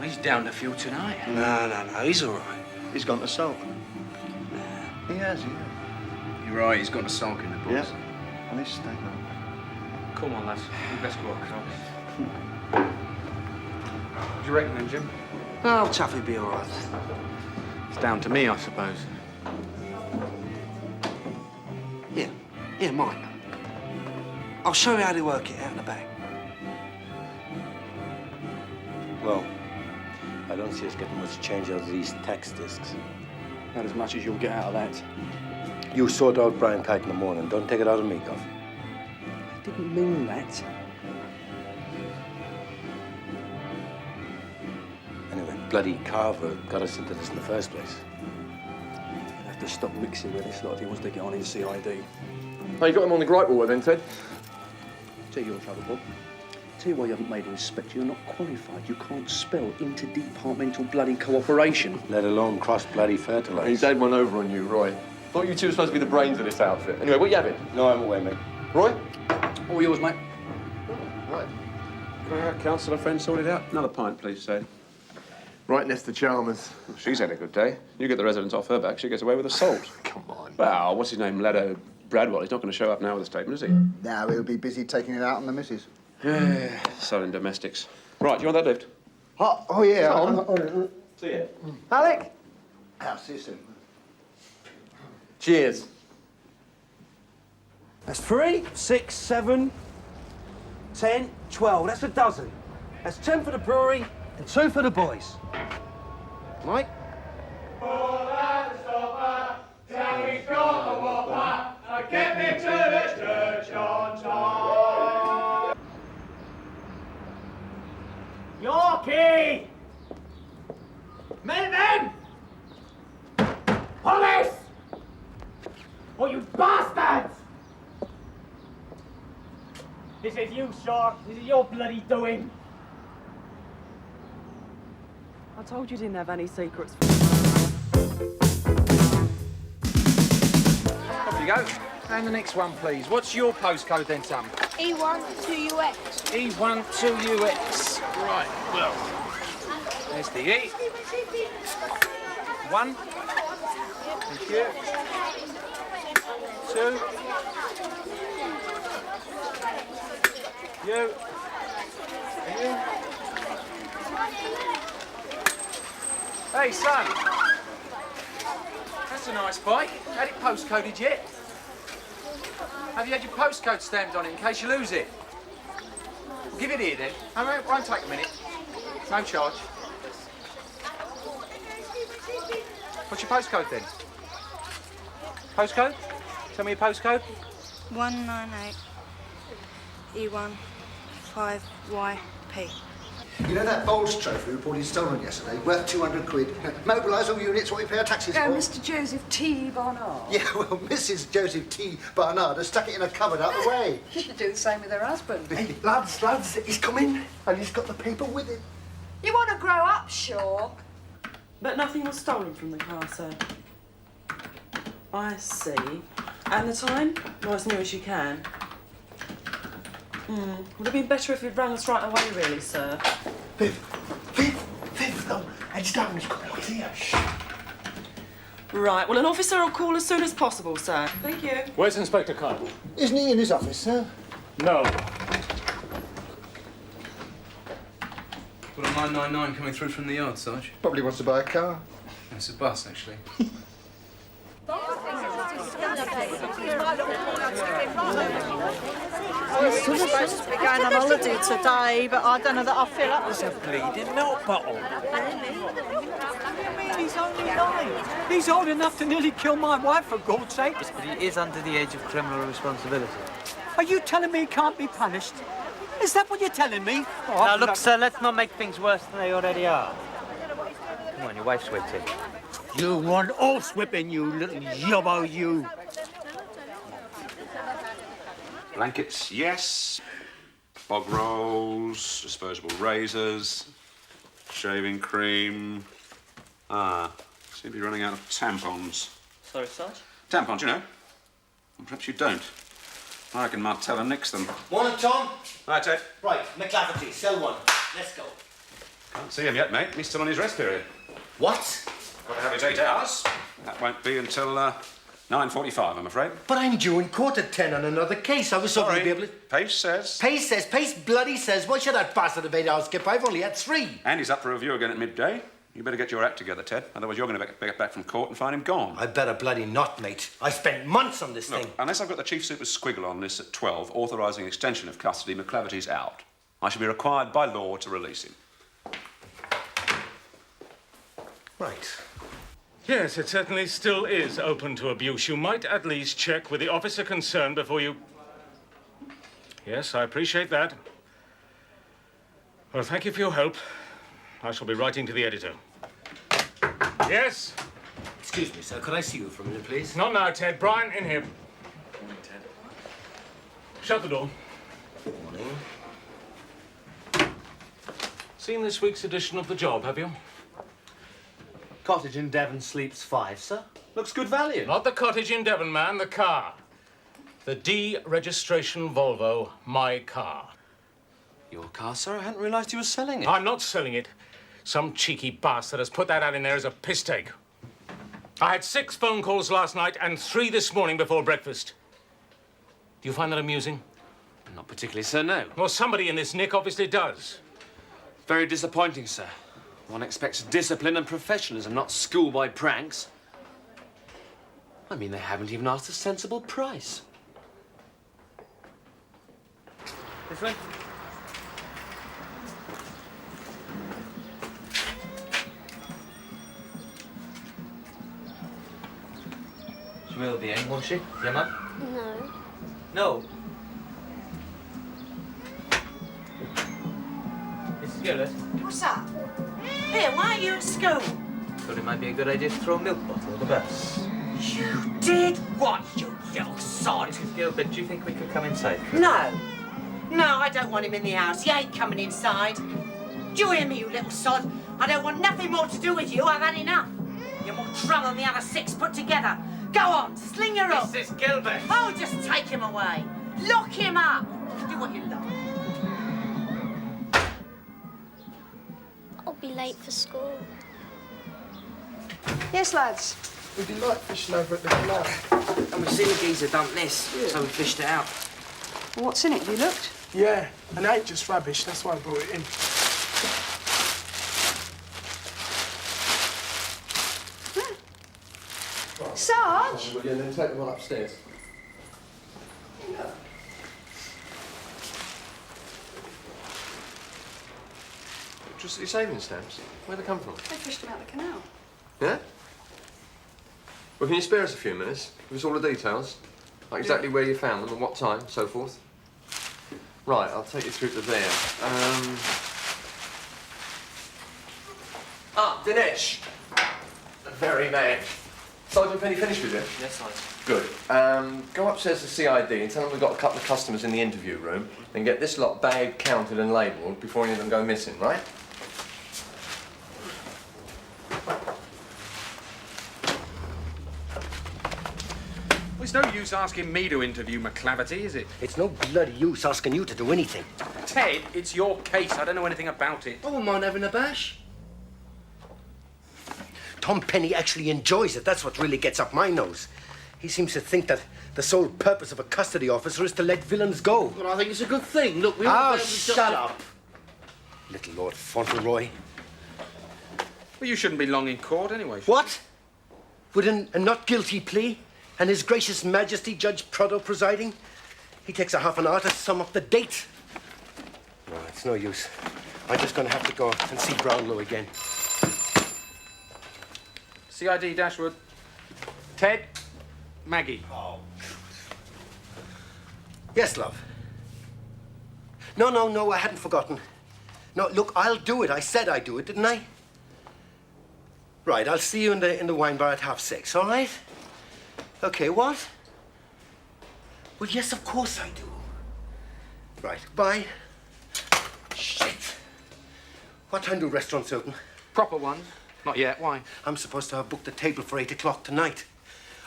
Speaker 6: He's down a few tonight.
Speaker 20: No, he's all right. He's gone to Salt. He has.
Speaker 6: You're right, he's got a sulk in the box.
Speaker 20: Yeah. And he's staying on.
Speaker 3: Come on, lads. We best go up, What do you reckon then, Jim?
Speaker 20: Oh, Chaffee'll be all right.
Speaker 9: It's down to me, I suppose.
Speaker 20: Here, Mike. I'll show you how to work it out in the back.
Speaker 1: Well, I don't see us getting much change out of these tax discs.
Speaker 6: Not as much as you'll get out of that.
Speaker 1: You sort out Brian Kite in the morning. Don't take it out of me, Goff.
Speaker 6: I didn't mean that.
Speaker 1: Anyway, bloody Carver got us into this in the first place.
Speaker 6: You'll have to stop mixing with this lot if he wants to get on in CID.
Speaker 23: Oh, you got him on the gripe wall then, Ted?
Speaker 6: Tell you your trouble, Bob. Tell you why you haven't made an inspector. You're not qualified. You can't spell interdepartmental bloody cooperation.
Speaker 1: Let alone cross bloody fertilize.
Speaker 23: He's had one over on you, Roy. Thought you two were supposed to be the brains of this outfit. Anyway, what you having?
Speaker 1: No, I'm away, mate.
Speaker 23: Roy?
Speaker 6: All yours, mate.
Speaker 18: Right. Got our councillor friend sorted out? Another pint, please, Sad.
Speaker 20: Right next to Chalmers.
Speaker 18: She's had a good day. You get the residence off her back, she gets away with assault.
Speaker 20: Come on.
Speaker 18: Well, what's his name? Ledo Bradwell. He's not going to show up now with a statement, is he?
Speaker 8: Now he'll be busy taking it out on the missus.
Speaker 18: Yeah, selling domestics. Right, do you want that lift?
Speaker 8: Oh yeah.
Speaker 18: Tom. See ya.
Speaker 8: Alec? I'll see you soon.
Speaker 23: Cheers.
Speaker 15: That's 3, 6, 7, 10, 12. That's a dozen. That's 10 for the brewery and 2 for the boys. Mike?
Speaker 13: Get me to the church on time. Yorkie! Men! Hollis! Oh, you bastards! This is you, sir. This is your bloody doing.
Speaker 4: I told you didn't have any secrets.
Speaker 9: Off you go. And the next one, please. What's your postcode then, Tom?
Speaker 12: E1 2UX.
Speaker 9: E1 2UX. Right, well, there's the E. 1. Thank you. 2. You. And you. Hey, son. That's a nice bike. Had it postcoded yet? Have you had your postcode stamped on it in case you lose it? Well, give it here then. It won't take a minute. No charge. What's your postcode then? Postcode? Tell me your postcode.
Speaker 12: 198 E1 5YP.
Speaker 11: You know that Bowles trophy reported stolen yesterday, worth 200 quid. Mobilise all units, what we pay our taxes for.
Speaker 2: Mr. Joseph T. Barnard.
Speaker 11: Yeah, well, Mrs. Joseph T. Barnard has stuck it in a cupboard out the way.
Speaker 2: She should do the same with her husband.
Speaker 20: Hey, lads, he's coming and he's got the people with him.
Speaker 2: You want to grow up, sure?
Speaker 4: But nothing was stolen from the car, sir. I see. And the time? Well, as near as you can. Would have been better if you'd rang us right away, really, sir.
Speaker 20: Viv, no, heads down, he's coming up here. Shh.
Speaker 4: Right, well, an officer will call as soon as possible, sir. Thank you.
Speaker 3: Where's Inspector Kyle?
Speaker 11: Isn't he in his office, sir?
Speaker 3: No.
Speaker 6: Got a 999 coming through from the yard, Sarge.
Speaker 11: Probably wants to buy a car.
Speaker 6: It's a bus, actually.
Speaker 12: We're supposed to be going on holiday today, but I don't know that I feel up.
Speaker 15: There's a bleeding milk bottle. He's only 9. He's old enough to nearly kill my wife, for God's sake.
Speaker 14: Yes, but he is under the age of criminal responsibility.
Speaker 15: Are you telling me he can't be punished? Is that what you're telling me? Oh,
Speaker 14: Now, look, sir, let's not make things worse than they already are. Come on, your wife's waiting.
Speaker 15: You want horse whipping, you little yobbo, you.
Speaker 18: Blankets, yes. Bog rolls, disposable razors, shaving cream. Seem to be running out of tampons.
Speaker 14: Sorry, Sarge?
Speaker 18: Tampons, you know. Or perhaps you don't. I reckon Martella nixed them.
Speaker 15: Morning, Tom.
Speaker 18: Hi, Ted.
Speaker 15: Right, McLafferty, sell one. Let's go.
Speaker 18: Can't see him yet, mate. He's still on his rest period.
Speaker 15: What?
Speaker 18: Got to have it 8 hours. That won't be until 9:45, I'm afraid.
Speaker 20: But I'm due in court at 10 on another case. I was hoping to be able to...
Speaker 18: Pace says.
Speaker 20: Pace bloody says. Why should that bastard have 8 hours, Skip? I've only had 3.
Speaker 18: And he's up for review again at midday. You better get your act together, Ted. Otherwise, you're going to get back from court and find him gone.
Speaker 20: I better bloody not, mate. I spent months on this thing.
Speaker 18: Unless I've got the Chief Super's squiggle on this at 12, authorising extension of custody, McClavity's out. I shall be required by law to release him.
Speaker 20: Right.
Speaker 5: Yes, it certainly still is open to abuse. You might at least check with the officer concerned before you... Yes, I appreciate that. Well, thank you for your help. I shall be writing to the editor. Yes?
Speaker 20: Excuse me, sir. Could I see you for a minute, please?
Speaker 5: Not now, Ted. Brian, in here.
Speaker 20: Morning, Ted.
Speaker 5: Shut the door.
Speaker 20: Morning.
Speaker 5: Seen this week's edition of The Job, have you?
Speaker 15: Cottage in Devon sleeps 5, sir. Looks good value.
Speaker 5: Not the cottage in Devon, man, the car. The D-registration Volvo, my car.
Speaker 15: Your car, sir? I hadn't realised you were selling it.
Speaker 5: I'm not selling it. Some cheeky bastard has put that out in there as a piss take. I had 6 phone calls last night and 3 this morning before breakfast. Do you find that amusing?
Speaker 15: Not particularly, sir, no.
Speaker 5: Well, somebody in this nick obviously does.
Speaker 15: Very disappointing, sir. One expects discipline and professionalism, not schoolboy pranks. I mean, they haven't even asked a sensible price.
Speaker 5: This way?
Speaker 14: She will be in, won't she? Yeah, man?
Speaker 12: No.
Speaker 14: No. Mrs. Gillett?
Speaker 4: What's up? Here, why are you at school?
Speaker 14: Thought it might be a good idea to throw a milk bottle at the bus.
Speaker 4: You did what, you little sod?
Speaker 14: Mrs. Gilbert, do you think we could come inside?
Speaker 4: No. No, I don't want him in the house. He ain't coming inside. Do you hear me, you little sod? I don't want nothing more to do with you. I've had enough. You're more trouble than the other 6 put together. Go on, sling her up.
Speaker 14: Mrs. Gilbert!
Speaker 4: Oh, just take him away. Lock him up. Do what you like.
Speaker 12: I'll be late for school.
Speaker 2: Yes, lads.
Speaker 20: We delight fishing over at the canal.
Speaker 10: And we've seen the geezer dump this, so we fished it out.
Speaker 2: Well, what's in it? Have you looked?
Speaker 20: Yeah, and it ain't just rubbish. That's why I brought it in.
Speaker 2: Sarge?
Speaker 11: Will you then take them all upstairs?
Speaker 19: Just your savings stamps. Where'd they come from?
Speaker 2: They fished them out the canal.
Speaker 19: Yeah? Well, can you spare us a few minutes? Give us all the details. Like exactly where you found them and what time, so forth. Right, I'll take you through to there. Dinesh. The very man. Sergeant Penny finished with you?
Speaker 10: Yes, Sergeant.
Speaker 19: Good. Go upstairs to CID and tell them we've got a couple of customers in the interview room. Then get this lot bagged, counted and labelled before any of them go missing, right?
Speaker 9: Well, it's no use asking me to interview McClavity, is it?
Speaker 20: It's no bloody use asking you to do anything.
Speaker 9: Ted, it's your case. I don't know anything about it.
Speaker 20: I wouldn't mind having a bash. Tom Penny actually enjoys it. That's what really gets up my nose. He seems to think that the sole purpose of a custody officer is to let villains go.
Speaker 15: Well, I think it's a good thing. Look, we
Speaker 20: all... Oh, shut up. Little Lord Fauntleroy.
Speaker 9: Well, you shouldn't be long in court anyway.
Speaker 20: What? With a not guilty plea? And His Gracious Majesty Judge Prudhoe presiding? He takes a half an hour to sum up the date. No, it's no use. I'm just going to have to go and see Brownlow again.
Speaker 9: CID Dashwood. Ted. Maggie.
Speaker 20: Oh. Yes, love. No, I hadn't forgotten. No, look, I'll do it. I said I'd do it, didn't I? Right, I'll see you in the wine bar at 6:30, all right? Okay, what? Well, yes, of course I do. Right, bye. Shit. What time do restaurants open?
Speaker 9: Proper one. Not yet. Why?
Speaker 20: I'm supposed to have booked a table for 8 o'clock tonight.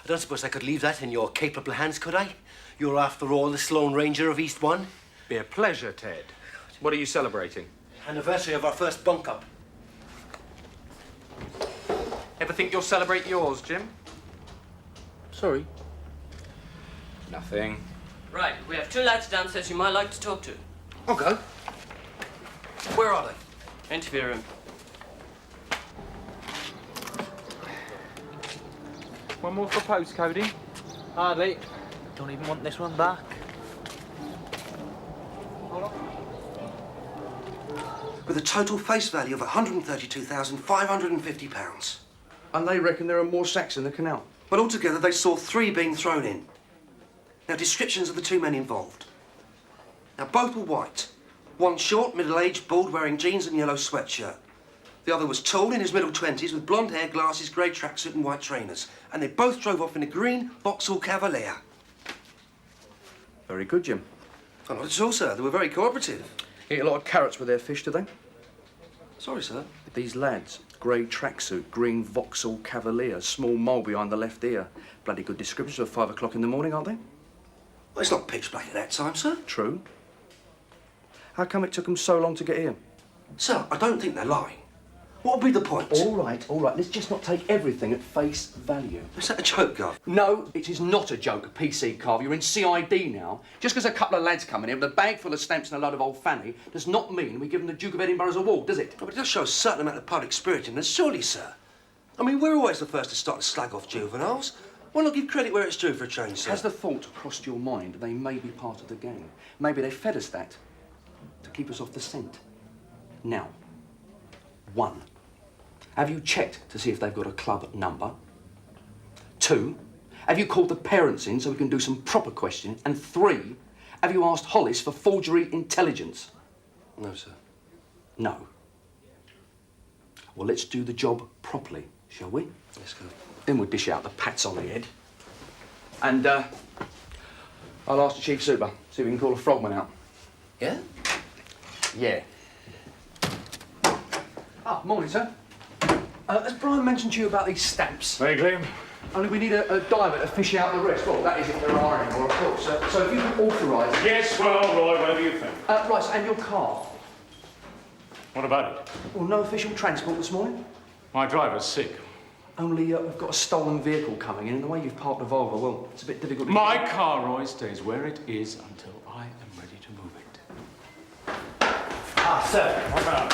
Speaker 20: I don't suppose I could leave that in your capable hands, could I? You're, after all, the Sloane Ranger of East 1.
Speaker 9: Be a pleasure, Ted. What are you celebrating?
Speaker 20: Anniversary of our first bunk up.
Speaker 9: Ever think you'll celebrate yours, Jim?
Speaker 6: Sorry.
Speaker 9: Nothing.
Speaker 7: Right, we have 2 lads downstairs you might like to talk to.
Speaker 6: Okay. Where are they?
Speaker 7: Interview room.
Speaker 23: One more for post, Cody.
Speaker 14: Hardly. Don't even want this one back.
Speaker 20: With a total face value of £132,550.
Speaker 6: And they reckon there are more sacks in the canal.
Speaker 20: Well, altogether, they saw 3 being thrown in. Now, descriptions of the 2 men involved. Now, both were white. One short, middle-aged, bald, wearing jeans and yellow sweatshirt. The other was tall, in his middle 20s, with blonde hair, glasses, grey tracksuit and white trainers. And they both drove off in a green Vauxhall Cavalier.
Speaker 6: Very good, Jim.
Speaker 20: Oh, not at all, sir. They were very cooperative.
Speaker 6: Eat a lot of carrots with their fish, do they?
Speaker 20: Sorry, sir.
Speaker 6: These lads, grey tracksuit, green Vauxhall Cavalier, small mole behind the left ear. Bloody good descriptions for 5 o'clock in the morning, aren't they?
Speaker 20: Well, it's not pitch black at that time, sir.
Speaker 6: True. How come it took them so long to get here?
Speaker 20: Sir, I don't think they're lying. What would be the point?
Speaker 6: All right. Let's just not take everything at face value.
Speaker 20: Is that a joke, Gov?
Speaker 6: No, it is not a joke, PC Carver. You're in CID now. Just because a couple of lads come in here with a bag full of stamps and a load of old fanny does not mean we give them the Duke of Edinburgh's award, does it?
Speaker 20: Oh, but it does show a certain amount of public spirit in us, surely, sir. I mean, we're always the first to start to slag off juveniles. Why not give credit where it's due for a change, sir?
Speaker 6: Has the thought crossed your mind they may be part of the gang? Maybe they fed us that to keep us off the scent. Now, 1. Have you checked to see if they've got a club number? 2, have you called the parents in so we can do some proper questioning? And 3, have you asked Hollis for forgery intelligence?
Speaker 20: No, sir.
Speaker 6: No. Well, let's do the job properly, shall we?
Speaker 20: Let's go.
Speaker 6: Then we'll dish out the pats on the head. And, I'll ask the chief super, see if we can call a frogman out.
Speaker 20: Yeah?
Speaker 6: Yeah. Morning, sir. Has Brian mentioned to you about these stamps?
Speaker 5: Vaguely.
Speaker 6: Only we need a diver to fish out the rest. Well, that is if there are any more, of course. So if you can authorise...
Speaker 5: Yes, well, Roy, whatever you think.
Speaker 6: Right, and your car?
Speaker 5: What about it?
Speaker 6: Well, no official transport this morning.
Speaker 5: My driver's sick.
Speaker 6: Only we've got a stolen vehicle coming in, and the way you've parked the Volvo, well, it's a bit difficult to...
Speaker 5: My car, Roy, stays where it is until I am ready to move it.
Speaker 15: Ah, sir.
Speaker 5: What about?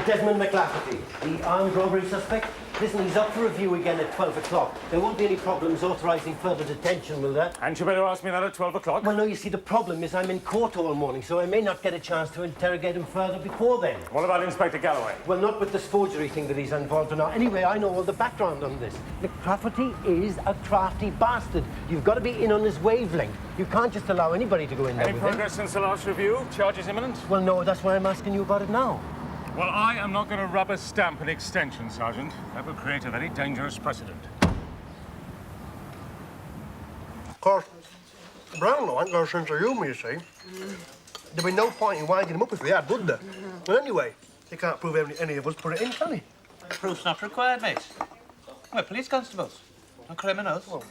Speaker 15: Desmond McLafferty, the armed robbery suspect. Listen, he's up for review again at 12 o'clock. There won't be any problems authorising further detention, will there?
Speaker 5: And you better ask me that at 12 o'clock.
Speaker 15: Well, no, you see, the problem is I'm in court all morning, so I may not get a chance to interrogate him further before then.
Speaker 5: What about Inspector Galloway?
Speaker 15: Well, not with this forgery thing that he's involved in now. Anyway, I know all the background on this. McLafferty is a crafty bastard. You've got to be in on his wavelength. You can't just allow anybody to go in there
Speaker 5: Any
Speaker 15: with
Speaker 5: progress since the last review? Charges imminent?
Speaker 15: Well, no, that's why I'm asking you about it now.
Speaker 5: Well, I am not going to rubber stamp an extension, Sergeant. That would create a very dangerous precedent.
Speaker 20: Of course, Brownlow ain't got a sense of humour, you see. There'd be no point in winding him up if we had, would there? But anyway, they can't prove any of us put it in, can they?
Speaker 14: Proof's not required, mate. We're police constables, not criminals. Well,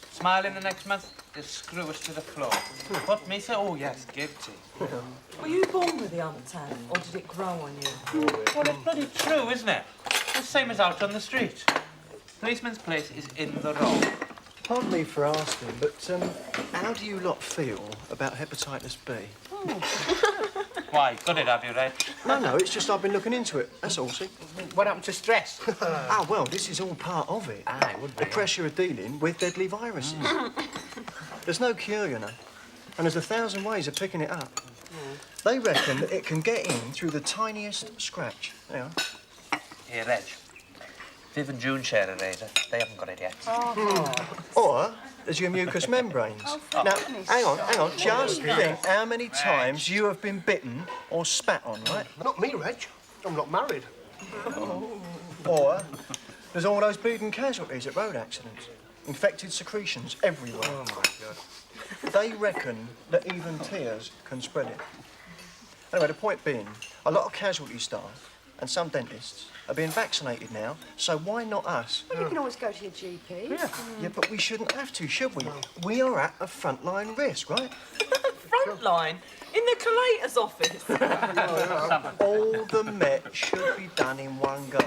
Speaker 14: smile in the next month, just screw us to the floor. What, me say? Oh, yes, guilty.
Speaker 16: Were you born with the arm-tan, or did it grow on you?
Speaker 14: Well, it's bloody true, isn't it? The same as out on the street. Policeman's place is in the road.
Speaker 22: Pardon me for asking, but how do you lot feel about hepatitis B?
Speaker 14: Why, got it, have you, Red?
Speaker 22: No, it's just I've been looking into it, that's all, see.
Speaker 14: What happened to stress?
Speaker 22: Well, this is all part of it.
Speaker 14: It would be.
Speaker 22: The pressure of dealing with deadly viruses. There's no cure, you know, and there's 1,000 ways of picking it up. They reckon that it can get in through the tiniest scratch. There.
Speaker 14: Here, Reg. Viv and June share a razor. They haven't got it yet.
Speaker 22: Or there's your mucous membranes. Now, hang on. Just think how many times you have been bitten or spat on, right?
Speaker 20: Not me, Reg. I'm not married.
Speaker 22: Or there's all those bleeding casualties at road accidents. Infected secretions everywhere.
Speaker 20: Oh, my God.
Speaker 22: They reckon that even tears can spread it. Anyway, the point being, a lot of casualty staff and some dentists are being vaccinated now, so why not us?
Speaker 2: Well, you can always go to your GP.
Speaker 22: Yeah, but we shouldn't have to, should we? We are at a frontline risk, right?
Speaker 16: Frontline? In the collator's office?
Speaker 22: All the Met should be done in one go.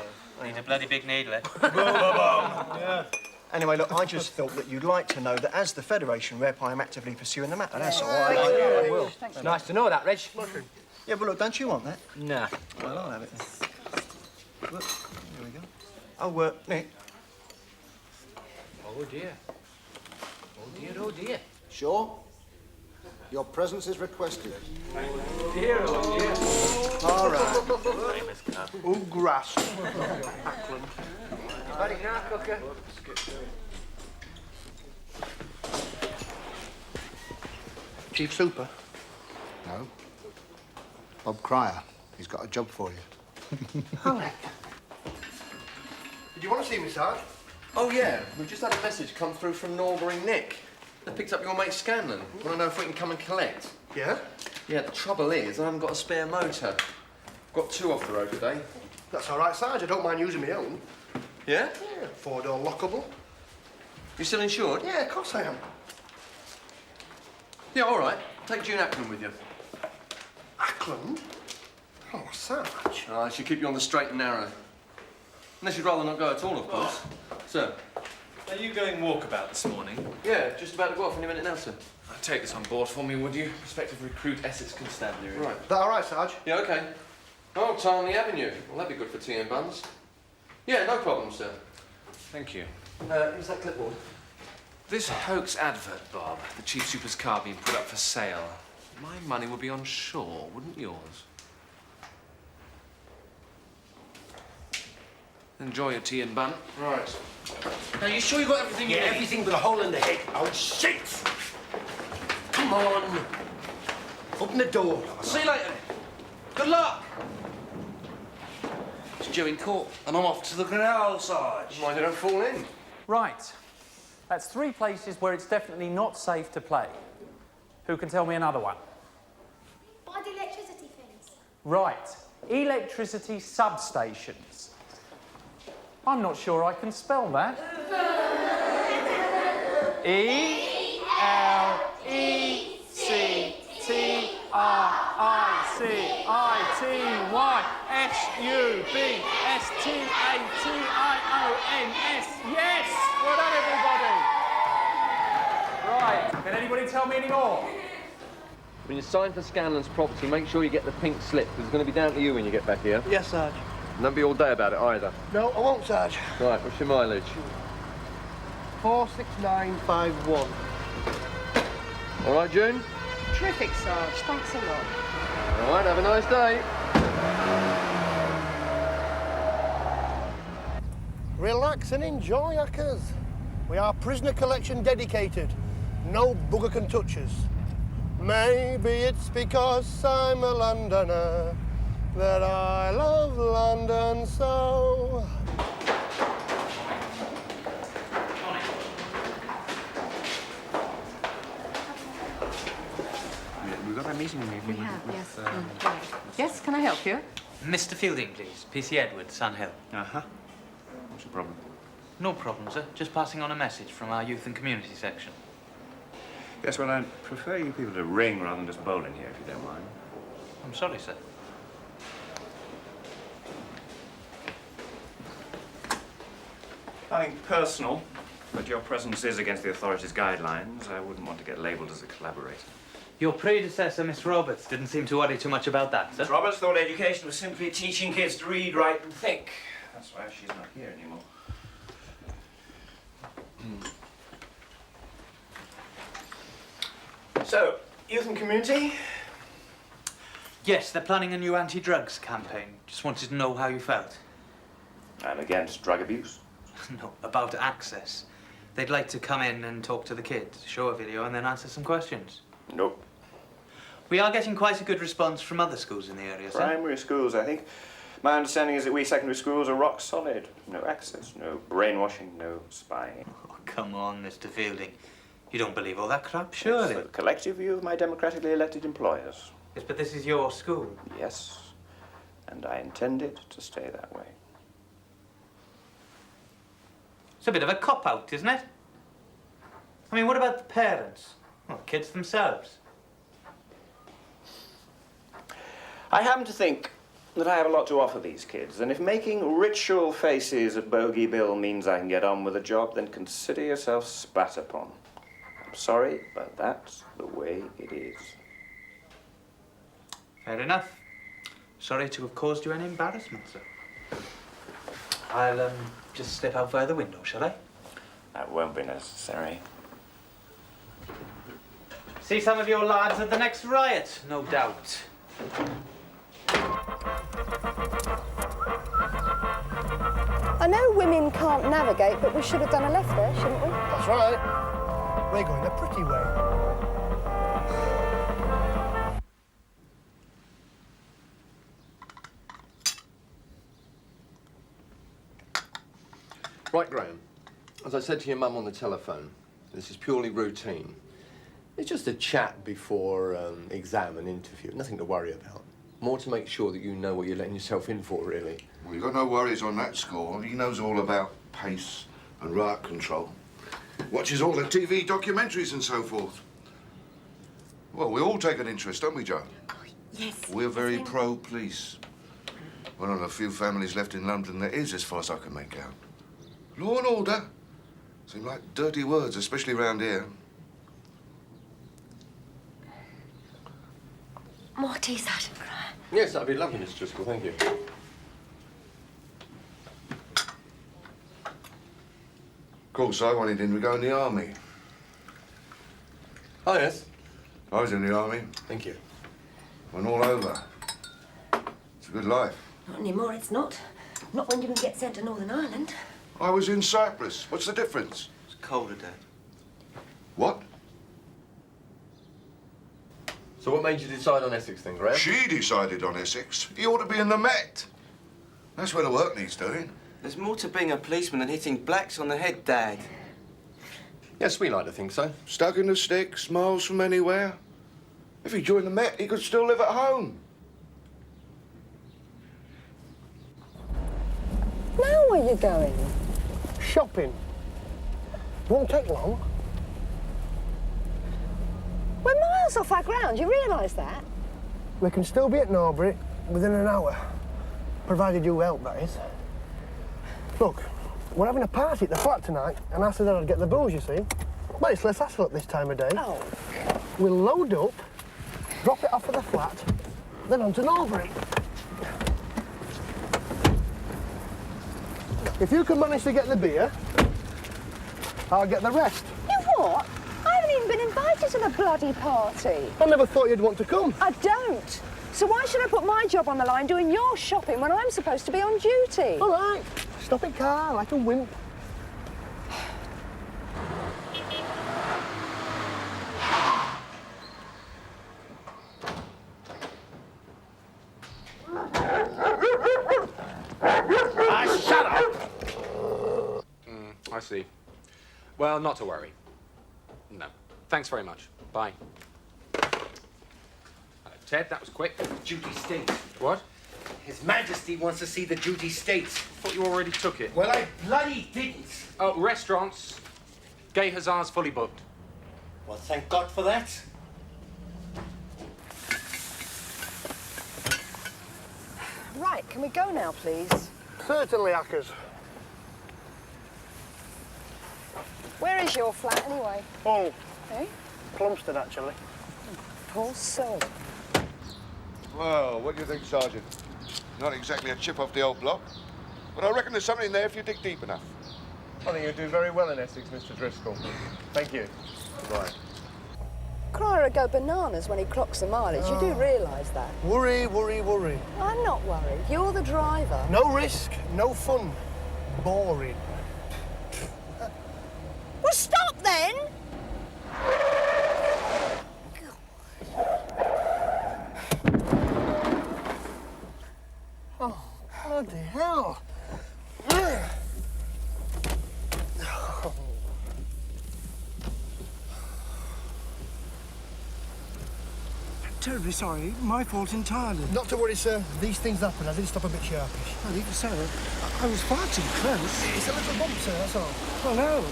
Speaker 14: Need a bloody big needle, eh?
Speaker 22: Yeah. Anyway, look, I just thought that you'd like to know that as the Federation rep, I am actively pursuing the matter. That's all. I will.
Speaker 14: It's nice to know that, Reg.
Speaker 22: Yeah, but look, don't you want that?
Speaker 14: Nah.
Speaker 22: Well, I'll have it then. Look, here we go. Oh, Nick.
Speaker 14: Oh, dear. Oh, dear, oh, dear.
Speaker 11: Sure? Your presence is requested.
Speaker 14: Dear, oh, dear.
Speaker 22: All right. Oh, grass. Ackland.
Speaker 14: Ready now, cooker?
Speaker 22: Chief Super?
Speaker 11: No. Bob Cryer. He's got a job for you.
Speaker 22: Alec. Did you want to see me, Sarge?
Speaker 19: Oh, yeah. We've just had a message come through from Norbury Nick. They picked up your mate Scannell. Want to know if we can come and collect?
Speaker 22: Yeah?
Speaker 19: Yeah, the trouble is I haven't got a spare motor. Got 2 off the road today.
Speaker 20: That's all right, Sarge. I don't mind using my own.
Speaker 19: Yeah?
Speaker 20: Yeah, 4-door lockable.
Speaker 19: You still insured?
Speaker 20: Yeah, of course I am.
Speaker 19: Yeah, all right. Take June Ackland with you.
Speaker 20: Ackland? Oh, Sarge.
Speaker 19: Oh, I should keep you on the straight and narrow. Unless you'd rather not go at all, of course. Sir?
Speaker 23: Are you going walkabout this morning?
Speaker 19: Yeah, just about to go off any minute now, sir.
Speaker 23: Take this on board for me, would you? Prospective recruit Essex Constabulary.
Speaker 19: Right.
Speaker 20: That all right, Sarge?
Speaker 19: Yeah, OK. Oh, Tarnley Avenue. Well, that'd be good for tea and buns. Yeah, no problem, sir.
Speaker 23: Thank you.
Speaker 19: Is that clipboard?
Speaker 23: This hoax advert, Bob, the Chief Super's car being put up for sale. My money would be on shore, wouldn't yours? Enjoy your tea and bun.
Speaker 19: Right.
Speaker 15: Now, you sure you got everything you need? Everything with a hole in the head. Oh, shit! Come on. Open the door.
Speaker 23: See you later. Good luck. It's due in court, and I'm off to the canal, Sarge.
Speaker 19: Mind you don't fall in.
Speaker 1: Right. That's 3 places where it's definitely not safe to play. Who can tell me another one?
Speaker 12: By the electricity things.
Speaker 1: Right. Electricity substations. I'm not sure I can spell that. E-L-E-C-T-R-I-C-I-T-S-T-A-T-I-O-N-S. Yes! Well done, everybody. Right. Can anybody tell me any more?
Speaker 19: When you sign for Scanlon's property, make sure you get the pink slip, because it's going to be down to you when you get back here.
Speaker 20: Yes, Sarge.
Speaker 19: And don't be all day about it either.
Speaker 20: No, I won't, Sarge.
Speaker 19: Right, what's your mileage?
Speaker 20: 46951.
Speaker 19: All right, June?
Speaker 2: Terrific, Sarge. Thanks a lot.
Speaker 19: All right, have a nice day.
Speaker 20: Relax and enjoy, hackers. We are prisoner collection dedicated. No bugger can touch us. Maybe it's because I'm a Londoner that I love London so.
Speaker 18: We've got a meeting
Speaker 2: We have, yes. Yes, can I help you?
Speaker 14: Mr. Fielding, please. PC Edward, Sun Hill.
Speaker 18: Uh-huh. What's your problem?
Speaker 14: No problem, sir. Just passing on a message from our youth and community section.
Speaker 18: Yes, well, I'd prefer you people to ring rather than just bowl in here, if you don't mind.
Speaker 14: I'm sorry, sir.
Speaker 18: Nothing personal, but your presence is against the authorities' guidelines. I wouldn't want to get labelled as a collaborator.
Speaker 14: Your predecessor, Miss Roberts, didn't seem to worry too much about that, sir.
Speaker 18: Miss Roberts thought education was simply teaching kids to read, write, and think. That's why she's not here anymore.
Speaker 22: So, youth and community?
Speaker 14: Yes, they're planning a new anti-drugs campaign. Just wanted to know how you felt.
Speaker 18: I'm against drug abuse.
Speaker 14: No, about access. They'd like to come in and talk to the kids, show a video, and then answer some questions.
Speaker 18: Nope.
Speaker 14: We are getting quite a good response from other schools in the area, sir.
Speaker 18: Primary schools, I think. My understanding is that we secondary schools are rock solid. No access, no brainwashing, no spying.
Speaker 14: Oh, come on, Mr. Fielding. You don't believe all that crap, surely?
Speaker 18: It's the collective view of my democratically elected employers.
Speaker 14: Yes, but this is your school.
Speaker 18: Yes, and I intend it to stay that way.
Speaker 14: It's a bit of a cop-out, isn't it? I mean, what about the parents? Well, the kids themselves.
Speaker 18: I happen to think
Speaker 8: that I have a lot to offer these kids, and if making ritual faces at Bogey Bill means I can get on with the job, then consider yourself spat upon. I'm sorry, but that's the way it is.
Speaker 14: Fair enough. Sorry to have caused you any embarrassment, sir. I'll just step out via the window, shall I?
Speaker 8: That won't be necessary.
Speaker 14: See some of your lads at the next riot, no doubt.
Speaker 2: I know women can't navigate, but we should have done a left there, shouldn't we?
Speaker 20: That's right. We're going the pretty way.
Speaker 19: Right, Graham. As I said to your mum on the telephone, this is purely routine. It's just a chat before exam and interview. Nothing to worry about. More to make sure that you know what you're letting yourself in for, really.
Speaker 17: Well, you've got no worries on that score. He knows all about pace and riot control. Watches all the TV documentaries and so forth. Well, we all take an interest, don't we, Joe?
Speaker 12: Yes.
Speaker 17: We're very pro-police. One of the few families left in London that is, as far as I can make out. Law and order. Seem like dirty words, especially around here.
Speaker 12: More tea, Sergeant Graham.
Speaker 19: Yes, that'd be lovely, Miss Driscoll, thank you.
Speaker 17: Of course, I wanted him to go in the army.
Speaker 19: Oh, yes?
Speaker 17: I was in the army.
Speaker 19: Thank you.
Speaker 17: Went all over. It's a good life.
Speaker 12: Not anymore, it's not. Not when you can get sent to Northern Ireland.
Speaker 17: I was in Cyprus. What's the difference?
Speaker 14: It's colder, Dad.
Speaker 17: What?
Speaker 19: So what made you decide on Essex then, Graham?
Speaker 17: She decided on Essex. He ought to be in the Met. That's where the work needs doing.
Speaker 10: There's more to being a policeman than hitting blacks on the head, Dad.
Speaker 19: Yes, we like to think so.
Speaker 17: Stuck in the sticks, miles from anywhere. If he joined the Met, he could still live at home.
Speaker 2: Now where you going?
Speaker 20: Shopping. Won't take long.
Speaker 2: We're miles off our ground, you realise that?
Speaker 20: We can still be at Norbury within an hour, provided you help, that is. Look, we're having a party at the flat tonight, and I said that I'd get the booze, you see. But it's less hassle at this time of day.
Speaker 2: Oh.
Speaker 20: We'll load up, drop it off at the flat, then on to Norbury. If you can manage to get the beer, I'll get the rest.
Speaker 2: You what? I haven't even been invited to the bloody party.
Speaker 20: I never thought you'd want to come.
Speaker 2: I don't. So why should I put my job on the line doing your shopping when I'm supposed to be on duty?
Speaker 20: All right. Stop it, car, like a wimp.
Speaker 9: Shut up! I see. Well, not to worry. No. Thanks very much. Bye. Ted, that was quick.
Speaker 15: Duty state.
Speaker 9: What?
Speaker 15: His Majesty wants to see the duty state.
Speaker 9: Thought you already took it.
Speaker 15: Well, I bloody didn't.
Speaker 9: Oh, restaurants. Gay Hussars fully booked.
Speaker 15: Well, thank God for that.
Speaker 2: Right, can we go now, please?
Speaker 20: Certainly, Hackers.
Speaker 2: Where is your flat, anyway?
Speaker 20: Oh,
Speaker 2: Eh?
Speaker 20: Plumstead, actually.
Speaker 2: Poor soul.
Speaker 17: Well, what do you think, Sergeant? Not exactly a chip off the old block, but I reckon there's something in there if you dig deep enough.
Speaker 21: I think you'll do very well in Essex, Mr. Driscoll. Thank you.
Speaker 17: Right.
Speaker 2: Cryer will go bananas when he clocks the mileage. You do realise that?
Speaker 20: Worry, worry, worry.
Speaker 2: I'm not worried. You're the driver.
Speaker 20: No risk, no fun. Boring.
Speaker 2: Well, stop then!
Speaker 20: Oh, bloody hell.
Speaker 24: Terribly sorry. My fault entirely.
Speaker 20: Not to worry, sir. These things happen. I did stop a bit sharpish.
Speaker 24: Well, even so, I was far too close.
Speaker 20: It's a little bump, sir, that's all.
Speaker 24: Well, no.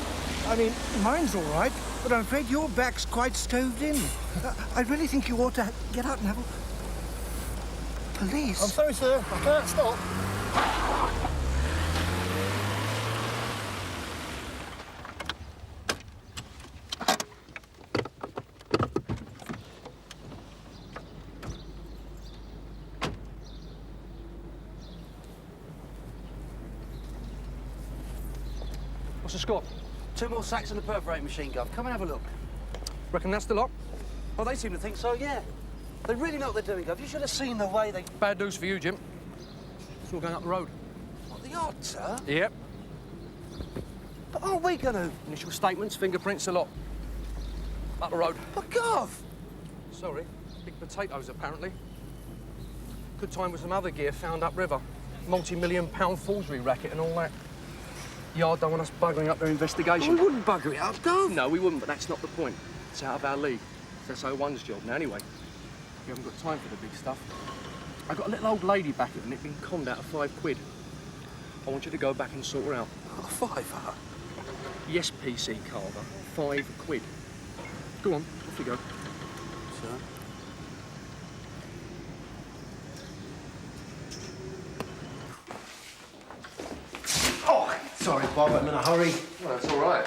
Speaker 24: I mean, mine's all right, but I'm afraid your back's quite stoved in. I really think you ought to get out and have a...
Speaker 20: Police? I'm sorry, sir. I can't stop.
Speaker 15: What's the score?
Speaker 3: 2 more sacks and a perforating machine gun. Come and have a look.
Speaker 15: Reckon that's the lot?
Speaker 3: Well, they seem to think so, yeah. They really know what they're doing, Gov. You should have seen the way they...
Speaker 15: Bad news for you, Jim. It's all going up the road.
Speaker 3: What, the odds, sir?
Speaker 15: Yep.
Speaker 3: But aren't we going to...
Speaker 15: Initial statements, fingerprints, a lot. Up the road.
Speaker 3: But, Gov!
Speaker 15: Sorry. Big potatoes, apparently. Good time with some other gear found upriver. Multi-million-pound forgery racket and all that. Yard don't want us buggering up their investigation.
Speaker 3: We wouldn't bugger it up, Gov.
Speaker 15: No, we wouldn't, but that's not the point. It's out of our league. That's O1's job. Now, anyway, we haven't got time for the big stuff. I've got a little old lady back at the nick being conned out of £5. I want you to go back and sort her out.
Speaker 3: Oh, £5?
Speaker 15: Yes, PC Carver. £5. Go on, off you go.
Speaker 3: Sir?
Speaker 20: Oh, sorry, Bob. I'm in a hurry.
Speaker 19: Well, that's all right.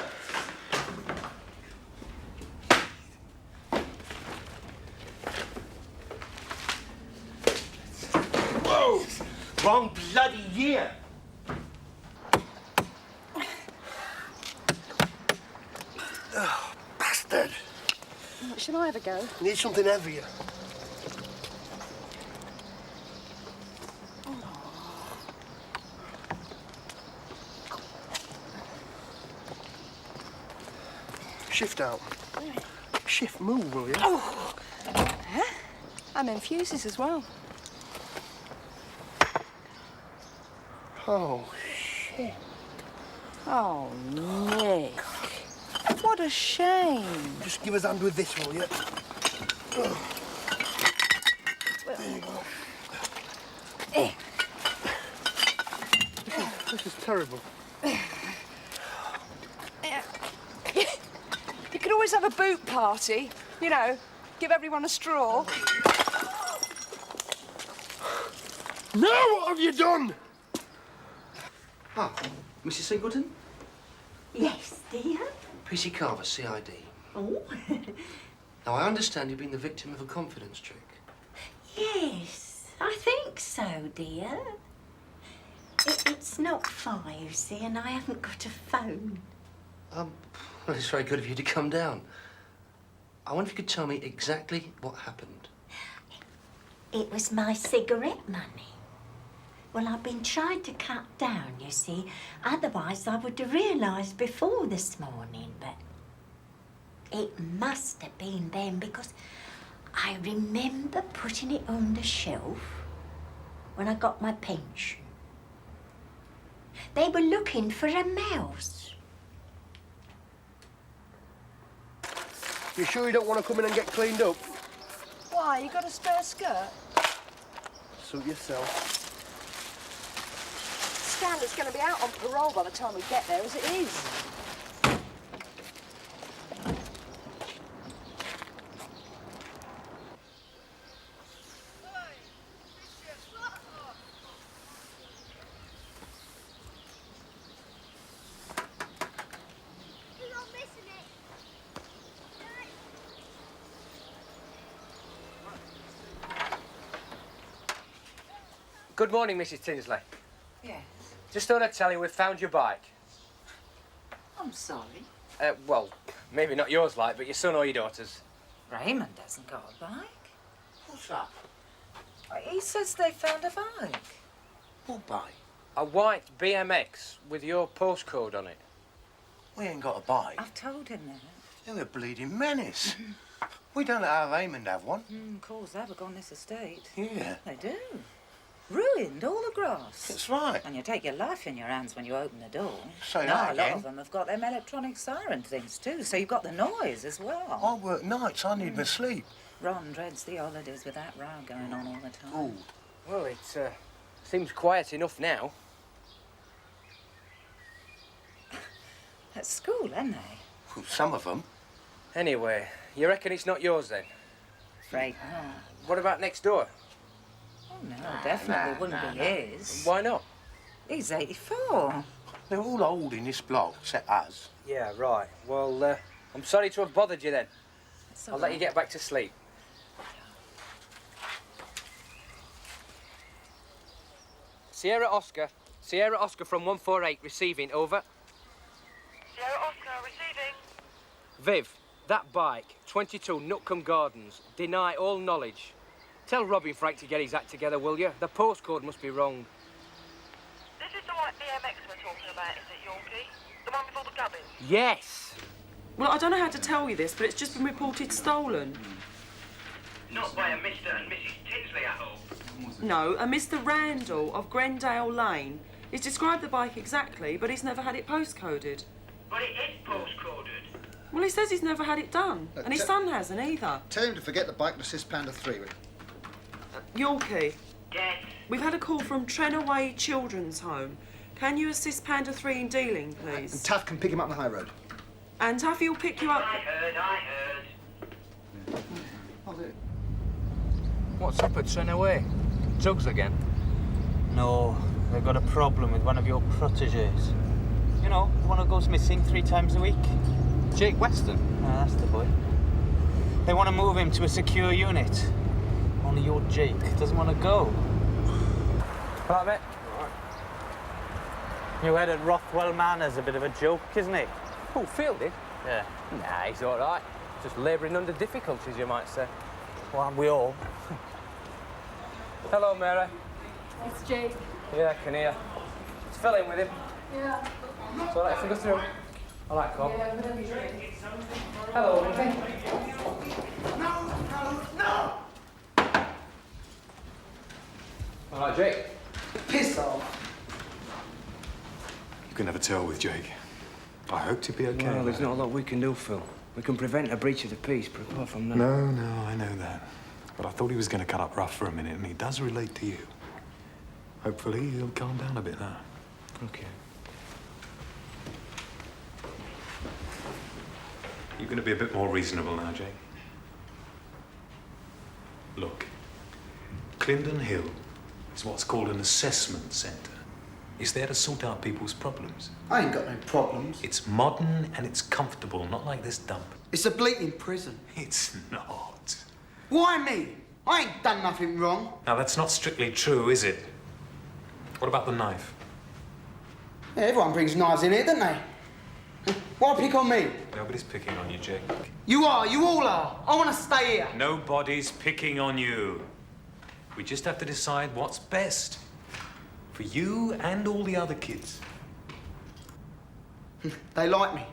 Speaker 20: Whoa! Wrong bloody year. Oh, bastard.
Speaker 2: Should I have a go?
Speaker 20: Need something heavier. Shift out. Shift move, will you?
Speaker 2: Oh! Huh? And then fuses as well.
Speaker 20: Oh, shit.
Speaker 2: Oh, Nick. What a shame.
Speaker 20: Just give us a hand with this, will you? Oh. There you go. This is terrible.
Speaker 2: You could always have a boot party. You know, give everyone a straw.
Speaker 20: Now what have you done?
Speaker 3: Ah, Mrs. Singleton?
Speaker 4: Yes, dear.
Speaker 3: PC Carver, CID.
Speaker 4: Oh.
Speaker 3: Now, I understand you've been the victim of a confidence trick.
Speaker 4: Yes, I think so, dear. It's not far, you see, and I haven't got a phone.
Speaker 3: Well, it's very good of you to come down. I wonder if you could tell me exactly what happened.
Speaker 4: It was my cigarette money. Well, I've been trying to cut down, you see. Otherwise, I would have realised before this morning, but it must have been then because I remember putting it on the shelf when I got my pension. They were looking for a mouse.
Speaker 20: You sure you don't want to come in and get cleaned up?
Speaker 2: Why, you got a spare skirt?
Speaker 20: Suit yourself.
Speaker 2: Scannell's going to be out on parole by the time we get there, as it is.
Speaker 10: Good morning, Mrs. Tinsley.
Speaker 16: Yes.
Speaker 10: Just thought I'd tell you we've found your bike.
Speaker 16: I'm sorry.
Speaker 10: Well, maybe not yours, like, but your son or your daughter's.
Speaker 16: Raymond hasn't got a bike.
Speaker 20: What's that?
Speaker 16: He says they found a bike.
Speaker 20: What bike?
Speaker 10: A white BMX with your postcode on it.
Speaker 20: We ain't got a bike.
Speaker 16: I've told him that.
Speaker 20: You're a bleeding menace. We don't let our Raymond have one.
Speaker 16: Of course, they've got on this estate.
Speaker 20: Yeah.
Speaker 16: They do. Ruined all the grass.
Speaker 20: That's right.
Speaker 16: And you take your life in your hands when you open the door.
Speaker 20: Say
Speaker 16: now,
Speaker 20: that
Speaker 16: a lot
Speaker 20: again.
Speaker 16: of them have got them electronic siren things too, so you've got the noise as well.
Speaker 20: I work nights, I need my sleep.
Speaker 16: Ron dreads the holidays with that row going on all the time.
Speaker 10: Oh. Well, it seems quiet enough now.
Speaker 16: At school, ain't they?
Speaker 20: Well, some of them.
Speaker 10: Anyway, you reckon it's not yours then?
Speaker 16: Afraid not.
Speaker 10: What about next door?
Speaker 16: Oh,
Speaker 12: no, definitely wouldn't be his.
Speaker 15: Why not?
Speaker 12: He's 84.
Speaker 20: They're all old in this block, except us.
Speaker 10: Yeah, right. Well, I'm sorry to have bothered you then.
Speaker 12: All
Speaker 10: I'll let you get back to sleep. Sierra Oscar from 148, receiving, over.
Speaker 5: Sierra Oscar, receiving.
Speaker 10: Viv, that bike, 22 Nutcombe Gardens, deny all knowledge. Tell Robin Frank to get his act together, will you? The postcode must be wrong.
Speaker 5: This is the white BMX we're talking about, is it, Yorkie? The one with all the gubbins?
Speaker 10: Yes!
Speaker 16: Well, I don't know how to tell you this, but it's just been reported stolen.
Speaker 6: Not by a Mr. and Mrs. Tinsley, I hope.
Speaker 16: No, a Mr. Randall of Grendale Lane. He's described the bike exactly, but he's never had it postcoded.
Speaker 6: But it is postcoded.
Speaker 16: Well, he says he's never had it done, and his son hasn't either.
Speaker 11: Tell him to forget the bike and assist Panda 3 with.
Speaker 16: Yorkie.
Speaker 6: Yes.
Speaker 16: We've had a call from Trenaway Children's Home. Can you assist Panda 3 in dealing, please?
Speaker 11: And Taff can pick him up on the high road.
Speaker 16: And Taffy will pick you up.
Speaker 6: I heard.
Speaker 10: What's up at Trenaway? Drugs again?
Speaker 14: No, they've got a problem with one of your proteges. You know, the one who goes missing 3 times a week.
Speaker 10: Jake Weston?
Speaker 14: That's the boy. They want to move him to a secure unit. Only your Jake doesn't want to go. Right, mate? Your head at Rothwell Manor's a bit of a joke, isn't it?
Speaker 10: Oh, Fielding?
Speaker 14: Yeah.
Speaker 10: Nah, he's all right. Just labouring under difficulties, you might say.
Speaker 14: Well, aren't we all?
Speaker 10: Hello, Mary.
Speaker 7: It's Jake.
Speaker 10: Yeah, I can hear. Let's fill in with him.
Speaker 7: Yeah.
Speaker 10: It's all right if we go through. All right, Cobb.
Speaker 7: Yeah, whatever you want.
Speaker 10: Hello.
Speaker 20: No!
Speaker 10: All right, Jake.
Speaker 20: Piss off.
Speaker 13: You can never tell with Jake. I hope to be okay.
Speaker 10: Well, there's not a lot we can do, Phil. We can prevent a breach of the peace, but apart from that...
Speaker 13: No, I know that. But I thought he was going to cut up rough for a minute, and he does relate to you. Hopefully, he'll calm down a bit now.
Speaker 10: Okay.
Speaker 13: You're going to be a bit more reasonable now, Jake. Look, Clindon Hill is what's called an assessment centre. It's there to sort out people's problems.
Speaker 20: I ain't got no problems.
Speaker 13: It's modern and it's comfortable, not like this dump.
Speaker 20: It's a bleating prison.
Speaker 13: It's not.
Speaker 20: Why me? I ain't done nothing wrong.
Speaker 13: Now, that's not strictly true, is it? What about the knife?
Speaker 20: Yeah, everyone brings knives in here, don't they? Why pick on me?
Speaker 13: Nobody's picking on you, Jake.
Speaker 20: You are, you all are. I want to stay here.
Speaker 13: Nobody's picking on you. We just have to decide what's best for you and all the other kids.
Speaker 20: They like me.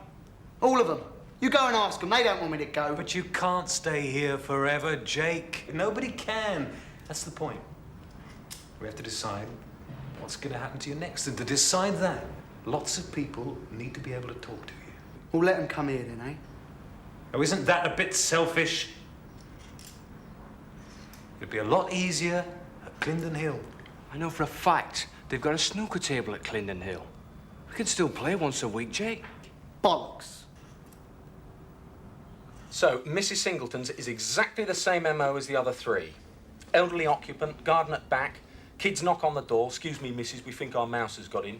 Speaker 20: All of them. You go and ask them. They don't want me to go.
Speaker 13: But you can't stay here forever, Jake. Nobody can. That's the point. We have to decide what's going to happen to you next. And to decide that, lots of people need to be able to talk to you.
Speaker 20: Well, let them come here then, eh?
Speaker 13: Oh, isn't that a bit selfish? It'd be a lot easier at Clindon Hill.
Speaker 10: I know for a fact they've got a snooker table at Clindon Hill. We can still play once a week, Jake.
Speaker 20: Bollocks.
Speaker 9: So, Mrs. Singleton's is exactly the same MO as the other 3. Elderly occupant, garden at back, kids knock on the door, excuse me, missus, we think our mouse has got in.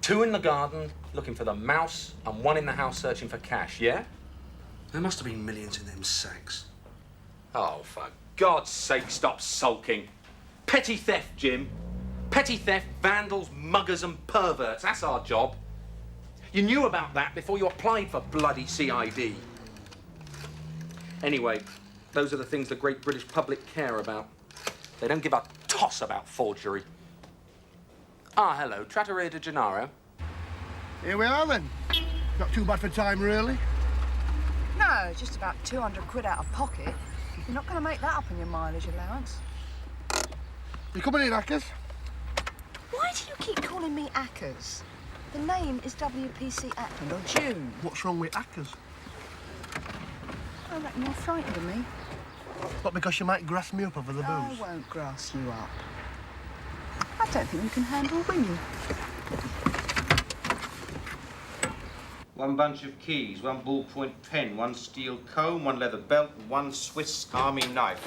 Speaker 9: 2 in the garden looking for the mouse, and 1 in the house searching for cash, yeah?
Speaker 3: There must have been millions in them sacks.
Speaker 9: Oh, for God's sake, stop sulking. Petty theft, Jim. Petty theft, vandals, muggers and perverts. That's our job. You knew about that before you applied for bloody CID. Anyway, those are the things the great British public care about. They don't give a toss about forgery. Ah, hello, Trattoria de Gennaro.
Speaker 20: Here we are then. Not too bad for time, really.
Speaker 2: No, just about 200 quid out of pocket. You're not going to make that up in your mileage allowance.
Speaker 20: You coming in, Hackers?
Speaker 2: Why do you keep calling me Ackers? The name is WPC Ackland, or June.
Speaker 20: What's wrong with Hackers?
Speaker 2: I reckon you're frightened of me.
Speaker 20: Not because you might grass me up over the
Speaker 2: I
Speaker 20: booze.
Speaker 2: won't grass you up. I don't think you can handle women.
Speaker 14: 1 bunch of keys, 1 ballpoint pen, 1 steel comb, 1 leather belt, and 1 Swiss Army knife.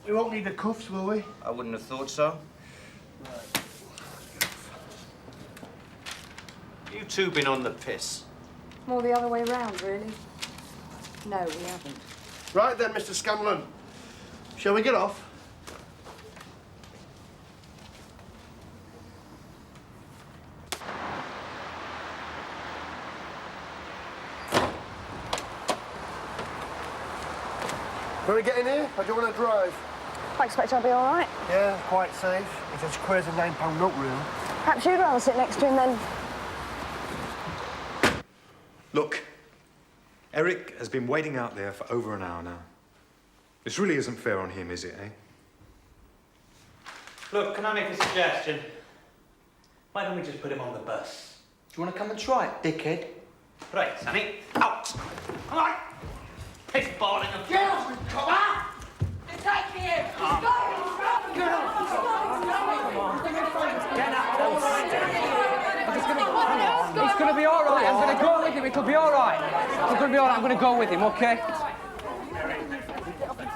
Speaker 20: We won't need the cuffs, will we?
Speaker 10: I wouldn't have thought so. You two been on the piss?
Speaker 2: More the other way round, really. No, we haven't.
Speaker 20: Right then, Mr. Scannell. Shall we get off? Can we get in here, or do you want to drive?
Speaker 2: I expect I'll be all right.
Speaker 20: Yeah, quite safe. It's as queer as a £9 note, really.
Speaker 2: Perhaps you'd rather sit next to him then.
Speaker 13: Look, Eric has been waiting out there for over an hour now. This really isn't fair on him, is it, eh?
Speaker 14: Look, can I make a suggestion? Why don't we just put him on the bus?
Speaker 10: Do you want to come and try it, dickhead?
Speaker 14: Right, Sonny, out! Come on! Piss balling of
Speaker 12: Get off and come on! Take me in! Get off!
Speaker 15: It's going to be all right. I'm going to go with him. It'll be all right. It's going to be all right. I'm going to go with him, OK?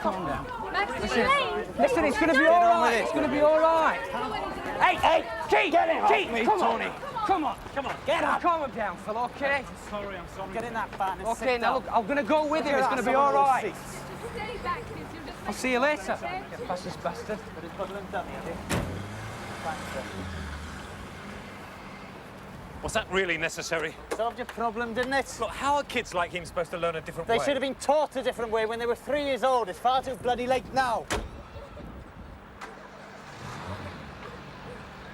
Speaker 15: Calm down. Listen, it's going to be all right. It's going to be all right. Hey, G! Get in! G! Come on! Come on! Come on! Get up! Calm him down, fella, OK?
Speaker 14: Sorry. Get in that van and
Speaker 15: OK, now look, I'm going to go with him. It's going to be all right. I'll see you later. Get past this bastard.
Speaker 13: Was that really necessary?
Speaker 14: Solved your problem, didn't it?
Speaker 13: Look, how are kids like him supposed to learn a different way?
Speaker 14: They should have been taught a different way when they were 3 years old. It's far too bloody late now.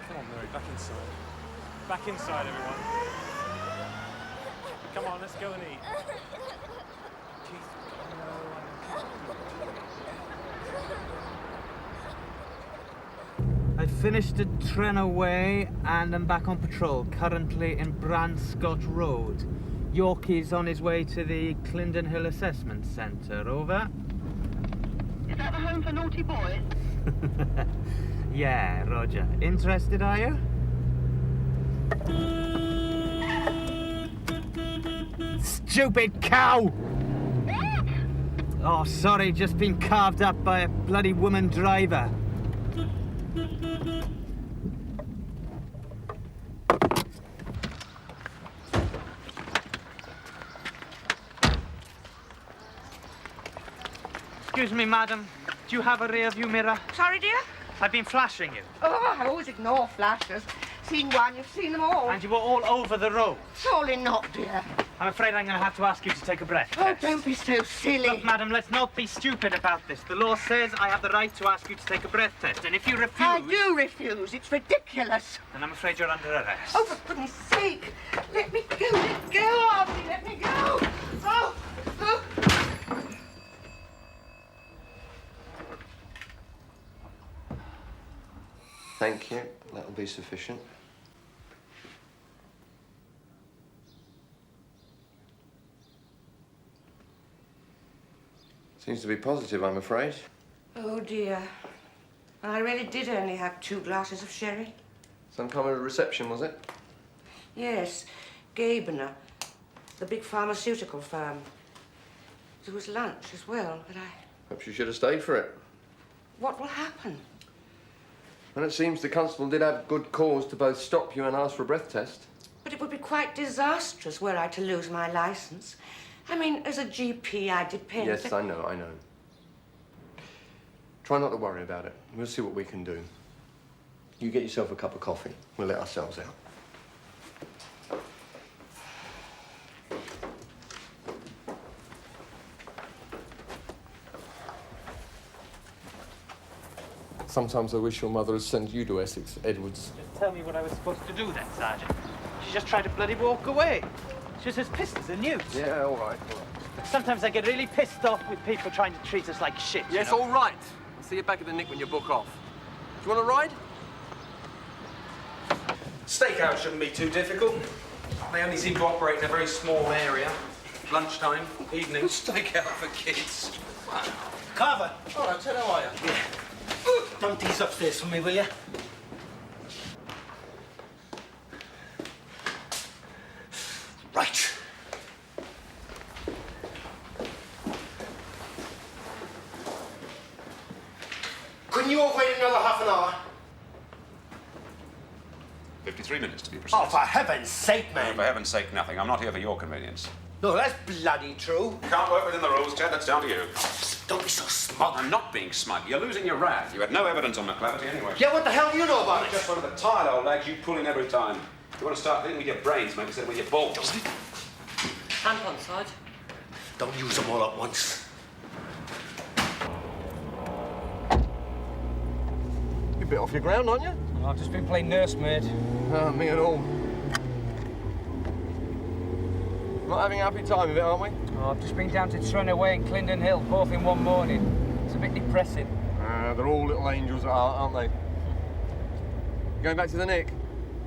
Speaker 13: Come on, Mary, back inside. Back inside, everyone. Come on, let's go and eat.
Speaker 14: I finished at Trenaway and I'm back on patrol, currently in Branscott Road. Yorkie's on his way to the Clindon Hill Assessment Centre. Over.
Speaker 5: Is that the home for naughty boys?
Speaker 14: Yeah, Roger. Interested, are you? Stupid cow! Oh, sorry, just been carved up by a bloody woman driver. Excuse me, madam. Do you have a rear view mirror?
Speaker 12: Sorry, dear?
Speaker 14: I've been flashing you.
Speaker 12: Oh, I always ignore flashes. Seen one, you've seen them all.
Speaker 14: And you were all over the road.
Speaker 12: Surely not, dear.
Speaker 14: I'm afraid I'm going to have to ask you to take a breath
Speaker 12: Oh,
Speaker 14: test.
Speaker 12: don't be so silly.
Speaker 14: Look, madam, let's not be stupid about this. The law says I have the right to ask you to take a breath test, and if you refuse...
Speaker 12: I do refuse. It's ridiculous.
Speaker 14: Then I'm afraid you're under arrest.
Speaker 12: Oh, for goodness sake. Let me go. Let go, Auntie. Let me go. Oh, oh.
Speaker 19: Thank you. That'll be sufficient. Seems to be positive, I'm afraid.
Speaker 12: Oh, dear. I really did only have 2 glasses of sherry.
Speaker 19: Some kind of a reception, was it?
Speaker 12: Yes, Gabener, the big pharmaceutical firm. There was lunch as well, but
Speaker 19: Perhaps you should have stayed for it.
Speaker 12: what will happen?
Speaker 19: Well, it seems the constable did have good cause to both stop you and ask for a breath test.
Speaker 12: But it would be quite disastrous were I to lose my license. I mean, as a GP, I depend...
Speaker 19: Yes, I know. Try not to worry about it. We'll see what we can do. You get yourself a cup of coffee. We'll let ourselves out. Sometimes I wish your mother had sent you to Essex, Edwards.
Speaker 14: Just tell me what I was supposed to do then, Sergeant. She just tried to bloody walk away. She's as pissed as a newt.
Speaker 19: Yeah, all right.
Speaker 14: Sometimes I get really pissed off with people trying to treat us like shit.
Speaker 15: Yes,
Speaker 14: you know?
Speaker 15: all right. I'll see you back at the Nick when you book off. Do you want a ride?
Speaker 9: Stakeout shouldn't be too difficult. They only seem to operate in a very small area. Lunchtime, evening. Stakeout for kids. Wow.
Speaker 20: Carver.
Speaker 9: All right, Ted, how are you?
Speaker 20: Yeah. Dump these upstairs for me, will you? Right. Can you all wait another half an hour?
Speaker 1: 53 minutes to be precise.
Speaker 20: Oh, for heaven's sake, man.
Speaker 1: For heaven's sake, nothing. I'm not here for your convenience.
Speaker 20: No, that's bloody true.
Speaker 1: You can't work within the rules, Ted. That's down to you.
Speaker 20: Don't be so smug.
Speaker 1: I'm not being smug. You're losing your rag. You had no evidence on McClafferty anyway.
Speaker 20: Yeah, what the hell do you know about it?
Speaker 1: Just one of the tired old lags you pull in every time. You want to start thinking with your brains, mate, instead of with your balls.
Speaker 16: Hand on side.
Speaker 20: Don't use them all at once.
Speaker 15: You're a bit off your ground, aren't you?
Speaker 10: I've just been playing nursemaid.
Speaker 15: Me and all. Not having a happy time of it, aren't we?
Speaker 10: Oh, I've just been down to Trudie and Clindon Hill, both in one morning. It's a bit depressing.
Speaker 15: They're all little angels at heart, aren't they? Going back to the Nick?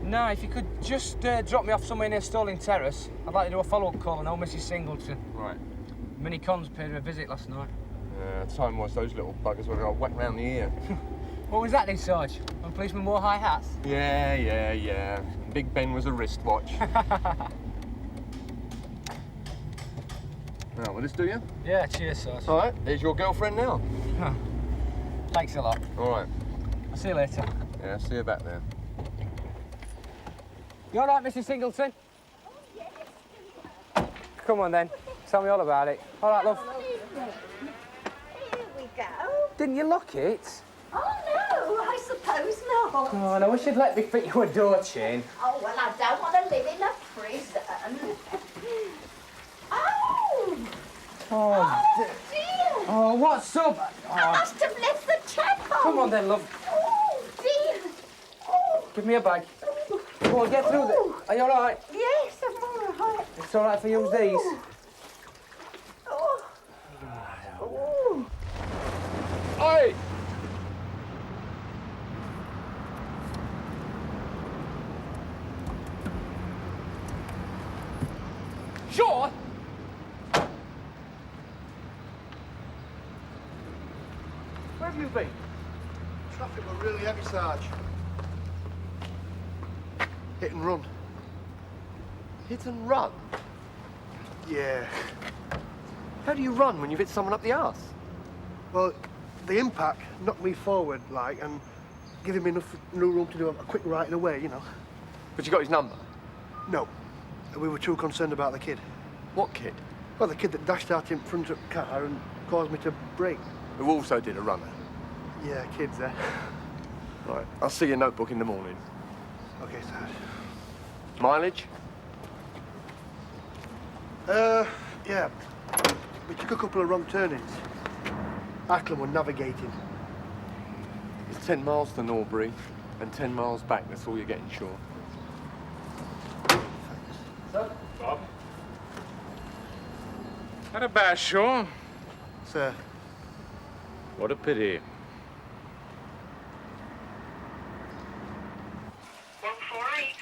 Speaker 10: No, if you could just drop me off somewhere near Stalling Terrace. I'd like to do a follow-up call on old Mrs. Singleton.
Speaker 15: Right.
Speaker 10: Minnie Cons paid her a visit last night.
Speaker 15: Time was those little buggers would have got whacked round the ear.
Speaker 10: What was that then, Sarge? When policemen wore high hats?
Speaker 15: Yeah. Big Ben was a wristwatch. Now, will this do you?
Speaker 10: Yeah, cheers, Sarge.
Speaker 15: All right, here's your girlfriend now.
Speaker 10: Thanks a lot.
Speaker 15: All right.
Speaker 10: I'll see you later.
Speaker 15: Yeah, see you back there.
Speaker 10: You all right, Mrs. Singleton? Oh, yes. Come on, then. Tell me all about it. All right, love.
Speaker 4: Here we go.
Speaker 10: Didn't you lock it?
Speaker 4: Oh, no, I suppose not.
Speaker 10: Oh, and I wish you'd let me fit you a door chain.
Speaker 4: Oh, well, I don't want to live in a prison. Oh!
Speaker 10: Oh,
Speaker 4: dear.
Speaker 10: Oh, what's up?
Speaker 4: I must have left the tap on.
Speaker 10: Come on, then, love.
Speaker 4: Oh, dear. Oh.
Speaker 10: Give me a bag. Come on, get through there. Are you all right?
Speaker 4: Yes, I'm all right.
Speaker 10: It's all right for you, these.
Speaker 4: Oh. Oh.
Speaker 15: Oi!
Speaker 10: Sure.
Speaker 20: Where have you been? Traffic were really heavy, Sarge. Hit and run.
Speaker 15: Hit and run?
Speaker 20: Yeah.
Speaker 15: How do you run when you've hit someone up the arse?
Speaker 20: Well, the impact knocked me forward, like, and giving me enough room to do a quick right and away, you know.
Speaker 15: But you got his number?
Speaker 20: No. We were too concerned about the kid.
Speaker 15: What kid?
Speaker 20: Well, the kid that dashed out in front of the car and caused me to brake.
Speaker 15: Who also did a runner?
Speaker 20: Yeah, kids, eh?
Speaker 15: Right, I'll see your notebook in the morning.
Speaker 20: Okay, Sarge.
Speaker 15: Mileage?
Speaker 20: Yeah. We took a couple of wrong turnings. Ackland were navigating.
Speaker 15: It's 10 miles to Norbury and 10 miles back. That's all you're getting, sure.
Speaker 20: Sir?
Speaker 18: Bob? Had a bad show.
Speaker 20: Sir.
Speaker 18: What a pity.
Speaker 5: 148,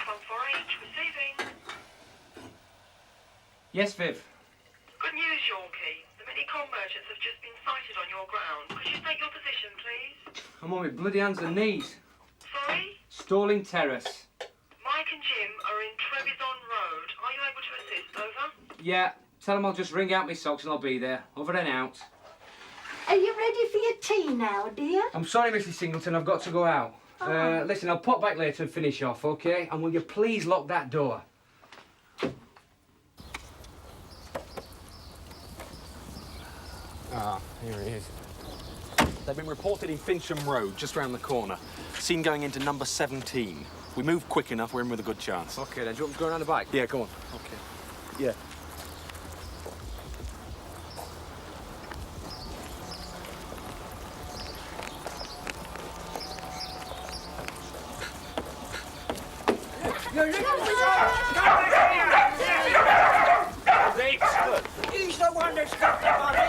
Speaker 5: receiving.
Speaker 10: Yes, Viv.
Speaker 5: Good news, Yorkie. The mini-con merchants have just been sighted on your ground. Could you state your position, please?
Speaker 10: I'm on my bloody hands and knees.
Speaker 5: Sorry?
Speaker 10: Stalling Terrace.
Speaker 5: Mike and Jim are in Trebizond Road. Are you able to assist? Over?
Speaker 10: Yeah, tell them I'll just ring out my socks and I'll be there. Over and out.
Speaker 4: Are you ready for your tea now, dear?
Speaker 10: I'm sorry, Mrs. Singleton, I've got to go out. Listen, I'll pop back later and finish off, OK? And will you please lock that door?
Speaker 9: Ah, here he is. They've been reported in Fincham Road, just round the corner. Seen going into number 17. If we move quick enough, we're in with a good chance.
Speaker 10: OK, then. Do you want me to go around the back?
Speaker 9: Yeah, go on.
Speaker 10: OK.
Speaker 9: Yeah.
Speaker 12: He's the one that stopped the body.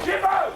Speaker 18: Jimbo!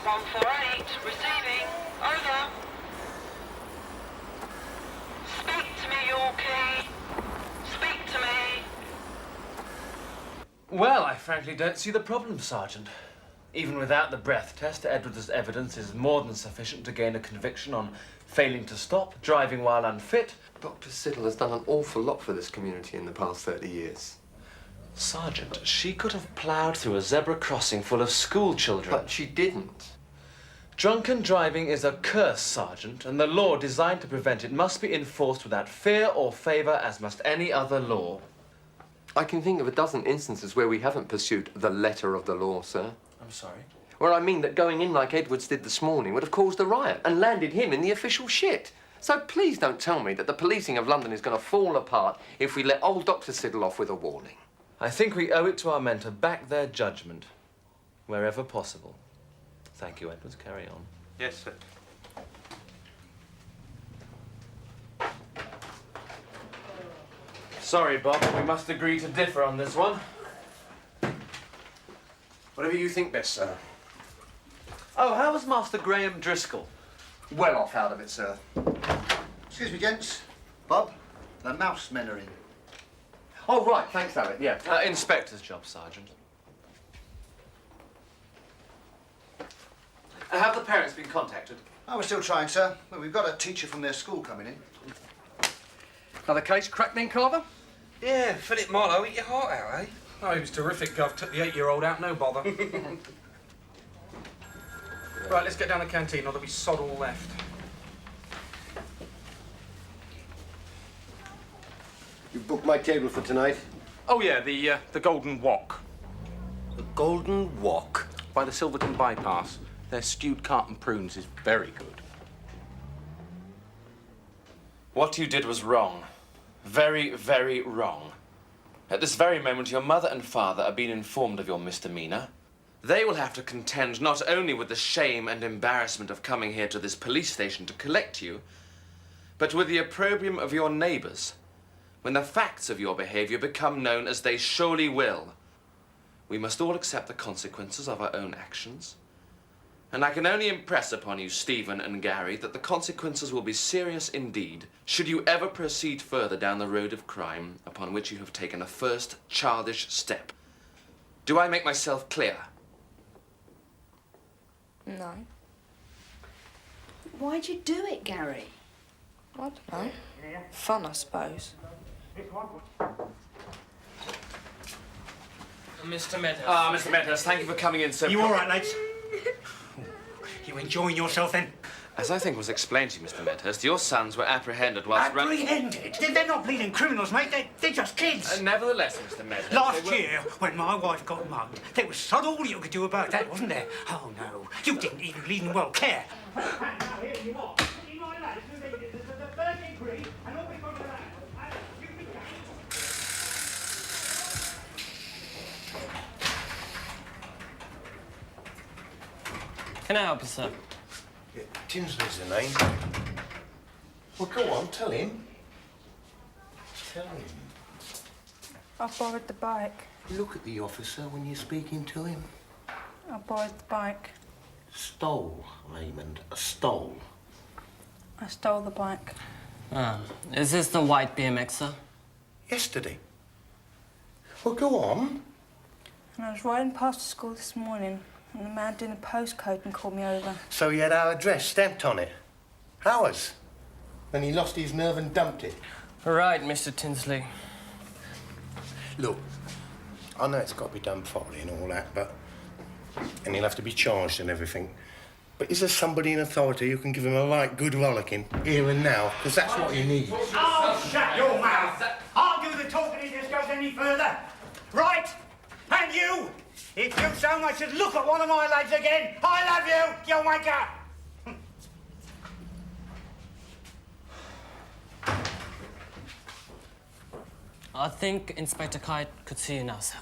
Speaker 5: 148, receiving. Over. Speak to me, Yorkie. Speak to me.
Speaker 10: Well, I frankly don't see the problem, Sergeant. Even without the breath test, Edwards' evidence is more than sufficient to gain a conviction on failing to stop, driving while unfit.
Speaker 19: Dr. Siddle has done an awful lot for this community in the past 30 years.
Speaker 10: Sergeant, she could have ploughed through a zebra crossing full of school children.
Speaker 19: But she didn't.
Speaker 10: Drunken driving is a curse, Sergeant, and the law designed to prevent it must be enforced without fear or favour, as must any other law.
Speaker 19: I can think of a dozen instances where we haven't pursued the letter of the law, sir.
Speaker 10: I'm sorry?
Speaker 19: Where I mean that going in like Edwards did this morning would have caused a riot and landed him in the official shit. So please don't tell me that the policing of London is going to fall apart if we let old Dr. Siddle off with a warning.
Speaker 10: I think we owe it to our men to back their judgment, wherever possible. Thank you, Edwards. Carry on.
Speaker 1: Yes, sir.
Speaker 10: Sorry, Bob, we must agree to differ on this one.
Speaker 11: Whatever you think best, sir.
Speaker 10: Oh, how was Master Graham Driscoll?
Speaker 11: Well off out of it, sir. Excuse me, gents. Bob, the mouse men are in.
Speaker 19: Oh, right. Thanks, Alec. Yeah.
Speaker 10: Inspector's job, Sergeant. Have the parents been contacted?
Speaker 11: Oh, we're still trying, sir. Well, we've got a teacher from their school coming in.
Speaker 15: Another case cracked then, Carver?
Speaker 9: Yeah, Philip Marlowe, eat your heart out, eh? Oh, he was terrific, Gov. Took the 8-year-old out, no bother. Right, let's get down the canteen, or there'll be sod all left.
Speaker 20: You booked my table for tonight?
Speaker 9: Oh, yeah, the Golden Wok.
Speaker 20: The Golden Wok?
Speaker 9: By the Silverton Bypass. Their stewed carp and prunes is very good.
Speaker 10: What you did was wrong. Very, very wrong. At this very moment, your mother and father are being informed of your misdemeanour. They will have to contend not only with the shame and embarrassment of coming here to this police station to collect you, but with the opprobrium of your neighbours, when the facts of your behaviour become known, as they surely will. We must all accept the consequences of our own actions. And I can only impress upon you, Stephen and Gary, that the consequences will be serious indeed, should you ever proceed further down the road of crime upon which you have taken a first childish step. Do I make myself clear?
Speaker 12: No.
Speaker 8: Why'd you do it, Gary?
Speaker 12: I don't know. Fun, I suppose.
Speaker 10: Mr. Meadows. Ah, Mr. Meadows, thank you for coming in so...
Speaker 24: You all right, lads? You enjoying yourself, then?
Speaker 10: As I think was explained to you, Mr. Medhurst, your sons were apprehended whilst running...
Speaker 24: Apprehended? They're not bleeding criminals, mate. They're just kids.
Speaker 10: Nevertheless, Mr. Medhurst...
Speaker 24: Last year, when my wife got mugged, there was sod all you could do about that, wasn't there? Oh, no. You didn't even bleeding well care.
Speaker 21: Can I help you, sir?
Speaker 20: Yeah, Tinsley's the name. Well, go on, tell him. Tell him.
Speaker 12: I borrowed the bike.
Speaker 20: Look at the officer when you're speaking to him.
Speaker 12: I borrowed the bike.
Speaker 20: Stole, Raymond. Stole.
Speaker 12: I stole the bike.
Speaker 21: Is this the white BMXer?
Speaker 20: Yesterday. Well, go on.
Speaker 12: And I was riding past the school this morning, and the man doing the postcode and called me over.
Speaker 20: So he had our address stamped on it. Ours. Then he lost his nerve and dumped it.
Speaker 21: Right, Mr. Tinsley.
Speaker 20: Look, I know it's got to be done properly and all that, but... And he'll have to be charged and everything. But is there somebody in authority who can give him a light, good rollicking, here and now? Because that's what he needs.
Speaker 24: Oh, shut your mouth! I'll do the talking if this goes any further. Right? And you! If you so much as look at one of my lads again, I love you, you wanker!
Speaker 21: I think Inspector Kite could see you now, sir.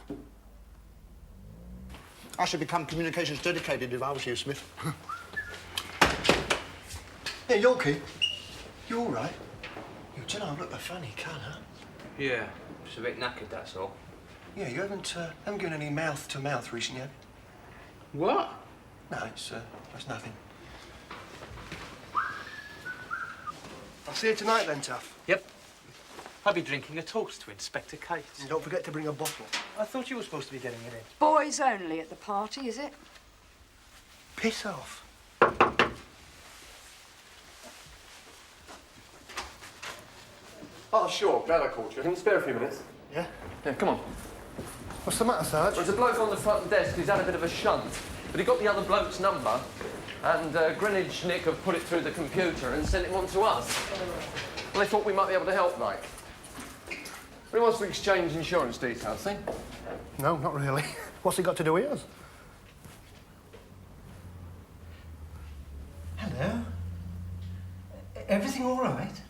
Speaker 11: I should become communications dedicated if I was you, Smith. Hey, Yorkie. You all right? You do know, look a funny colour.
Speaker 3: Yeah, just a bit knackered, that's all.
Speaker 11: Yeah, you haven't given any mouth-to-mouth recently, have you?
Speaker 3: What?
Speaker 20: No, it's nothing. I'll see you tonight then, Taff.
Speaker 14: Yep. I'll be drinking a toast to Inspector Kate.
Speaker 20: And don't forget to bring a bottle.
Speaker 14: I thought you were supposed to be getting it in.
Speaker 2: Boys only at the party, is it?
Speaker 20: Piss off.
Speaker 19: Oh, sure. Glad I caught you. Can you spare a few minutes?
Speaker 20: Yeah?
Speaker 19: Yeah, come on.
Speaker 20: What's the matter, Sarge?
Speaker 19: There's a bloke on the front desk who's had a bit of a shunt, but he got the other bloke's number, and Greenwich Nick have put it through the computer and sent it on to us. Well, they thought we might be able to help, like. He wants to exchange insurance details, see?
Speaker 20: No, not really. What's he got to do with us?
Speaker 8: Hello. Everything all right?